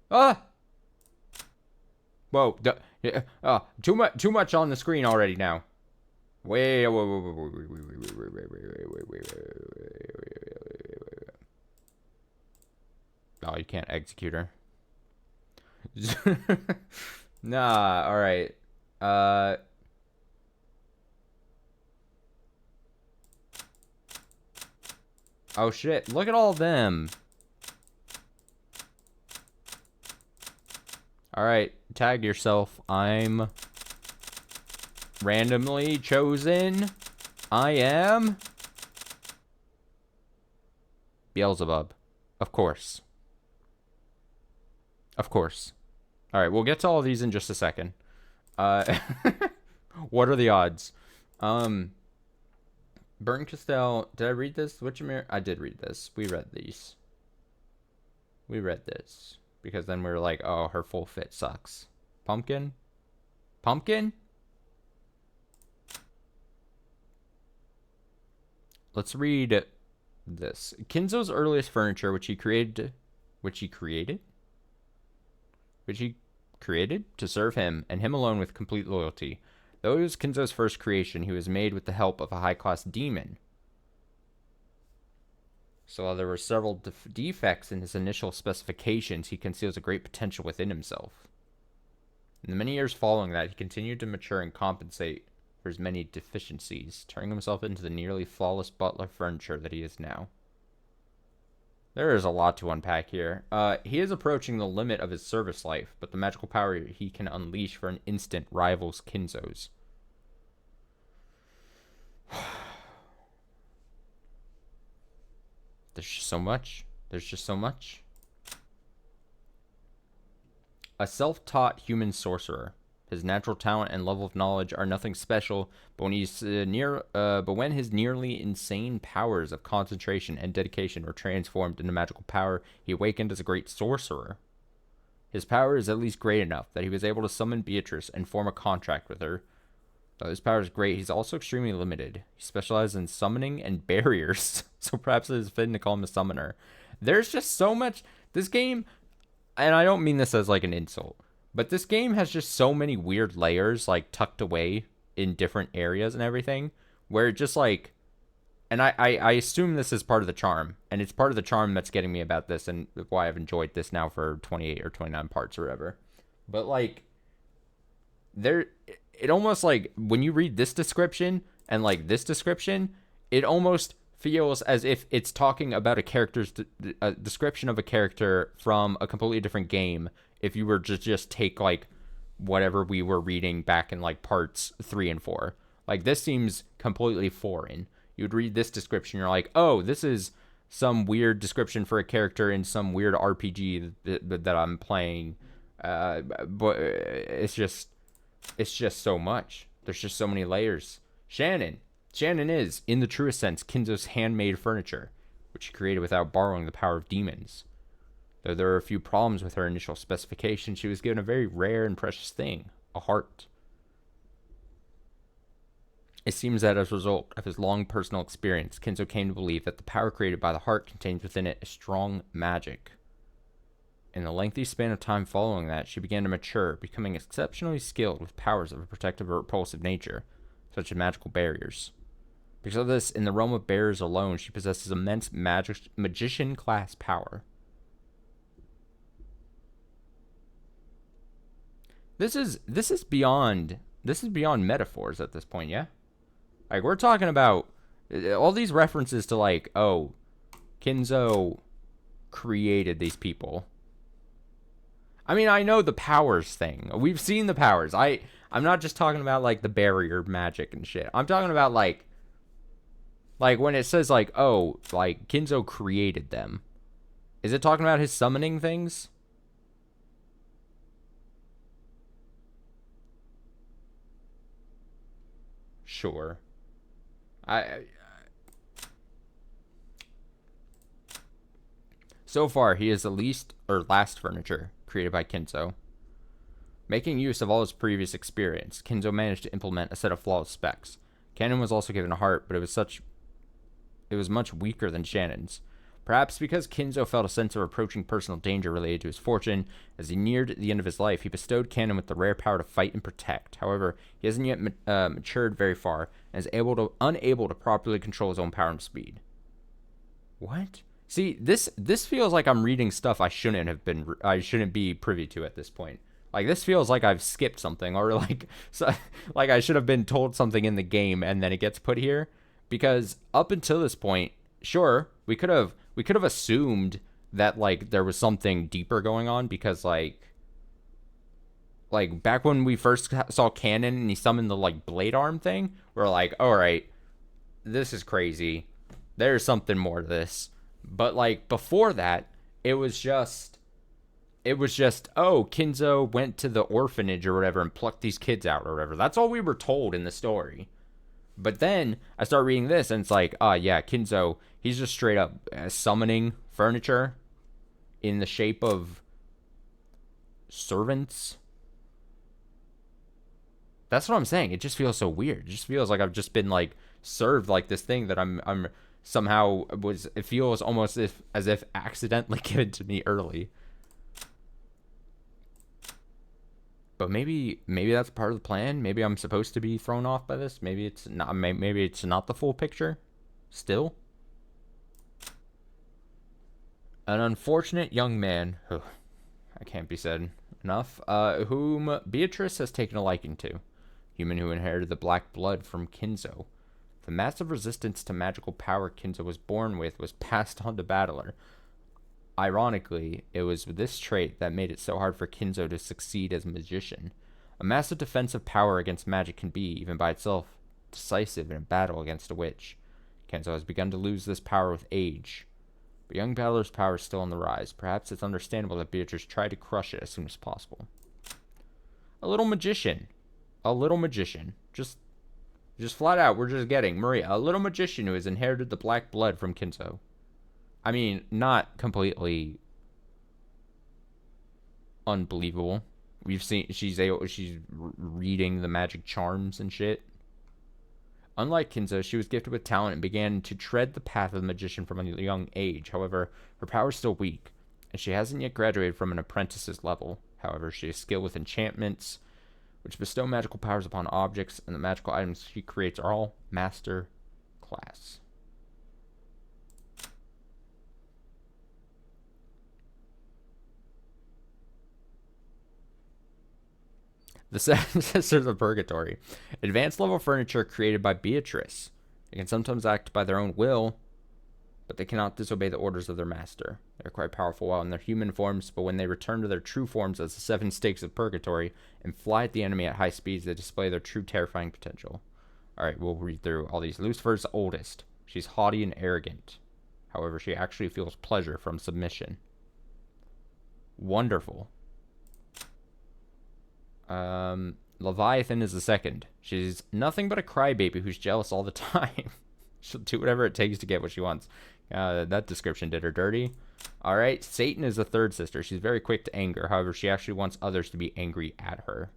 Ah! Whoa. Too much on the screen already now. Wait. Oh, you can't execute her. Nah, alright. Oh shit, look at all of them. Alright, tag yourself. I'm randomly chosen. I am Beelzebub. Of course. Of course. Alright, we'll get to all of these in just a second. What are the odds? Burton Castell. Did I read this? Witchermere? I did read this. We read these. We read this. Because then we were like, oh, her full fit sucks. Pumpkin? Pumpkin? Let's read this. Kinzo's earliest furniture, which he created to serve him, and him alone with complete loyalty. Though it was Kinzo's first creation, he was made with the help of a high-class demon. So while there were several defects in his initial specifications, he conceals a great potential within himself. In the many years following that, he continued to mature and compensate for his many deficiencies, turning himself into the nearly flawless butler furniture that he is now. There is a lot to unpack here. He is approaching the limit of his service life, but the magical power he can unleash for an instant rivals Kinzo's. There's just so much. There's just so much. A self-taught human sorcerer. His natural talent and level of knowledge are nothing special, but when when his nearly insane powers of concentration and dedication were transformed into magical power, he awakened as a great sorcerer. His power is at least great enough that he was able to summon Beatrice and form a contract with her. Though his power is great, he's also extremely limited. He specializes in summoning and barriers, so perhaps it is fitting to call him a summoner. There's just so much. This game, and I don't mean this as like an insult, but this game has just so many weird layers, like, tucked away in different areas and everything, where it just, like... And I assume this is part of the charm, and it's part of the charm that's getting me about this, and why I've enjoyed this now for 28 or 29 parts or whatever. But, like, it almost, like, when you read this description, and, like, this description, it almost feels as if it's talking about a character's... a description of a character from a completely different game, if you were to just take, like, whatever we were reading back in, like, parts 3 and 4. Like, this seems completely foreign. You'd read this description, you're like, oh, this is some weird description for a character in some weird RPG that I'm playing. But it's just so much. There's just so many layers. Shannon is, in the truest sense, Kinzo's handmade furniture, which she created without borrowing the power of demons. Though there are a few problems with her initial specification, she was given a very rare and precious thing, a heart. It seems that as a result of his long personal experience, Kinzo came to believe that the power created by the heart contains within it a strong magic. In the lengthy span of time following that, she began to mature, becoming exceptionally skilled with powers of a protective or repulsive nature, such as magical barriers. Because of this, in the realm of barriers alone, she possesses immense magician-class power. This is beyond metaphors at this point, yeah? Like, we're talking about all these references to, like, oh, Kinzo created these people. I mean, I know the powers thing. We've seen the powers. I'm not just talking about, like, the barrier magic and shit. I'm talking about, like when it says, like, oh, like, Kinzo created them. Is it talking about his summoning things? Sure. So far, he is the last furniture created by Kinzo. Making use of all his previous experience, Kinzo managed to implement a set of flawless specs. Cannon was also given a heart, but it was much weaker than Shannon's. Perhaps because Kinzo felt a sense of approaching personal danger related to his fortune, as he neared the end of his life, he bestowed Cannon with the rare power to fight and protect. However, he hasn't yet matured very far, and is unable to properly control his own power and speed. What? See, this feels like I'm reading stuff I shouldn't be privy to at this point. Like, this feels like I've skipped something, or like I should have been told something in the game and then it gets put here. Because up until this point, sure, we could have assumed that, like, there was something deeper going on, because like back when we first saw Cannon and he summoned the, like, blade arm thing, we're like, all right, this is crazy. There's something more to this. But, like, before that, it was just, oh, Kinzo went to the orphanage or whatever and plucked these kids out or whatever. That's all we were told in the story. But then I start reading this and it's like, yeah, Kinzo, he's just straight up summoning furniture in the shape of servants. That's what I'm saying. It just feels so weird. It just feels like I've just been, like, served, like, this thing that I'm somehow it feels almost as if accidentally given to me early. But maybe that's part of the plan. Maybe I'm supposed to be thrown off by this. Maybe it's not. Maybe it's not the full picture. Still, an unfortunate young man who, I can't be said enough, whom Beatrice has taken a liking to, human who inherited the black blood from Kinzo. The massive resistance to magical power Kinzo was born with was passed on to Battler. Ironically, it was this trait that made it so hard for Kinzo to succeed as a magician. A massive defensive power against magic can be, even by itself, decisive in a battle against a witch. Kinzo has begun to lose this power with age. But young Battler's power is still on the rise. Perhaps it's understandable that Beatrice tried to crush it as soon as possible. A little magician. A little magician. Just flat out, we're just getting Maria, a little magician who has inherited the black blood from Kinzo. I mean, not completely unbelievable. We've seen she's reading the magic charms and shit. Unlike Kinzo, she was gifted with talent and began to tread the path of the magician from a young age. However, her power is still weak, and she hasn't yet graduated from an apprentice's level. However, she is skilled with enchantments, which bestow magical powers upon objects, and the magical items she creates are all master class. The Seven Sisters of Purgatory. Advanced level furniture created by Beatrice. They can sometimes act by their own will, but they cannot disobey the orders of their master. They are quite powerful while in their human forms, but when they return to their true forms as the Seven Stakes of Purgatory and fly at the enemy at high speeds, they display their true terrifying potential. Alright, we'll read through all these. Lucifer's oldest. She's haughty and arrogant. However, she actually feels pleasure from submission. Wonderful. Leviathan is the second. She's nothing but a crybaby who's jealous all the time. She'll do whatever it takes to get what she wants. That description did her dirty. Alright, Satan is the third sister. She's very quick to anger. However, she actually wants others to be angry at her.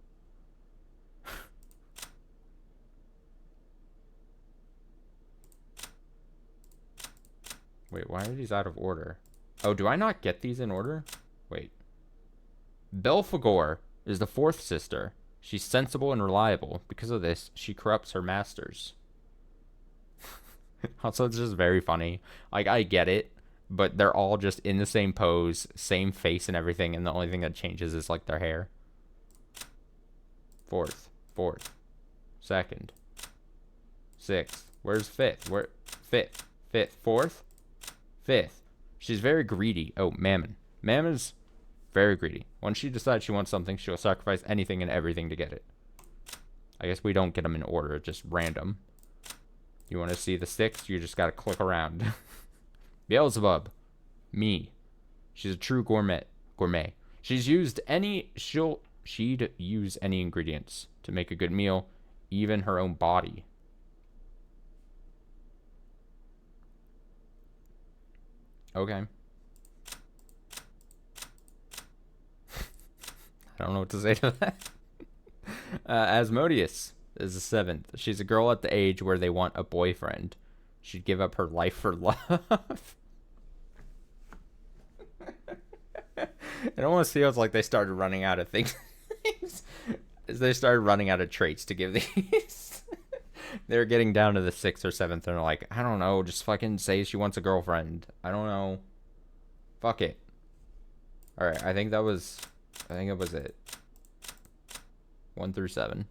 Wait, why are these out of order? Oh, do I not get these in order? Wait, Belphegor is the fourth sister. She's sensible and reliable. Because of this, she corrupts her masters. Also, it's just very funny. Like, I get it, but they're all just in the same pose, same face and everything, and the only thing that changes is, like, their hair. Fourth. Second. Sixth. Where's fifth? Fifth. Fourth? Fifth. She's very greedy. Oh, Mammon. Mammon's very greedy. Once she decides she wants something, she'll sacrifice anything and everything to get it. I guess we don't get them in order, just random. You want to see the sixth? You just gotta click around. Beelzebub. Me. She's a true gourmet. She'd use any ingredients to make a good meal, even her own body. Okay. I don't know what to say to that. Asmodeus is the seventh. She's a girl at the age where they want a boyfriend. She'd give up her life for love. It almost feels like they started running out of things. They started running out of traits to give these. They're getting down to the sixth or seventh, and they're like, I don't know, just fucking say she wants a girlfriend. I don't know. Fuck it. Alright, I think it was it. 1 through 7.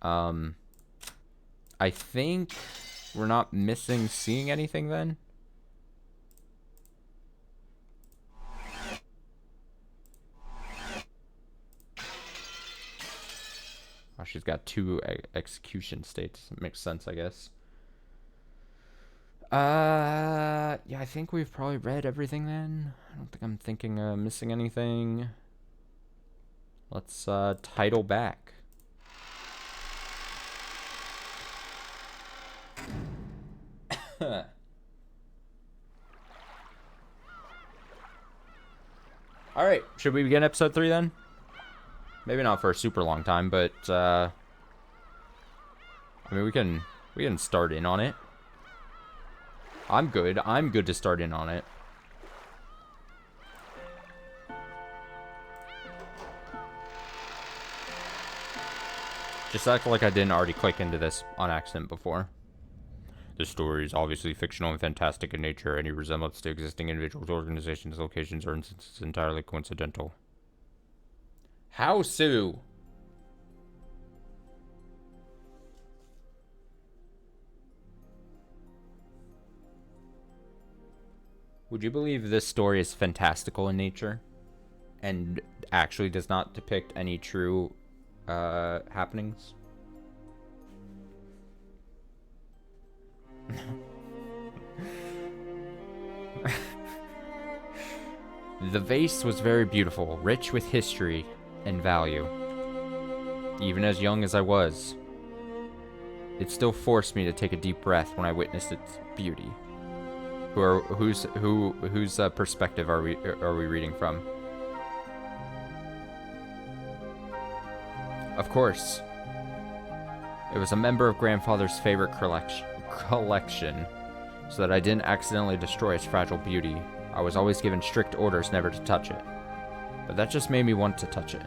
I think we're not missing seeing anything then. Oh, she's got 2 execution states. Makes sense, I guess. Yeah, I think we've probably read everything then. I don't think I'm thinking missing anything. Let's title back. Alright, should we begin episode 3 then? Maybe not for a super long time, but I mean we can start in on it. I'm good to start in on it. Just act like I didn't already click into this on accident before. This story is obviously fictional and fantastic in nature. Any resemblance to existing individuals, organizations, locations, or instances is entirely coincidental. How, Sue? Would you believe this story is fantastical in nature and actually does not depict any true happenings? The vase was very beautiful, rich with history and value. Even as young as I was, it still forced me to take a deep breath when I witnessed its beauty. Whose perspective are we reading from? Of course, it was a member of Grandfather's favorite collection, so that I didn't accidentally destroy its fragile beauty. I was always given strict orders never to touch it, but that just made me want to touch it.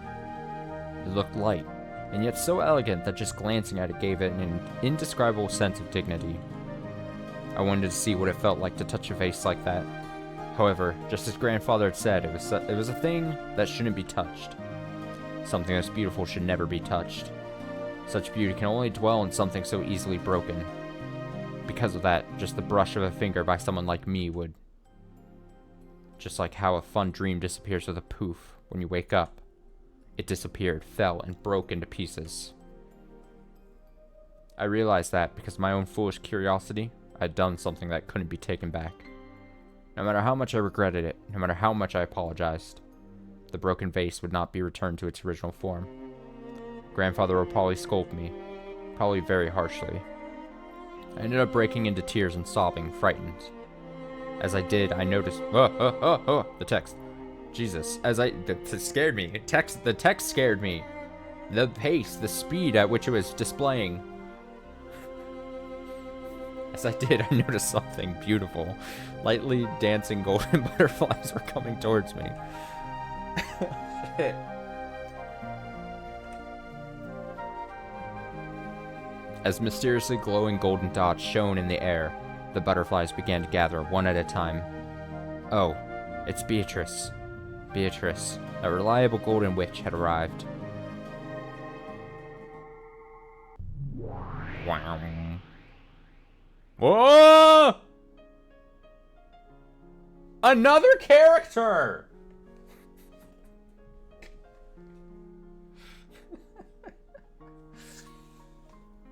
It looked light, and yet so elegant that just glancing at it gave it an indescribable sense of dignity. I wanted to see what it felt like to touch a vase like that. However, just as Grandfather had said, it was a thing that shouldn't be touched. Something that's beautiful should never be touched. Such beauty can only dwell in something so easily broken. Because of that, just the brush of a finger by someone like me would. Just like how a fun dream disappears with a poof when you wake up. It disappeared, fell, and broke into pieces. I realized that because of my own foolish curiosity, I had done something that couldn't be taken back. No matter how much I regretted it, no matter how much I apologized, the broken vase would not be returned to its original form. Grandfather would probably scold me, probably very harshly. I ended up breaking into tears and sobbing, frightened. As I did, I noticed, the text. Jesus, it scared me. The text scared me. The pace, the speed at which it was displaying. Yes, I did. I noticed something beautiful. Lightly dancing golden butterflies were coming towards me. Shit. As mysteriously glowing golden dots shone in the air, the butterflies began to gather one at a time. Oh, it's Beatrice. Beatrice, a reliable golden witch, had arrived. Wow. Whoa! Another character!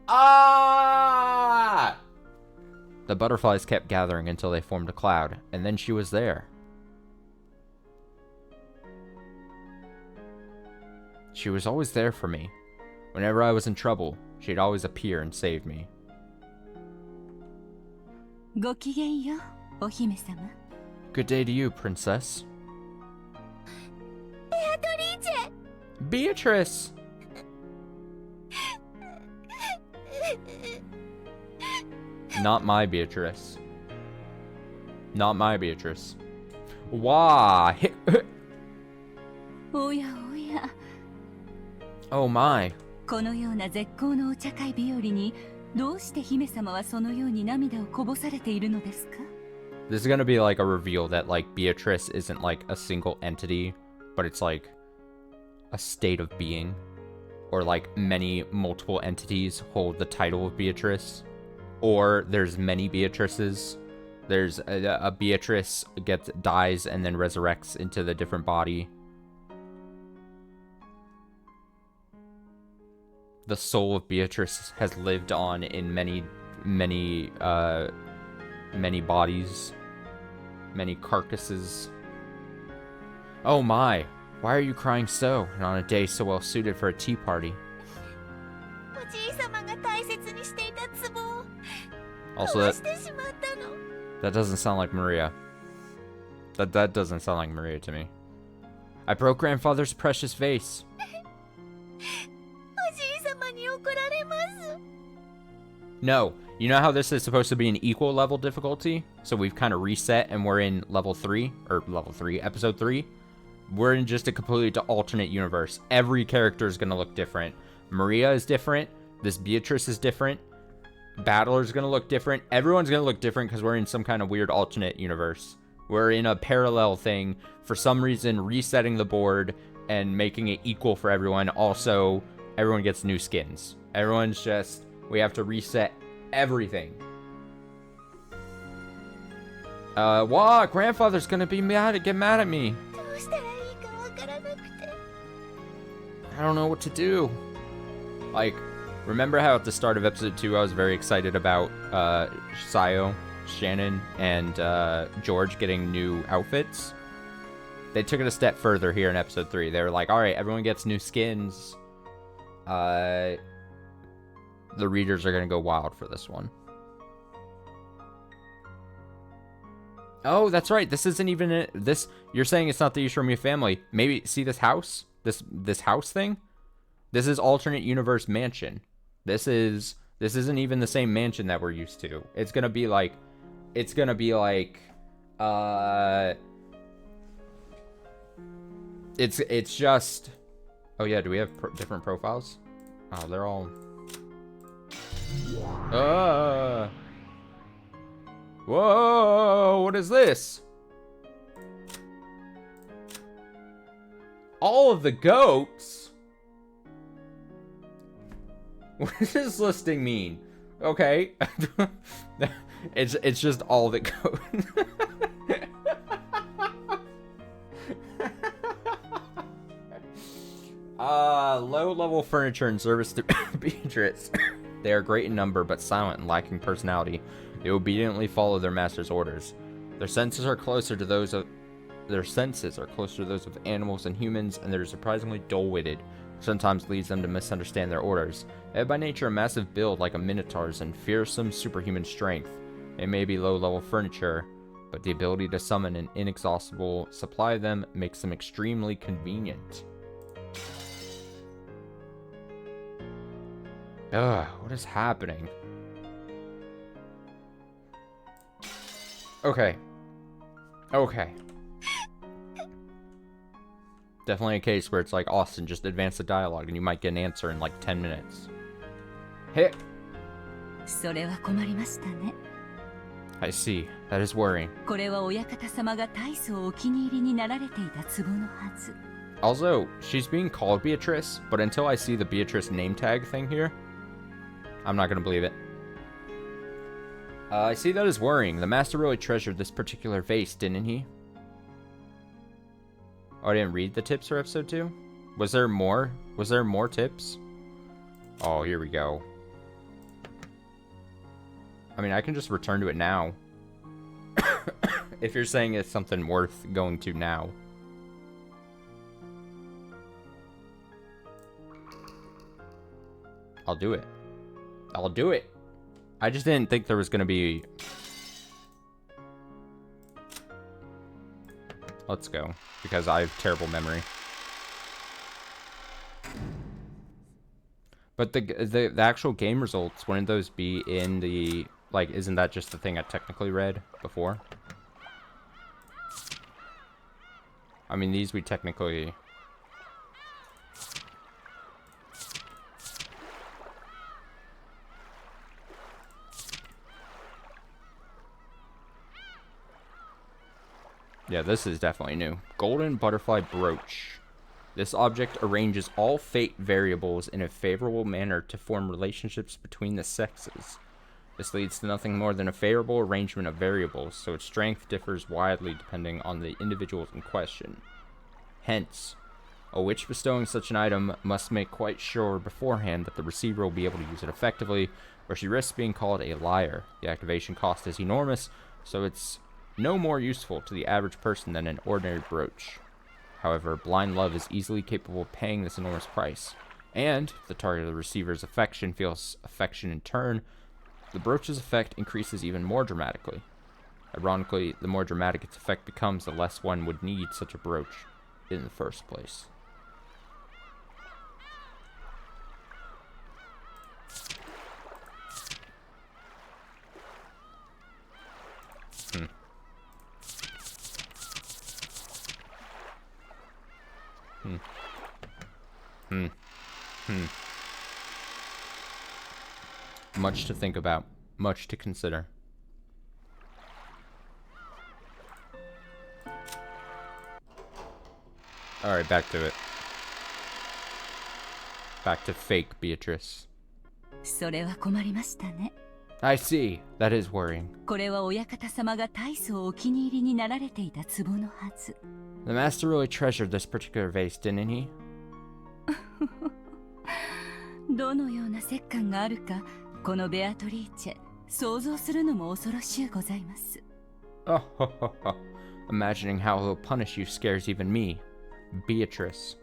Ah! The butterflies kept gathering until they formed a cloud, and then she was there. She was always there for me. Whenever I was in trouble, she'd always appear and save me. ごきげんよう、お姫様。 Good day to you, princess. Beatrice! Not my Beatrice. Not my Beatrice. Wah!おやおや。 Oh my. このような絶好のお茶会日和に、どうして姫様はそのように涙をこぼされているのですか? This is gonna be like a reveal that like Beatrice isn't like a single entity, but it's like a state of being. Or like many multiple entities hold the title of Beatrice. Or there's many Beatrices. There's a Beatrice dies and then resurrects into the different body. The soul of Beatrice has lived on in many bodies, many carcasses. Oh my, why are you crying so, and on a day so well suited for a tea party? Also, that doesn't sound like Maria. That doesn't sound like Maria to me. I broke grandfather's precious vase. No, you know how this is supposed to be an equal level difficulty? So we've kind of reset and we're in episode 3. We're in just a completely alternate universe. Every character is going to look different. Maria is different. This Beatrice is different. Battler's going to look different. Everyone's going to look different because we're in some kind of weird alternate universe. We're in a parallel thing. For some reason, resetting the board and making it equal for everyone. Also, everyone gets new skins. Everyone's just... We have to reset everything. What? Grandfather's gonna get mad at me. I don't know what to do. Like, remember how at the start of episode 2 I was very excited about Sayo, Shannon, and George getting new outfits? They took it a step further here in episode 3. They were like, alright, everyone gets new skins. The readers are going to go wild for this one. Oh, that's right. This isn't even this. You're saying it's not the Ishimiya family. Maybe see this house? This house thing? This is alternate universe mansion. This isn't even the same mansion that we're used to. It's going to be like it's just. Oh yeah, do we have different profiles? Oh, they're all Whoa, what is this? All of the goats? What does this listing mean? Okay. It's just all the goats. Low-level furniture and service to Beatrice. They are great in number, but silent and lacking personality. They obediently follow their master's orders. Their senses are closer to those of animals and humans, and they're surprisingly dull-witted, which sometimes leads them to misunderstand their orders. They have by nature a massive build like a minotaur's and fearsome superhuman strength. They may be low-level furniture, but the ability to summon an inexhaustible supply of them makes them extremely convenient. Ugh, what is happening? Okay. Okay. Definitely a case where it's like, Austin, just advance the dialogue and you might get an answer in like 10 minutes. Hit. それは困りましたね。 I see. That is worrying. これは親方様が大層お気に入りになられていた壺のはず。 Also, she's being called Beatrice, but until I see the Beatrice name tag thing here, I'm not gonna believe it. I see that is worrying. The master really treasured this particular vase, didn't he? Oh, I didn't read the tips for episode 2? Was there more? Was there more tips? Oh, here we go. I mean, I can just return to it now. If you're saying it's something worth going to now. I'll do it. I'll do it. I just didn't think there was going to be... Let's go, because I have terrible memory. But the actual game results, wouldn't those be in the... Like, isn't that just the thing I technically read before? I mean, these we technically... Yeah, this is definitely new. Golden butterfly brooch. This object arranges all fate variables in a favorable manner to form relationships between the sexes. This leads to nothing more than a favorable arrangement of variables, so its strength differs widely depending on the individuals in question. Hence, a witch bestowing such an item must make quite sure beforehand that the receiver will be able to use it effectively, or she risks being called a liar. The activation cost is enormous, so it's no more useful to the average person than an ordinary brooch. However, blind love is easily capable of paying this enormous price. And, if the target of the receiver's affection feels affection in turn, the brooch's effect increases even more dramatically. Ironically, the more dramatic its effect becomes, the less one would need such a brooch in the first place. Much to think about, much to consider. Alright, back to it. Back to fake Beatrice. それは困りましたね。 I see. That is worrying. これは親方様が大層お気に入りになられていた壺のはず。 The master really treasured this particular vase, didn't he? どのような折感があるか、このベアトリーチェ、想像するのも恐ろしゅうございます。 Oh, ho, ho, ho. Imagining how he'll punish you scares even me. Beatrice.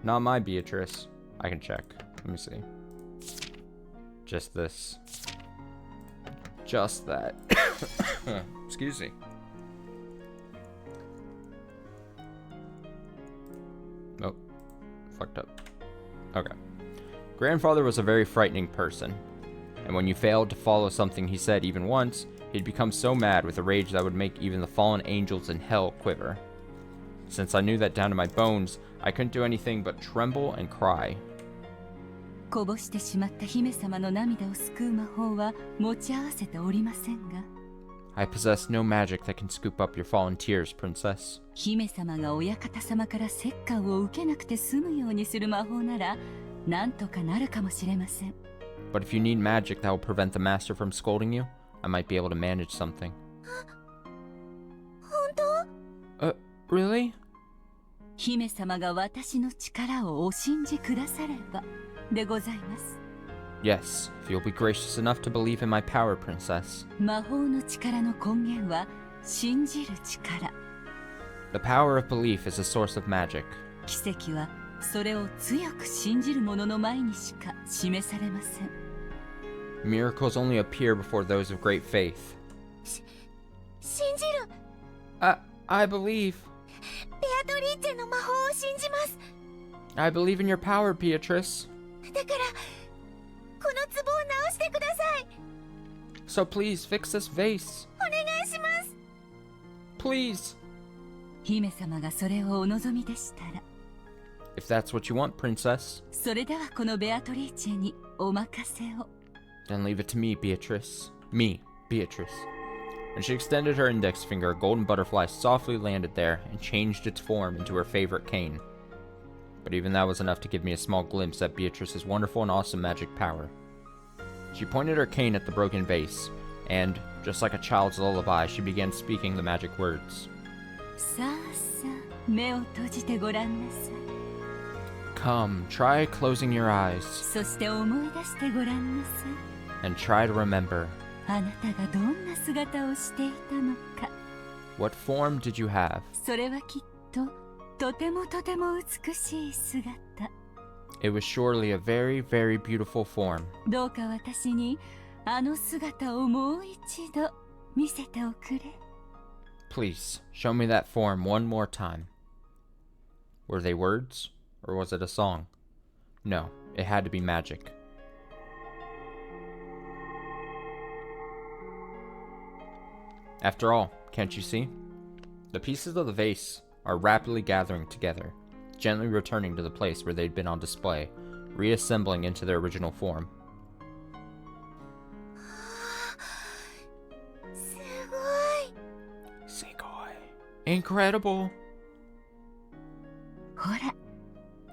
Not my Beatrice. I can check. Let me see. Just this. Just that. Excuse me. Oh. Fucked up. Okay. Grandfather was a very frightening person. And when you failed to follow something he said even once, he'd become so mad with a rage that would make even the fallen angels in hell quiver. Since I knew that down to my bones, I couldn't do anything but tremble and cry. こぼしてしまった姫様の涙を救う魔法は持ち合わせておりませんが。 I possess no magic that can scoop up your fallen tears, princess. 姫様が親方様から折檻を受けなくて済むようにする魔法なら、なんとかなるかもしれません。 But if you need magic that will prevent the master from scolding you, I might be able to manage something. 本当？ Really? 姫様が私の力をお信じくださればでございます。 Yes, if you'll be gracious enough to believe in my power, princess. 魔法の力の根源は信じる力。 The power of belief is the source of magic. 奇跡はそれを強く信じる者の前にしか示されません。 Miracles only appear before those of great faith. 信じる。 I believe. ベアトリーチェの魔法を信じます。 I believe in your power, Beatrice. だからこの壺を直してください。 So please fix this vase. お願いします。please. 姫様がそれをお望みでしたら、 If that's what you want, princess. それではこのベアトリーチェにお任せを。 Then leave it to me, Beatrice. Me, Beatrice. When she extended her index finger, a golden butterfly softly landed there and changed its form into her favorite cane. But even that was enough to give me a small glimpse at Beatrice's wonderful and awesome magic power. She pointed her cane at the broken vase, and, just like a child's lullaby, she began speaking the magic words. さあさあ、目を閉じてごらんなさい。 Come, try closing your eyes, そして思い出してごらんなさい。 and try to remember. あなたがどんな姿をしていたのか。 What form did you have? それはきっと、とてもとても美しい姿。 It was surely a very, very beautiful form. どうか私に、あの姿をもう一度見せておくれ。 Please, show me that form one more time. Were they words? Or was it a song? No, it had to be magic. After all, can't you see? The pieces of the vase are rapidly gathering together, gently returning to the place where they'd been on display, reassembling into their original form. すごい。 Seigoi. Incredible! ほら、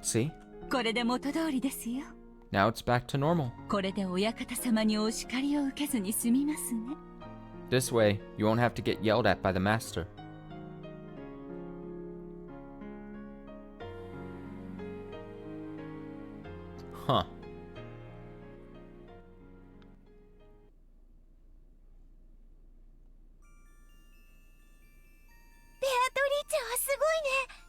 See? これで元通りですよ。 Now it's back to normal. これでお館様にお叱りを受けずに済みますね。 This way, you won't have to get yelled at by the master. Huh. ベアトリーチェはすごいね。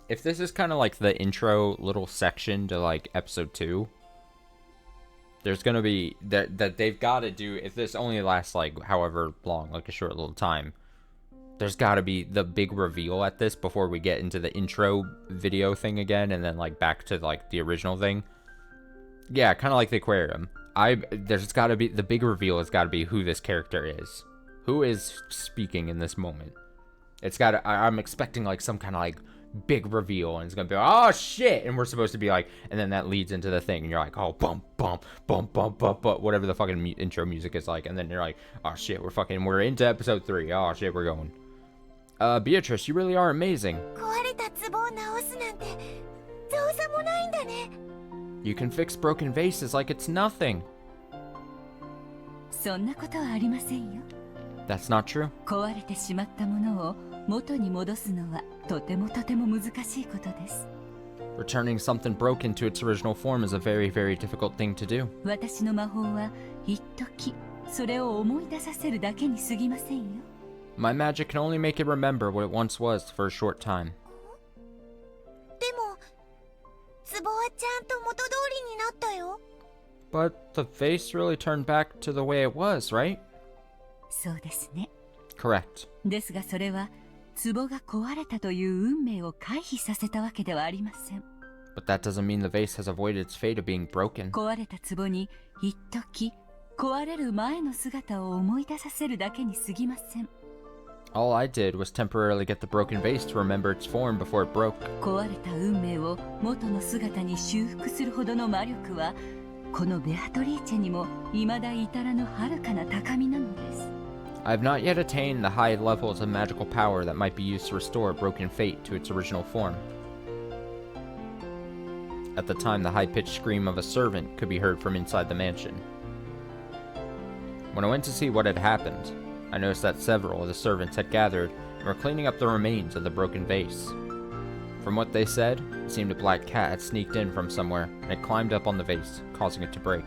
If this is kind of like the intro little section to like episode 2, there's gonna be that they've got to do, if this only lasts like however long, like a short little time, there's got to be the big reveal at this before we get into the intro video thing again, and then like back to like the original thing. Yeah, kind of like the aquarium. There's got to be, the big reveal has got to be who this character is, who is speaking in this moment. It's got to, I'm expecting like some kind of like big reveal, and it's gonna be like, oh shit, and we're supposed to be like, and then that leads into the thing, and you're like, oh bump bump bump bump bump bump, whatever the fucking intro music is like, and then you're like, oh shit, we're into episode 3. Oh shit, we're going. Beatrice, you really are amazing. 壊れた壺を直すなんて造作もないんだね。 You can fix broken vases like it's nothing. そんなことはありませんよ。 That's not true. 壊れてしまったものを元に戻すのはとてもとても難しいことです。 Returning something broken to its original form is a very, very difficult thing to do. 私の魔法は一時それを思い出させるだけに過ぎませんよ。 My magic can only make it remember what it once was for a short time. でも壺はちゃんと元通りになったよ。 But the vase really turned back to the way it was, right? そうですね。 Correct. ですがそれは壺が壊れたという運命を回避させたわけではありません。 But that doesn't mean the vase has avoided its fate of being broken. 壊れた壺に一時壊れる前の姿を思い出させるだけに過ぎません。 All I did was temporarily get the broken vase to remember its form before it broke. 壊れた運命を元の姿に修復するほどの魔力はこのベアトリーチェにも未だ至らぬ遥かな高みなのです。 I have not yet attained the high levels of magical power that might be used to restore broken fate to its original form. At the time, the high-pitched scream of a servant could be heard from inside the mansion. When I went to see what had happened, I noticed that several of the servants had gathered and were cleaning up the remains of the broken vase. From what they said, it seemed a black cat had sneaked in from somewhere and had climbed up on the vase, causing it to break.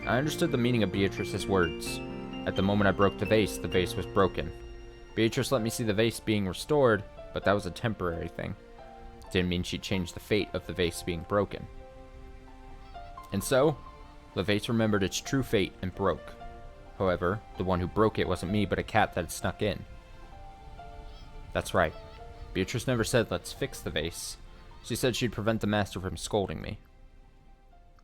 I understood the meaning of Beatrice's words. At the moment I broke the vase was broken. Beatrice let me see the vase being restored, but that was a temporary thing. It didn't mean she'd changed the fate of the vase being broken. And so, the vase remembered its true fate and broke. However, the one who broke it wasn't me, but a cat that had snuck in. That's right. Beatrice never said, let's fix the vase. She said she'd prevent the master from scolding me.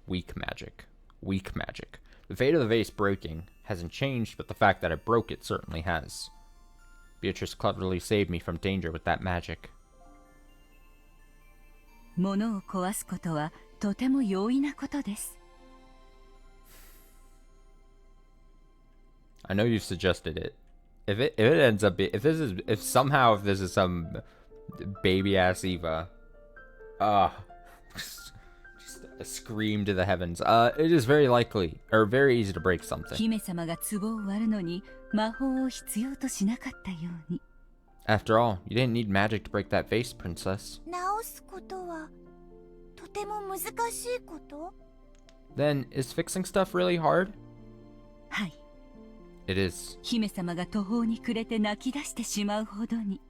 Weak magic. Weak magic. The fate of the vase breaking hasn't changed, but the fact that I broke it certainly has. Beatrice cleverly saved me from danger with that magic. 物を壊すことはとても容易なことです。 I know you suggested it. If it ends up if somehow this is some baby ass Eva, just a scream to the heavens. It is very likely or very easy to break something. 姫様が壺を割るのに魔法を必要としなかったように。 After all, you didn't need magic to break that vase, princess. 直すことはとても難しいこと？ Then, is fixing stuff really hard? はい。 It is. 姫様が途方に暮れて泣き出してしまうほどに。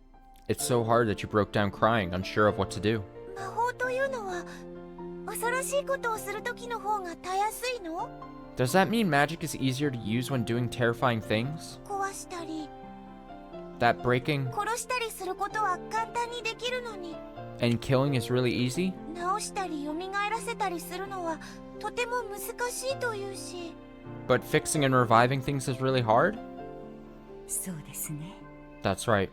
It's so hard that you broke down crying, unsure of what to do. 魔法というのは恐ろしいことをするときの方がたやすいの？ Does that mean magic is easier to use when doing terrifying things? 壊したり That breaking 殺したりすることは簡単にできるのに、 and killing is really easy? 直したり蘇らせたりするのはとても難しいというし。 But fixing and reviving things is really hard? そうですね。 That's right.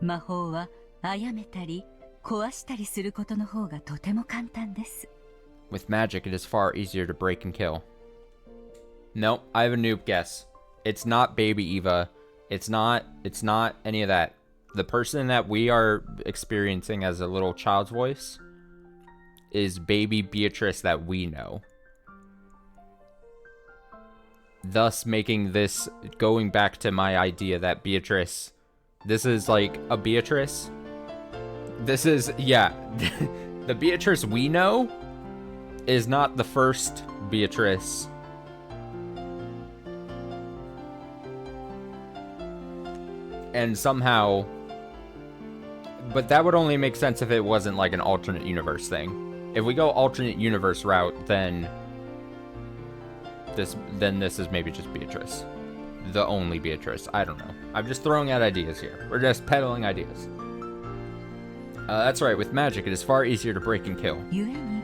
魔法は殺めたり壊したりすることの方がとても簡単です。 With magic, it is far easier to break and kill. Nope, I have a noob guess. It's not Baby Eva. It's not any of that. The person that we are experiencing as a little child's voice is Baby Beatrice that we know. Thus making this, going back to my idea that Beatrice, this is like a Beatrice. This is, yeah, the Beatrice we know is not the first Beatrice. And somehow, but that would only make sense if it wasn't like an alternate universe thing. If we go alternate universe route, then this is maybe just Beatrice. The only Beatrice. I don't know. I'm just throwing out ideas here. We're just peddling ideas. That's right. With magic, it is far easier to break and kill. 故に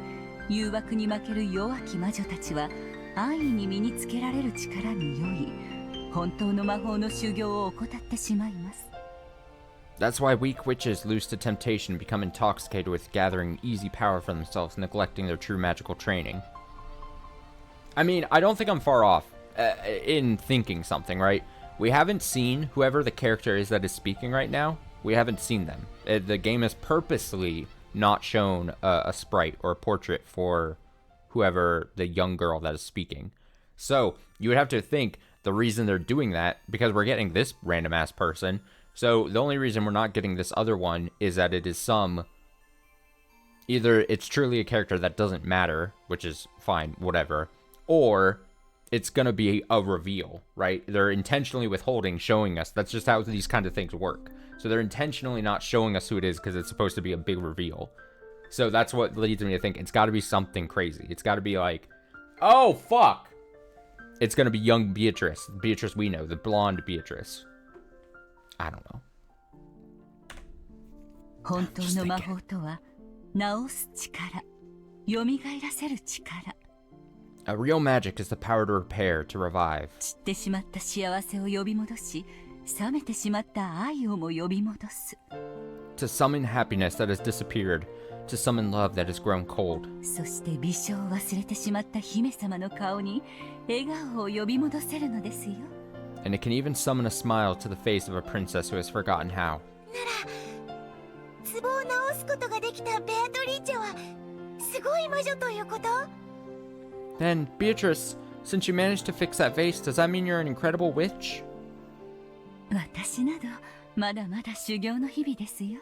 誘惑に負ける弱き魔女たちは安易に身につけられる力に酔い、本当の魔法の修行を怠ってしまいます。 That's why weak witches lose to temptation and become intoxicated with gathering easy power for themselves, neglecting their true magical training. I mean, I don't think I'm far off in thinking something, right? We haven't seen whoever the character is that is speaking right now. We haven't seen them. The game has purposely not shown a sprite or a portrait for whoever the young girl that is speaking. So you would have to think the reason they're doing that, because we're getting this random ass person. So the only reason we're not getting this other one is that it is either it's truly a character that doesn't matter, which is fine, whatever, or it's going to be a reveal, right? They're intentionally withholding, showing us. That's just how these kind of things work. So they're intentionally not showing us who it is because it's supposed to be a big reveal. So that's what leads me to think it's got to be something crazy. It's got to be like, oh, fuck. It's going to be young Beatrice. Beatrice we know, the blonde Beatrice. I don't know. 本当の魔法とは治す力、蘇らせる力。 A real magic is the power to repair, to revive. 散ってしまった幸せを呼び戻し、冷めてしまった愛をも呼び戻す。 To summon happiness that has disappeared, to summon love that has grown cold. そして美少を忘れてしまった姫様の顔に笑顔を呼び戻せるのですよ。 And it can even summon a smile to the face of a princess who has forgotten how. 壺を直すことができたベアトリーチェはすごい魔女ということ？ Then, Beatrice, since you managed to fix that vase, does that mean you're an incredible witch? 私などまだまだ修行の日々ですよ。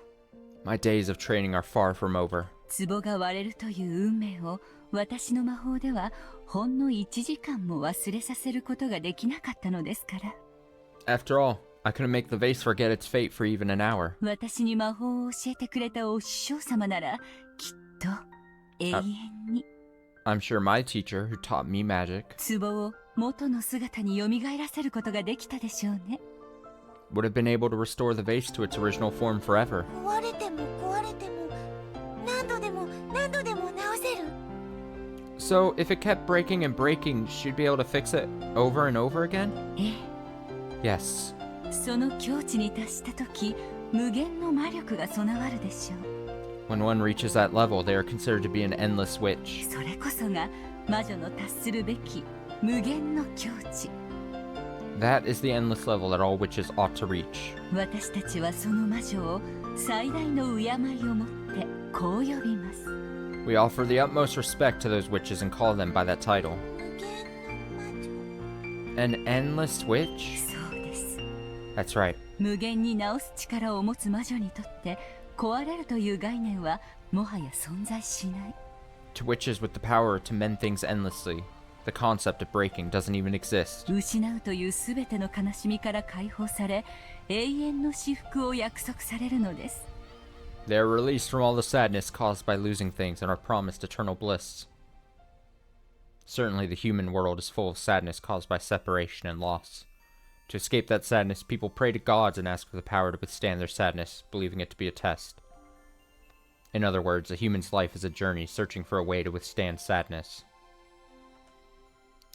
My days of training are far from over. 壺が割れるという運命を私の魔法ではほんの1時間も忘れさせることができなかったのですから。 After all, I couldn't make the vase forget its fate for even an hour. 私に魔法を教えてくれたお師匠様ならきっと永遠に。 I'm sure my teacher, who taught me magic, 壺を元の姿に蘇らせることができたでしょうね。 would have been able to restore the vase to its original form forever. 壊れても何度でも何度でも直せる。So, if it kept breaking and breaking, she'd be able to fix it over and over again? え Yes. え、その境地に達した時、無限の魔力が備わるでしょう。 When one reaches that level, they are considered to be an endless witch. それこそが魔女の達するべき無限の境地。 That is the endless level that all witches ought to reach. 私たちはその魔女を最大の敬いをもってこう呼びます。 We offer the utmost respect to those witches and call them by that title. 無限の魔女 An endless witch? そうです。 That's right. 無限に治す力を持つ魔女にとって壊れるという概念はもはや存在しない。 To witches with the power to mend things endlessly, the concept of breaking doesn't even exist. 失うというすべての悲しみから解放され、永遠の至福を約束されるのです。 They are released from all the sadness caused by losing things and are promised eternal bliss. Certainly, the human world is full of sadness caused by separation and loss. To escape that sadness, people pray to gods and ask for the power to withstand their sadness, believing it to be a test. In other words, a human's life is a journey searching for a way to withstand sadness.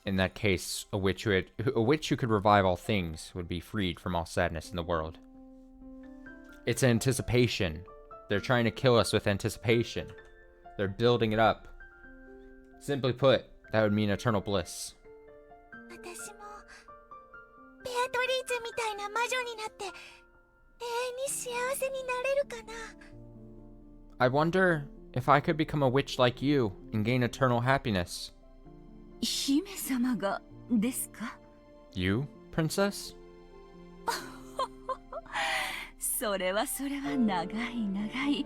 In that case, a witch who could revive all things would be freed from all sadness in the world. It's anticipation. They're trying to kill us with anticipation. They're building it up. Simply put, that would mean eternal bliss. 私もベアトリーチェみたいな魔女になって永遠に幸せになれるかな。 I wonder if I could become a witch like you and gain eternal happiness. 姫様がですか？ You, princess? それは長い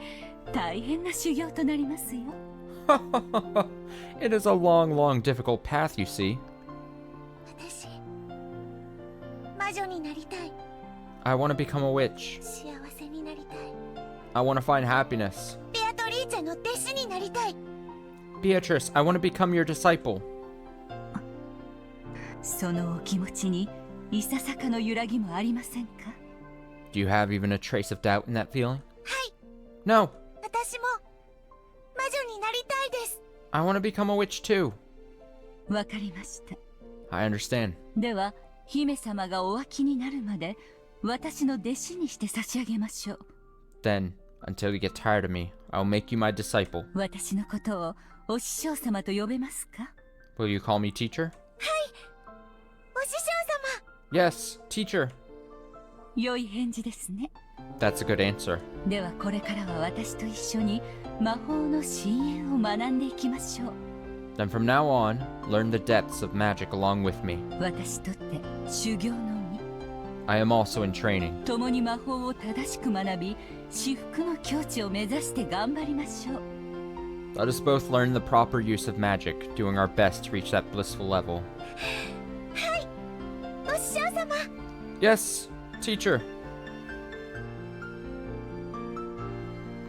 大変な修行となりますよ。It is a long, long, difficult path, you see. 私魔女になりたい。 I want to become a witch. 幸せになりたい。 I want to find happiness. ベアトリーチェの弟子になりたい。 Beatrice, I want to become your disciple. そのお気持ちにいささかの揺らぎもありませんか？ Do you have even a trace of doubt in that feeling? はい、 No, 私も魔女になりたいです。 I want to become a witch too. わかりました。 I understand. では姫様がお飽きになるまで私の弟子にして差し上げましょう。 Then, until you get tired of me, I'll make you my disciple. 私のことをお師匠様と呼べますか？ Will you call me teacher? お師匠様。 Yes, teacher. 良い返事ですね。 That's a good answer. ではこれからは私と一緒に魔法の深淵を学んでいきましょう。 Then from now on, learn the depths of magic along with me. 私とって修行の身。 I am also in training. 共に魔法を正しく学び、至福の境地を目指して頑張りましょう。 Let us both learn the proper use of magic, doing our best to reach that blissful level. お師匠様。 Yes, teacher.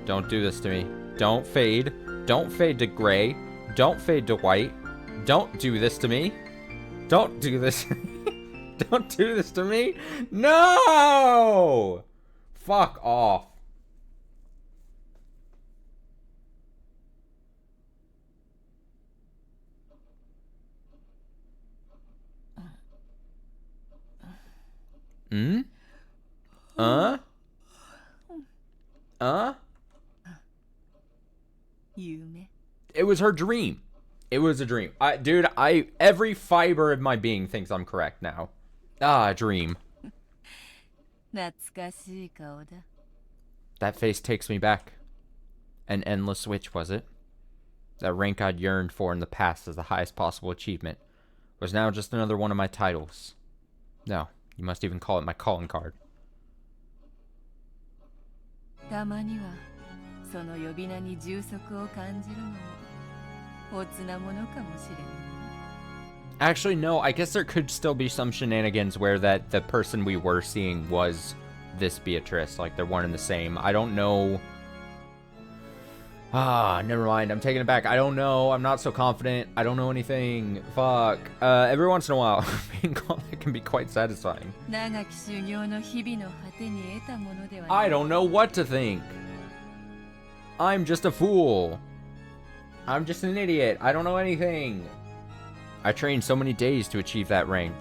Don't do this to me. Don't fade. Don't fade to gray. Don't fade to white. Don't do this to me. Don't do this. Don't do this to me. No! Fuck off. Hmm? It was her dream. It was a dream. Dude, every fiber of my being thinks I'm correct now. A dream. 懐かしい顔だ。 That face takes me back. An endless witch, was it? That rank I'd yearned for in the past as the highest possible achievement was now just another one of my titles. No, you must even call it my calling card. たまにはその呼び名に充足を感じるのもおつなものかもしれない。 Actually, no, I guess there could still be some shenanigans where that the person we were seeing was this Beatrice, like they're one and the same. I don't know. Never mind. I'm taking it back. I don't know. I'm not so confident. I don't know anything. Fuck. Every once in a while, being called it can be quite satisfying. 長き修行の日々の果てに得たものではない。 I don't know what to think. I'm just a fool. I'm just an idiot. I don't know anything. I trained so many days to achieve that rank.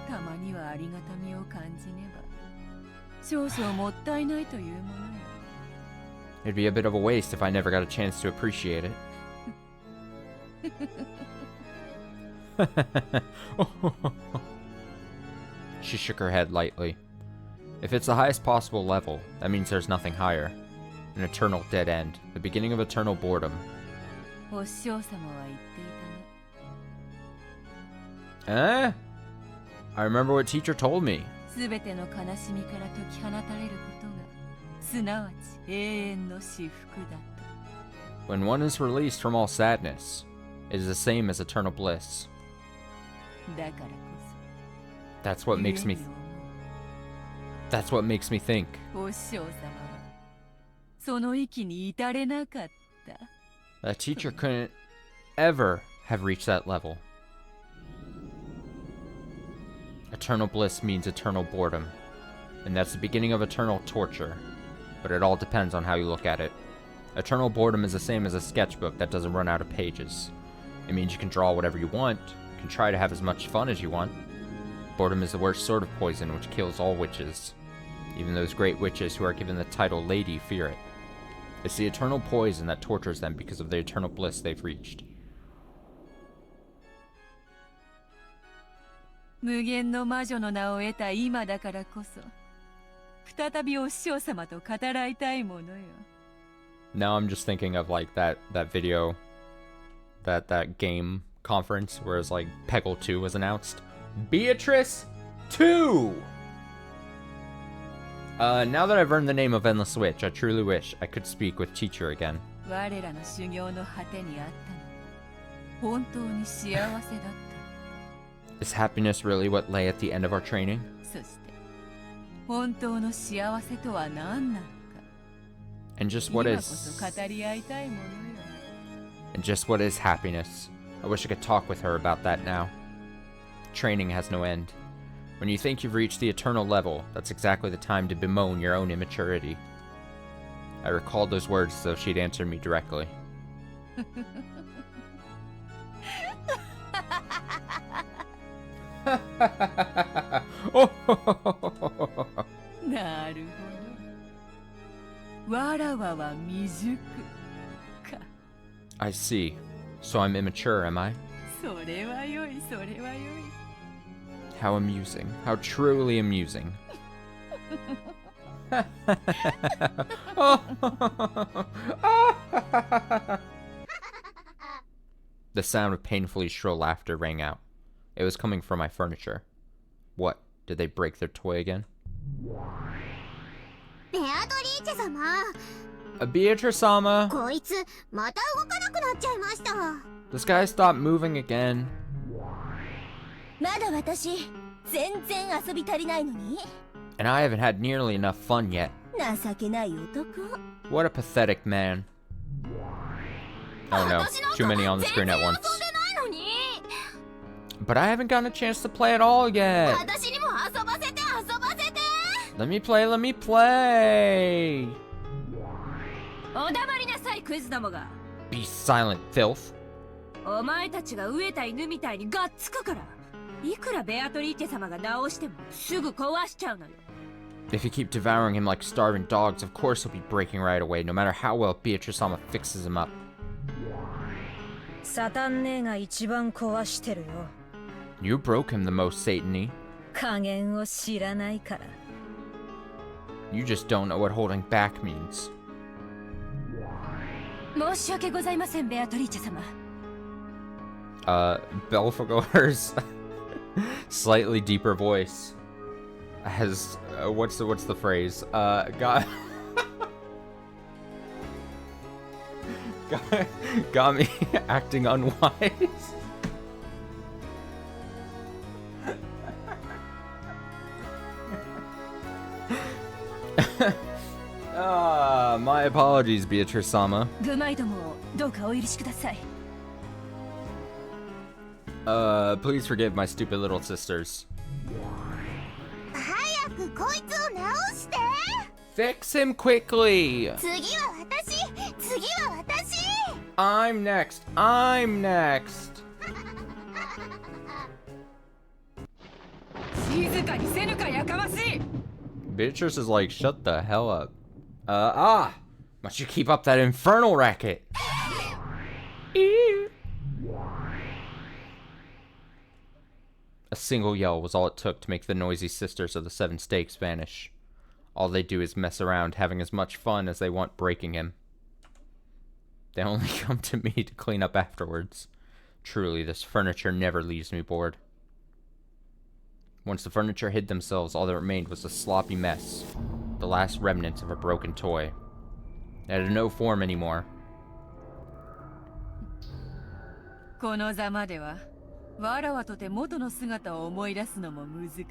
たまにはありがたみを感じねば少々もったいないというものよ。 It'd be a bit of a waste if I never got a chance to appreciate it. She shook her head lightly. If it's the highest possible level, that means there's nothing higher. An eternal dead end. The beginning of eternal boredom. お師匠様は言っていたな。 Eh? I remember what teacher told me. すべての悲しみから解き放たれることがすなわち永遠の至福だと。 When one is released from all sadness, it is the same as eternal bliss. だからこ That's そ what makes me 故に思う That's what makes me think. お師匠様はその域に至れなかった。 That teacher couldn't ever have reached that level. Eternal bliss means eternal boredom, and that's the beginning of eternal torture, but it all depends on how you look at it. Eternal boredom is the same as a sketchbook that doesn't run out of pages. It means you can draw whatever you want, you can try to have as much fun as you want. Boredom is the worst sort of poison which kills all witches. Even those great witches who are given the title Lady fear it. It's the eternal poison that tortures them because of the eternal bliss they've reached. 無限の魔女の名を得た今だからこそ再びお師匠様と語らいたいものよ。 Now I'm just thinking of like that video, that game conference where it's like Peggle 2 was announced. Beatrice 2! Now that I've earned the name of Endless Witch, I truly wish I could speak with teacher again. 我らの修行の果てにあったの本当に幸せだった。 Is happiness really what lay at the end of our training? そして本当の幸せとは何なのか And just 今 what こそ is 語り合いたいものよ。 and just what is happiness? I wish I could talk with her about that now. Training has no end. When you think you've reached the eternal level, that's exactly the time to bemoan your own immaturity. I recalled those words as though she'd answered me directly. Oh! なるほど。わらわは未熟か。 I see. So I'm immature, am I? それはよい、それはよい。 How amusing. How truly amusing. The sound of painfully shrill laughter rang out. It was coming from my furniture. What? Did they break their toy again? ベアトリーチェ様、 Beatrice-sama! こいつまた動かなくなっちゃいました。 This guy stopped moving again. まだ私全然遊び足りないのに And I haven't had nearly enough fun yet. 情けない男。 What a pathetic man. Oh no, too many on the screen at once. 遊んでないのに。 But I haven't gotten a chance to play at all yet. 私にも遊ばせて遊ばせて。 Let me play, let me play. お黙りなさい、クイズどもが。 Be silent, filth. お前たちが飢えた犬みたいにがっつくから。いくらベアトリーチェ様が直してもすぐ壊しちゃうのよ。 If you keep devouring him like starving dogs, of course he'll be breaking right away, no matter how well Beatrice-sama fixes him up. サタン姉が一番壊してるよ。 You broke him the most, Satan-y. 加減を知らないから。 You just don't know what holding back means. 申し訳ございません、ベアトリーチェ様。 Belphegor's slightly deeper voice has what's the phrase? Got me acting unwise. My apologies, Beatrice-sama. グマイどもをどうかお許しください。 Please forgive my stupid little sisters. 早くこいつを直して。 Fix him quickly! 次は私。次は私。I'm next. I'm next. 静かにせぬかやかましい。 Beatrice is like, shut the hell up. Must you keep up that infernal racket? A single yell was all it took to make the noisy sisters of the Seven Stakes vanish. All they do is mess around, having as much fun as they want breaking him. They only come to me to clean up afterwards. Truly, this furniture never leaves me bored. Once the furniture hid themselves, all that remained was a sloppy mess. The last remnants of a broken toy. It had no form anymore. このざまでは、わらわとて元の姿を思い出すのも難しい。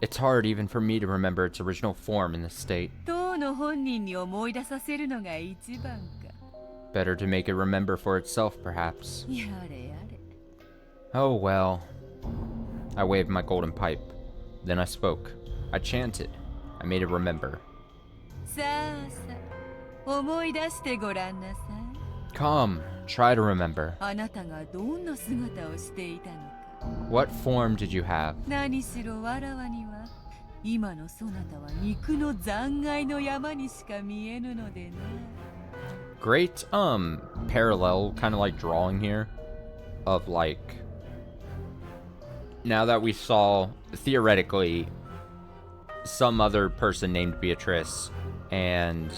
It's hard even for me to remember its original form in this state. 当の本人に思い出させるのが一番か。 Better to make it remember for itself, perhaps. やれやれ。 Oh well. I waved my golden pipe. Then I spoke. I chanted. I made it remember. さあさあ、思い出してごらんなさい。 Come, try to remember. あなたがどんな姿をしていたのか。 What form did you have? 何しろわらわには、今のそなたは肉の残骸の山にしか見えぬのでな。 Great, parallel kind of like drawing here of like, now that we saw theoretically some other person named Beatrice and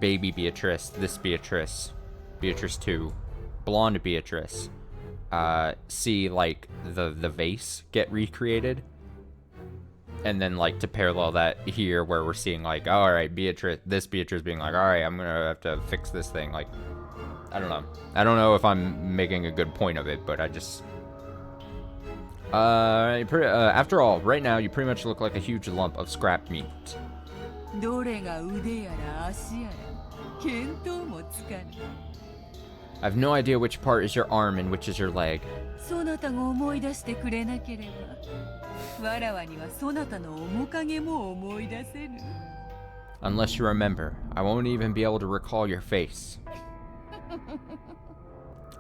baby Beatrice, this Beatrice, Beatrice 2, blonde Beatrice, see like the vase get recreated. And then, like, to parallel that here, where we're seeing, like, oh, all right, Beatrice being like, all right, I'm gonna have to fix this thing. Like, I don't know. I don't know if I'm making a good point of it, but I just... after all, right now, you pretty much look like a huge lump of scrap meat. どれが腕やら足やら、見当もつかぬ。 I have no idea which part is your arm and which is your leg. そなたが思い出してくれなければ、わらわにはそなたの面影も思い出せぬ。 Unless you remember, I won't even be able to recall your face.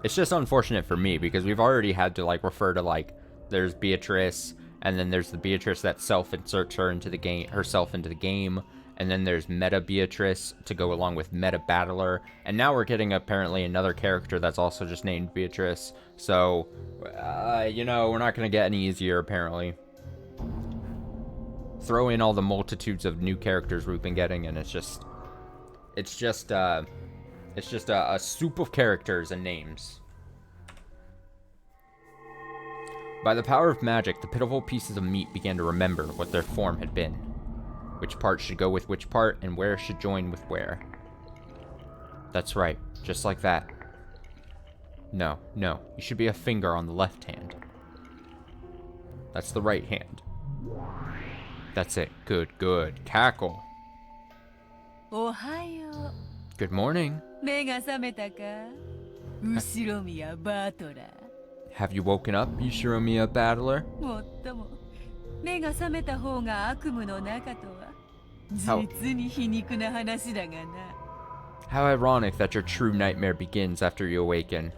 It's just unfortunate for me because we've already had to like refer to like there's Beatrice and then there's the Beatrice that self-inserts herself into the game, and then there's Meta Beatrice to go along with Meta Battler, and now we're getting apparently another character that's also just named Beatrice. So, you know, we're not gonna get any easier apparently. Throw in all the multitudes of new characters we've been getting, and it's just a soup of characters and names. By the power of magic, the pitiful pieces of meat began to remember what their form had been. Which part should go with which part, and where should join with where. That's right, just like that. No, you should be a finger on the left hand. That's the right hand. That's it, good. Cackle. おはよう。 Good morning. 目が覚めたか？後ろ宮バートラー。 Have you woken up, Yushiromiya Battler? もっとも、目が覚めた方が悪夢の中とは、実に皮肉な話だがな。 How ironic that your true nightmare begins after you awaken.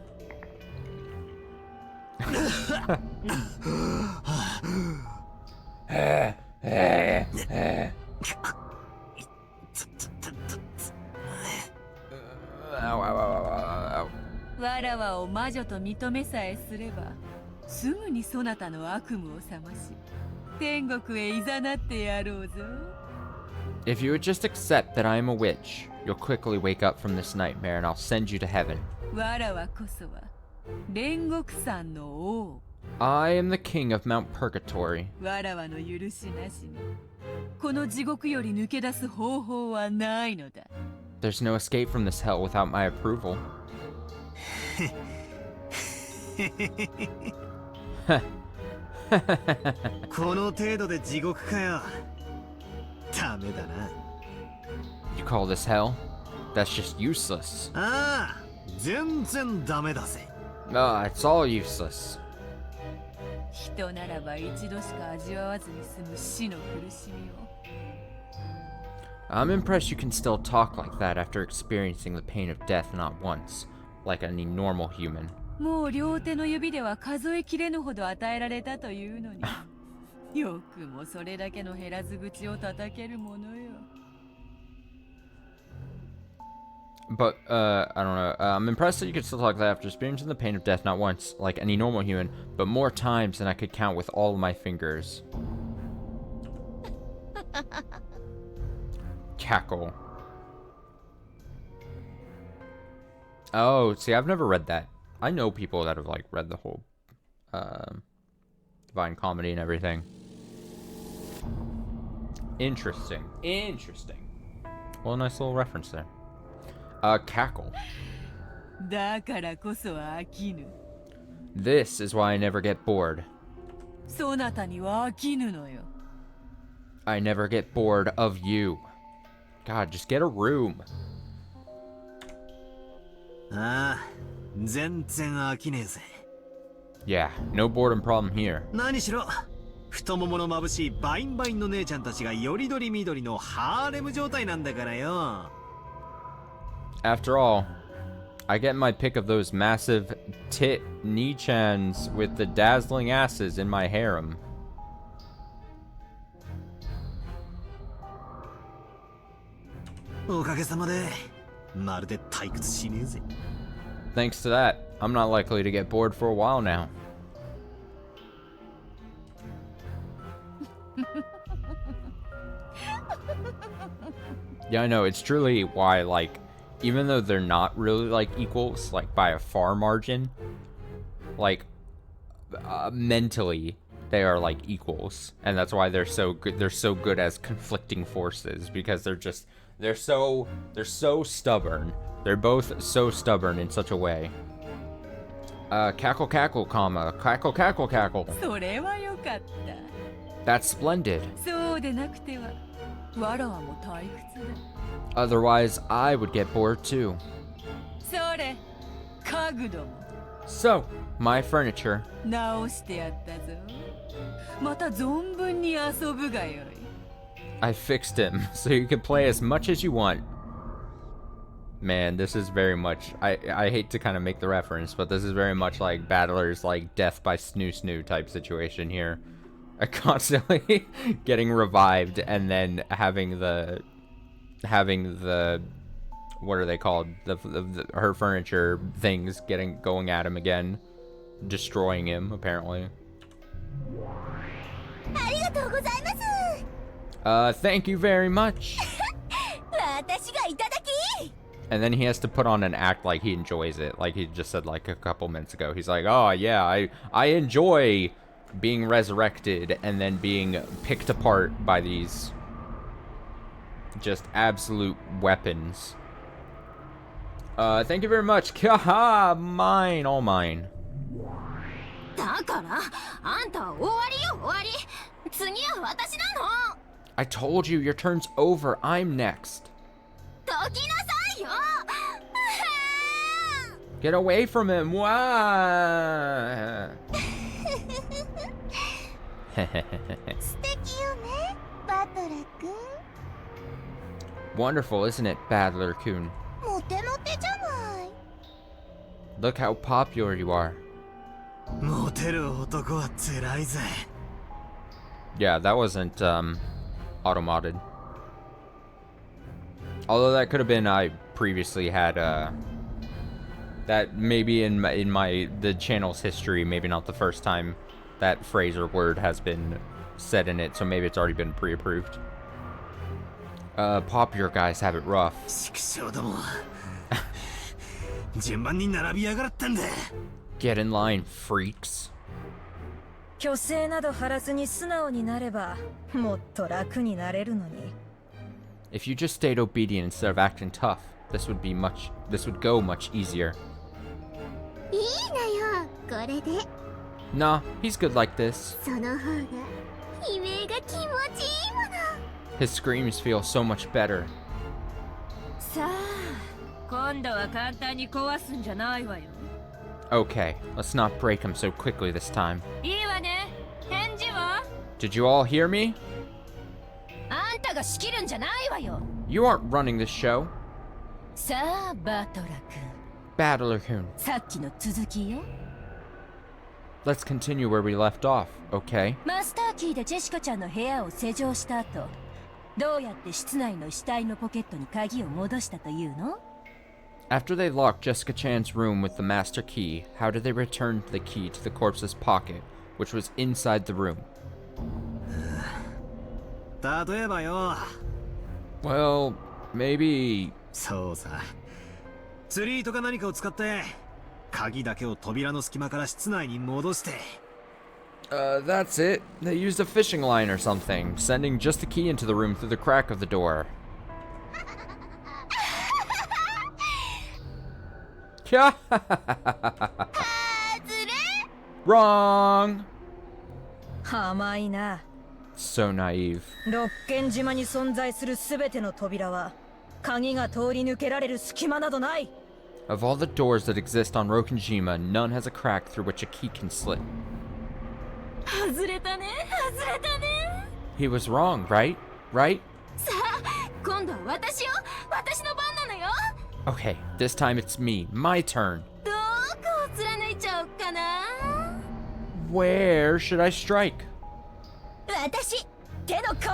Ow. わらわを魔女と認めさえすれば、すぐにそなたの悪夢を覚まし、天国へ誘ってやろうぞ。 If you would just accept that I am a witch, you'll quickly wake up from this nightmare and I'll send you to heaven. わらわこそは煉獄山の王。 I am the king of Mount Purgatory. わらわの許しなしに、この地獄より抜け出す方法はないのだ。 There's no escape from this hell without my approval. この程度で地獄かよ。ダメだな。 You call this hell? That's just useless. ああ、全然ダメだぜ。It's all useless. 人ならば一度しか味わわずに済む死の苦しみを。I'm impressed you can still talk like that after experiencing the pain of death not once, like any normal human. もう両手の指では数えきれぬほど与えられたというのによくもそれだけの減らず口を叩けるものよ。 But, I don't know, I'm impressed that you could still talk like that after experiencing the pain of death not once, like any normal human, but more times than I could count with all of my fingers. Cackle. Oh, see, I've never read that. I know people that have, like, read the whole, Divine Comedy and everything. Interesting. Interesting. Well, a nice little reference there. Cackle. だからこそ飽きぬ。 This is why I never get bored. そなたには飽きぬのよ。 I never get bored of you. God, just get a room. ああ、全然飽きねえぜ。 Yeah, no boredom problem here. 何しろ太ももの眩しいバインバインの姉ちゃんたちがよりどりみどりのハーレム状態なんだからよ。 After all, I get my pick of those massive tit Ni-chans with the dazzling asses in my harem. おかげさまでまるで退屈しねえぜ。 Thanks to that, I'm not likely to get bored for a while now. Yeah, I know, it's truly why, like, even though they're not really, like, equals, like, by a far margin, like, mentally, they are, like, equals. And that's why they're so good, as conflicting forces, because they're so stubborn. They're both so stubborn in such a way. Cackle, cackle, comma. Cackle, cackle, cackle. それはよかった。 That's splendid. そうでなくては、わらわも退屈だ。 Otherwise, I would get bored too. それ、家具ども。 So, my furniture. 直してやったぞ。また存分に遊ぶがよい。 I fixed him, so you can play as much as you want. Man, this is very much... I hate to kind of make the reference, but this is very much like Battler's, like, death by snoo type situation here. Constantly getting revived and then having the what are they called? Her furniture things going at him again, destroying him apparently. ありがとうございます。 Thank you very much. 私がいただき。 And then he has to put on an act like he enjoys it, like he just said like a couple minutes ago. He's like, oh yeah, I enjoy being resurrected and then being picked apart by these just absolute weapons. Thank you very much. Haha, mine, all mine. だからあんたは終わりよ終わり。次は私なの。 I told you, your turn's over. I'm next. どきなさいよ。 Get away from him. Wah! 素敵よね、バトラ君。 Wonderful, isn't it, Battler-kun? モテモテじゃない。 Look how popular you are. モテる男は辛いぜ。 Yeah, that wasn't automated. Although that could have been I previously had that maybe in the channel's history, maybe not the first time that phrase or word has been said in it, so maybe it's already been pre-approved. Popular guys have it rough. 畜生ども。順番に並びやがったんだ。 Get in line, freaks. 虚勢など張らずに素直になればもっと楽になれるのに。 If you just stayed obedient instead of acting tough, this would go much easier. いいのよ、これで。 Nah, he's good like this. その方が悲鳴が気持ちいいもの。 His screams feel so much better. さあ、今度は簡単に壊すんじゃないわよ。 Okay, let's not break him so quickly this time. いいわね。返事は？ Did you all hear me? あんたらが仕切るんじゃないわよ。 You aren't running this show. さあバトラBattler Kun. 君、さっきの続きよ。 Let's continue where we left off, okay? マスターキーでジェシカちゃんの部屋を施錠した後、どうやって室内の死体のポケットに鍵を戻したというの？ After they locked Jessica Chan's room with the master key, how did they return the key to the corpse's pocket, which was inside the room? 例えばよ。 Well, maybe... そうさ。釣り糸か何かを使って鍵だけを扉の隙間から室内に戻して。 That's it. They used a fishing line or something, sending just the key into the room through the crack of the door. Wrong! 甘いな。 So naive. 六軒島に存在するすべての扉は鍵が通り抜けられる隙間などない。 Of all the doors that exist on Rokenjima, none has a crack through which a key can slip. 外れたね、外れたね。 He was wrong, right? Right? さあ、今度は私よ。私の番なのよ。 Okay, this time it's me. My turn. どこを貫いちゃおうかな。 Where should I strike? 私、手の甲。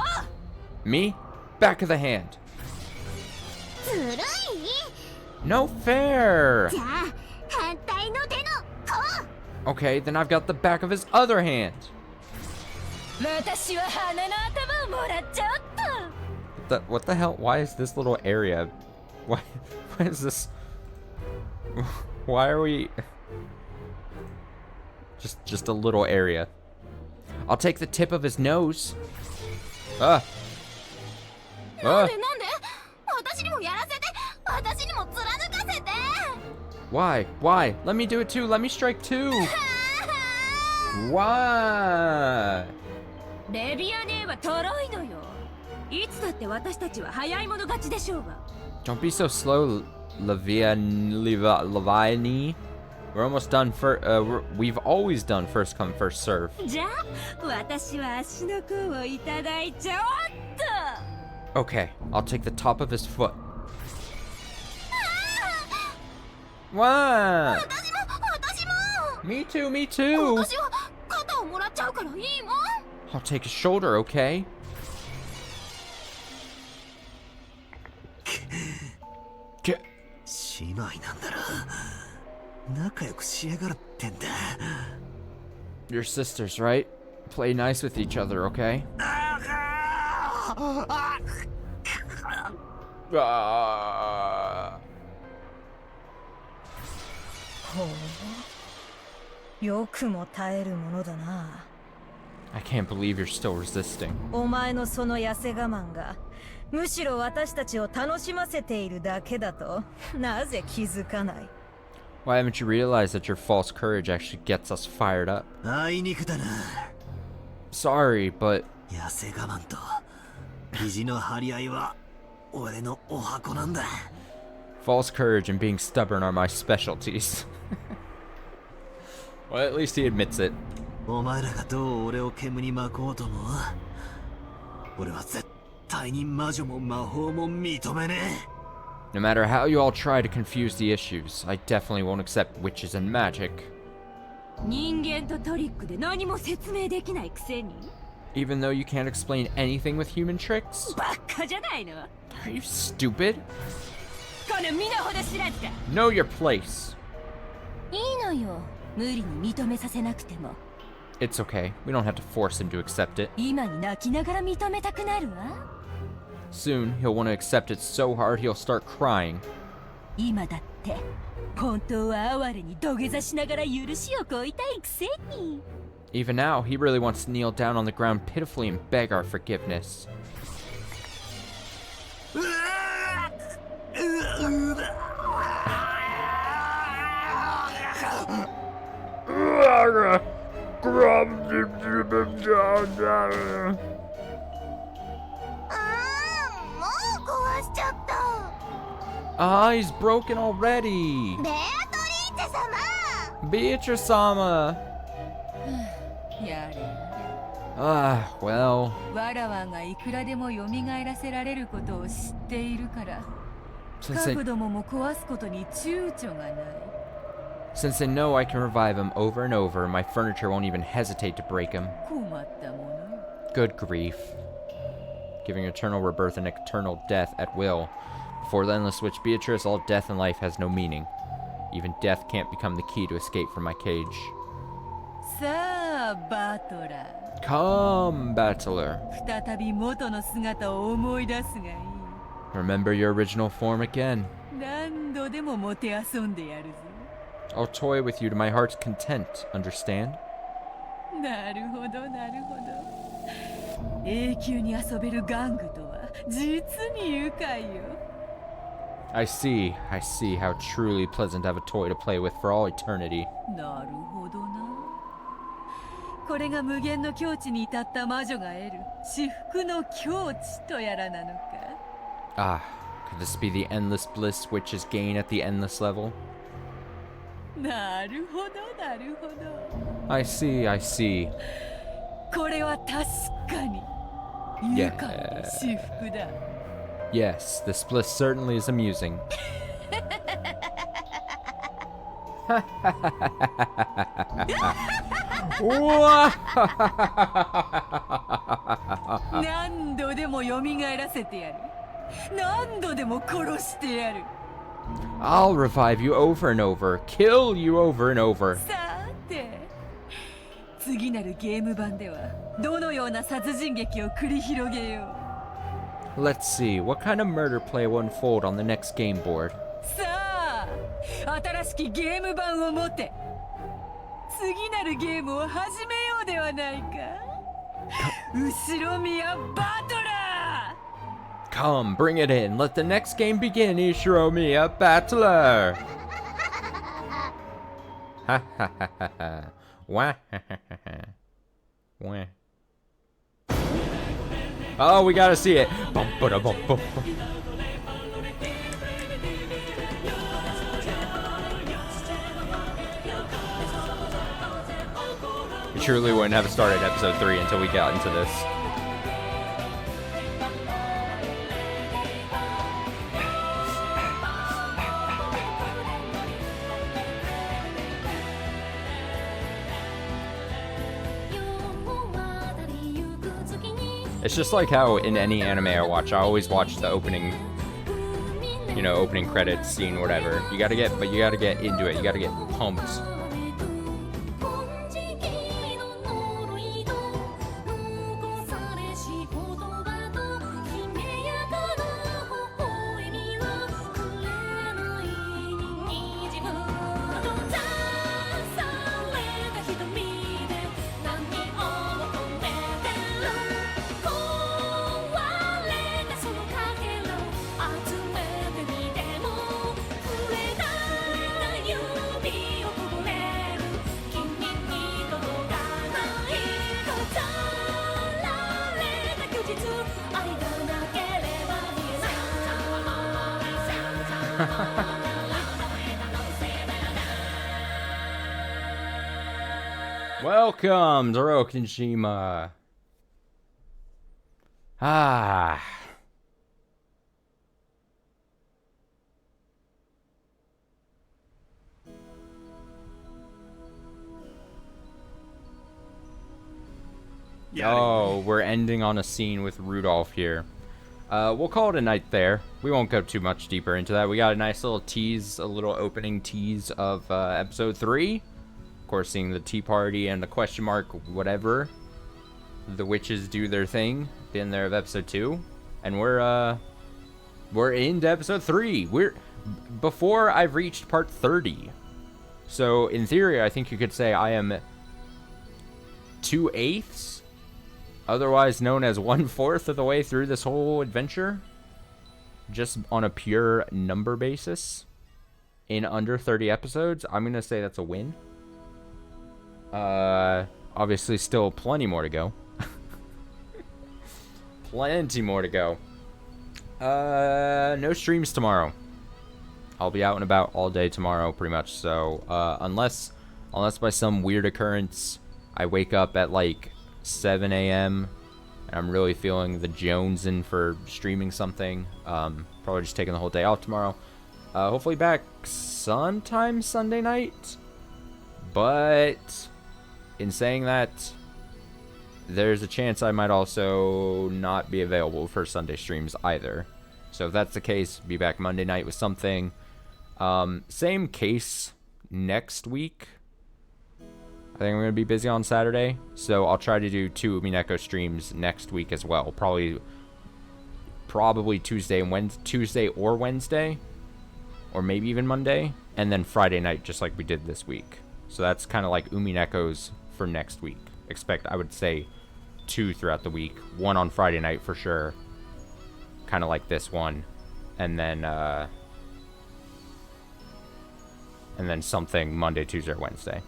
Me? Back of the hand. ずるい。 No fair! じゃあ反対の手の甲。 Okay, then I've got the back of his other hand. 私は花の頭をもらっちゃおっと。 What the hell? Why is this little area? Why is this? Why are we? Just a little area. I'll take the tip of his nose. なんでなんで？私にもやらせて。私にも貫かせて。 Why? Why? Let me do it too. Let me strike too. Why? レビアネはトロいのよ。いつだって私たちは早い者勝ちでしょうが。 Don't be so slow, Leviani. We're almost done we've always done first come, first serve. じゃあ、私は足の甲をいただいちゃおっと。 Okay, I'll take the top of his foot. What? 私も。 Me too, me too. 私は肩をもらっちゃうからいいもん。 I'll take his shoulder, okay? 姉妹なんだろ。仲良くしやがるってんだ。 Your sisters, right? Play nice with each other, okay? Ah. ほう、よくも耐えるものだな。 I can't believe you're still resisting. お前のその痩せ我慢がむしろ私たちを楽しませているだけだとなぜ気づかない？ Why haven't you realized that your false courage actually gets us fired up? あいにくだな。 Sorry, but 痩せ我慢と肘の張り合いは俺のお箱なんだ。 false courage and being stubborn are my specialties. Well, at least he admits it. お前らがどう俺を煙に巻こうとも、俺は絶対に魔女も魔法も認めねえ。 No matter how you all try to confuse the issues, I definitely won't accept witches and magic. 人間とトリックで何も説明できないくせに。 Even though you can't explain anything with human tricks? バカじゃないの。 Are you stupid? この身の程知らずか。 Know your place. いいのよ。無理に認めさせなくても。 It's okay. We don't have to force him to accept it. 今に泣きながら認めたくなるわ。 Soon, he'll want to accept it so hard he'll start crying. 今だって本当は哀れに土下座しながら許しを請いたいくせに。 Even now, he really wants to kneel down on the ground pitifully and beg our forgiveness. Ah, he's broken already. ベアトリーチェ様。 Beatrice-sama. やれやれ Well, わらわがいくらでも蘇らせられることを知っているから since they, 角どもも壊すことに躊躇がない since they know I can revive him over and over, my furniture won't even hesitate to break him. 困ったものよ Good grief. Giving eternal rebirth and eternal death at will. Before the endless witch Beatrice, all death in life has no meaning. Even death can't become the key to escape from my cage. さあバトラ Come, battler. ー再び元の姿を思い出すがいい Remember your original form again. 何度でももてあそんでやるぞ I'll toy with you to my heart's content, understand? なるほどなるほど永久に遊べる玩具とは実に愉快よ I see how truly pleasant to have a toy to play with for all eternity. なるほどなこれが無限の境地に至った魔女が得る至福の境地とやらなのか Ah, could this be the endless bliss witches gain at the endless level? なるほどなるほど I see. これは確かに愉快な至福だ Yes, this bliss certainly is amusing. Wha- 何度でも蘇らせてやる何度でも殺してやる I'll revive you over and over, kill you over and over. さて次なるゲーム版ではどのような殺人劇を繰り広げよ Let's see, what kind of murder play will unfold on the next game board? うさあ新しきゲーム版を持て次なるゲームを始めようではないか後ろ宮バトラ Come, bring it in. Let the next game begin, Ishiromiya Battler. Ha ha ha ha ha. Wah ha ha ha ha. Wah. Oh, we gotta see it. Bum, ba-da, bum, bum, bum. We truly wouldn't have started episode 3 until we got into this. It's just like how in any anime I always watch the opening, opening credits scene, whatever. You gotta get into it. You gotta get pumped. Welcome to Rokinshima. Ah. Oh, we're ending on a scene with Rudolph here. We'll call it a night there. We won't go too much deeper into that. We got a nice little tease, a little opening tease of episode 3. Of course, seeing the tea party and the question mark, whatever. The witches do their thing at the end there of episode 2. And we're into episode 3. Before I've reached part 30. So, in theory, I think you could say I am 2/8, otherwise known as 1/4 of the way through this whole adventure. Just on a pure number basis. In under 30 episodes, I'm going to say that's a win. Obviously still plenty more to go. Plenty more to go. No streams tomorrow. I'll be out and about all day tomorrow, pretty much. So, unless by some weird occurrence, I wake up at like 7 a.m. And I'm really feeling the jonesing for streaming something. Probably just taking the whole day off tomorrow. Hopefully back sometime Sunday night. But in saying that, there's a chance I might also not be available for Sunday streams either. So if that's the case, be back Monday night with something. Same case next week. I think I'm going to be busy on Saturday. So I'll try to do 2 Umineko streams next week as well. Probably Tuesday or Wednesday. Or maybe even Monday. And then Friday night, just like we did this week. So that's kind of like Uminekos for next week. Expect, I would say, 2 throughout the week. 1 on Friday night for sure. Kind of like this one. And then something Monday, Tuesday, or Wednesday.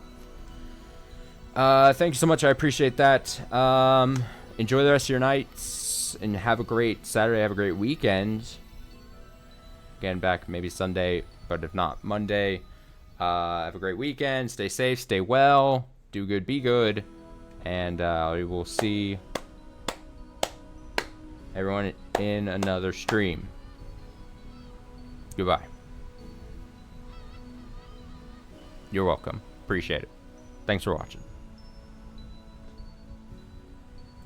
Thank you so much. I appreciate that. Enjoy the rest of your nights. And have a great Saturday. Have a great weekend. Again, back maybe Sunday. But if not, Monday. Have a great weekend. Stay safe. Stay well. Do good. Be good. And we will see everyone in another stream. Goodbye. You're welcome. Appreciate it. Thanks for watching.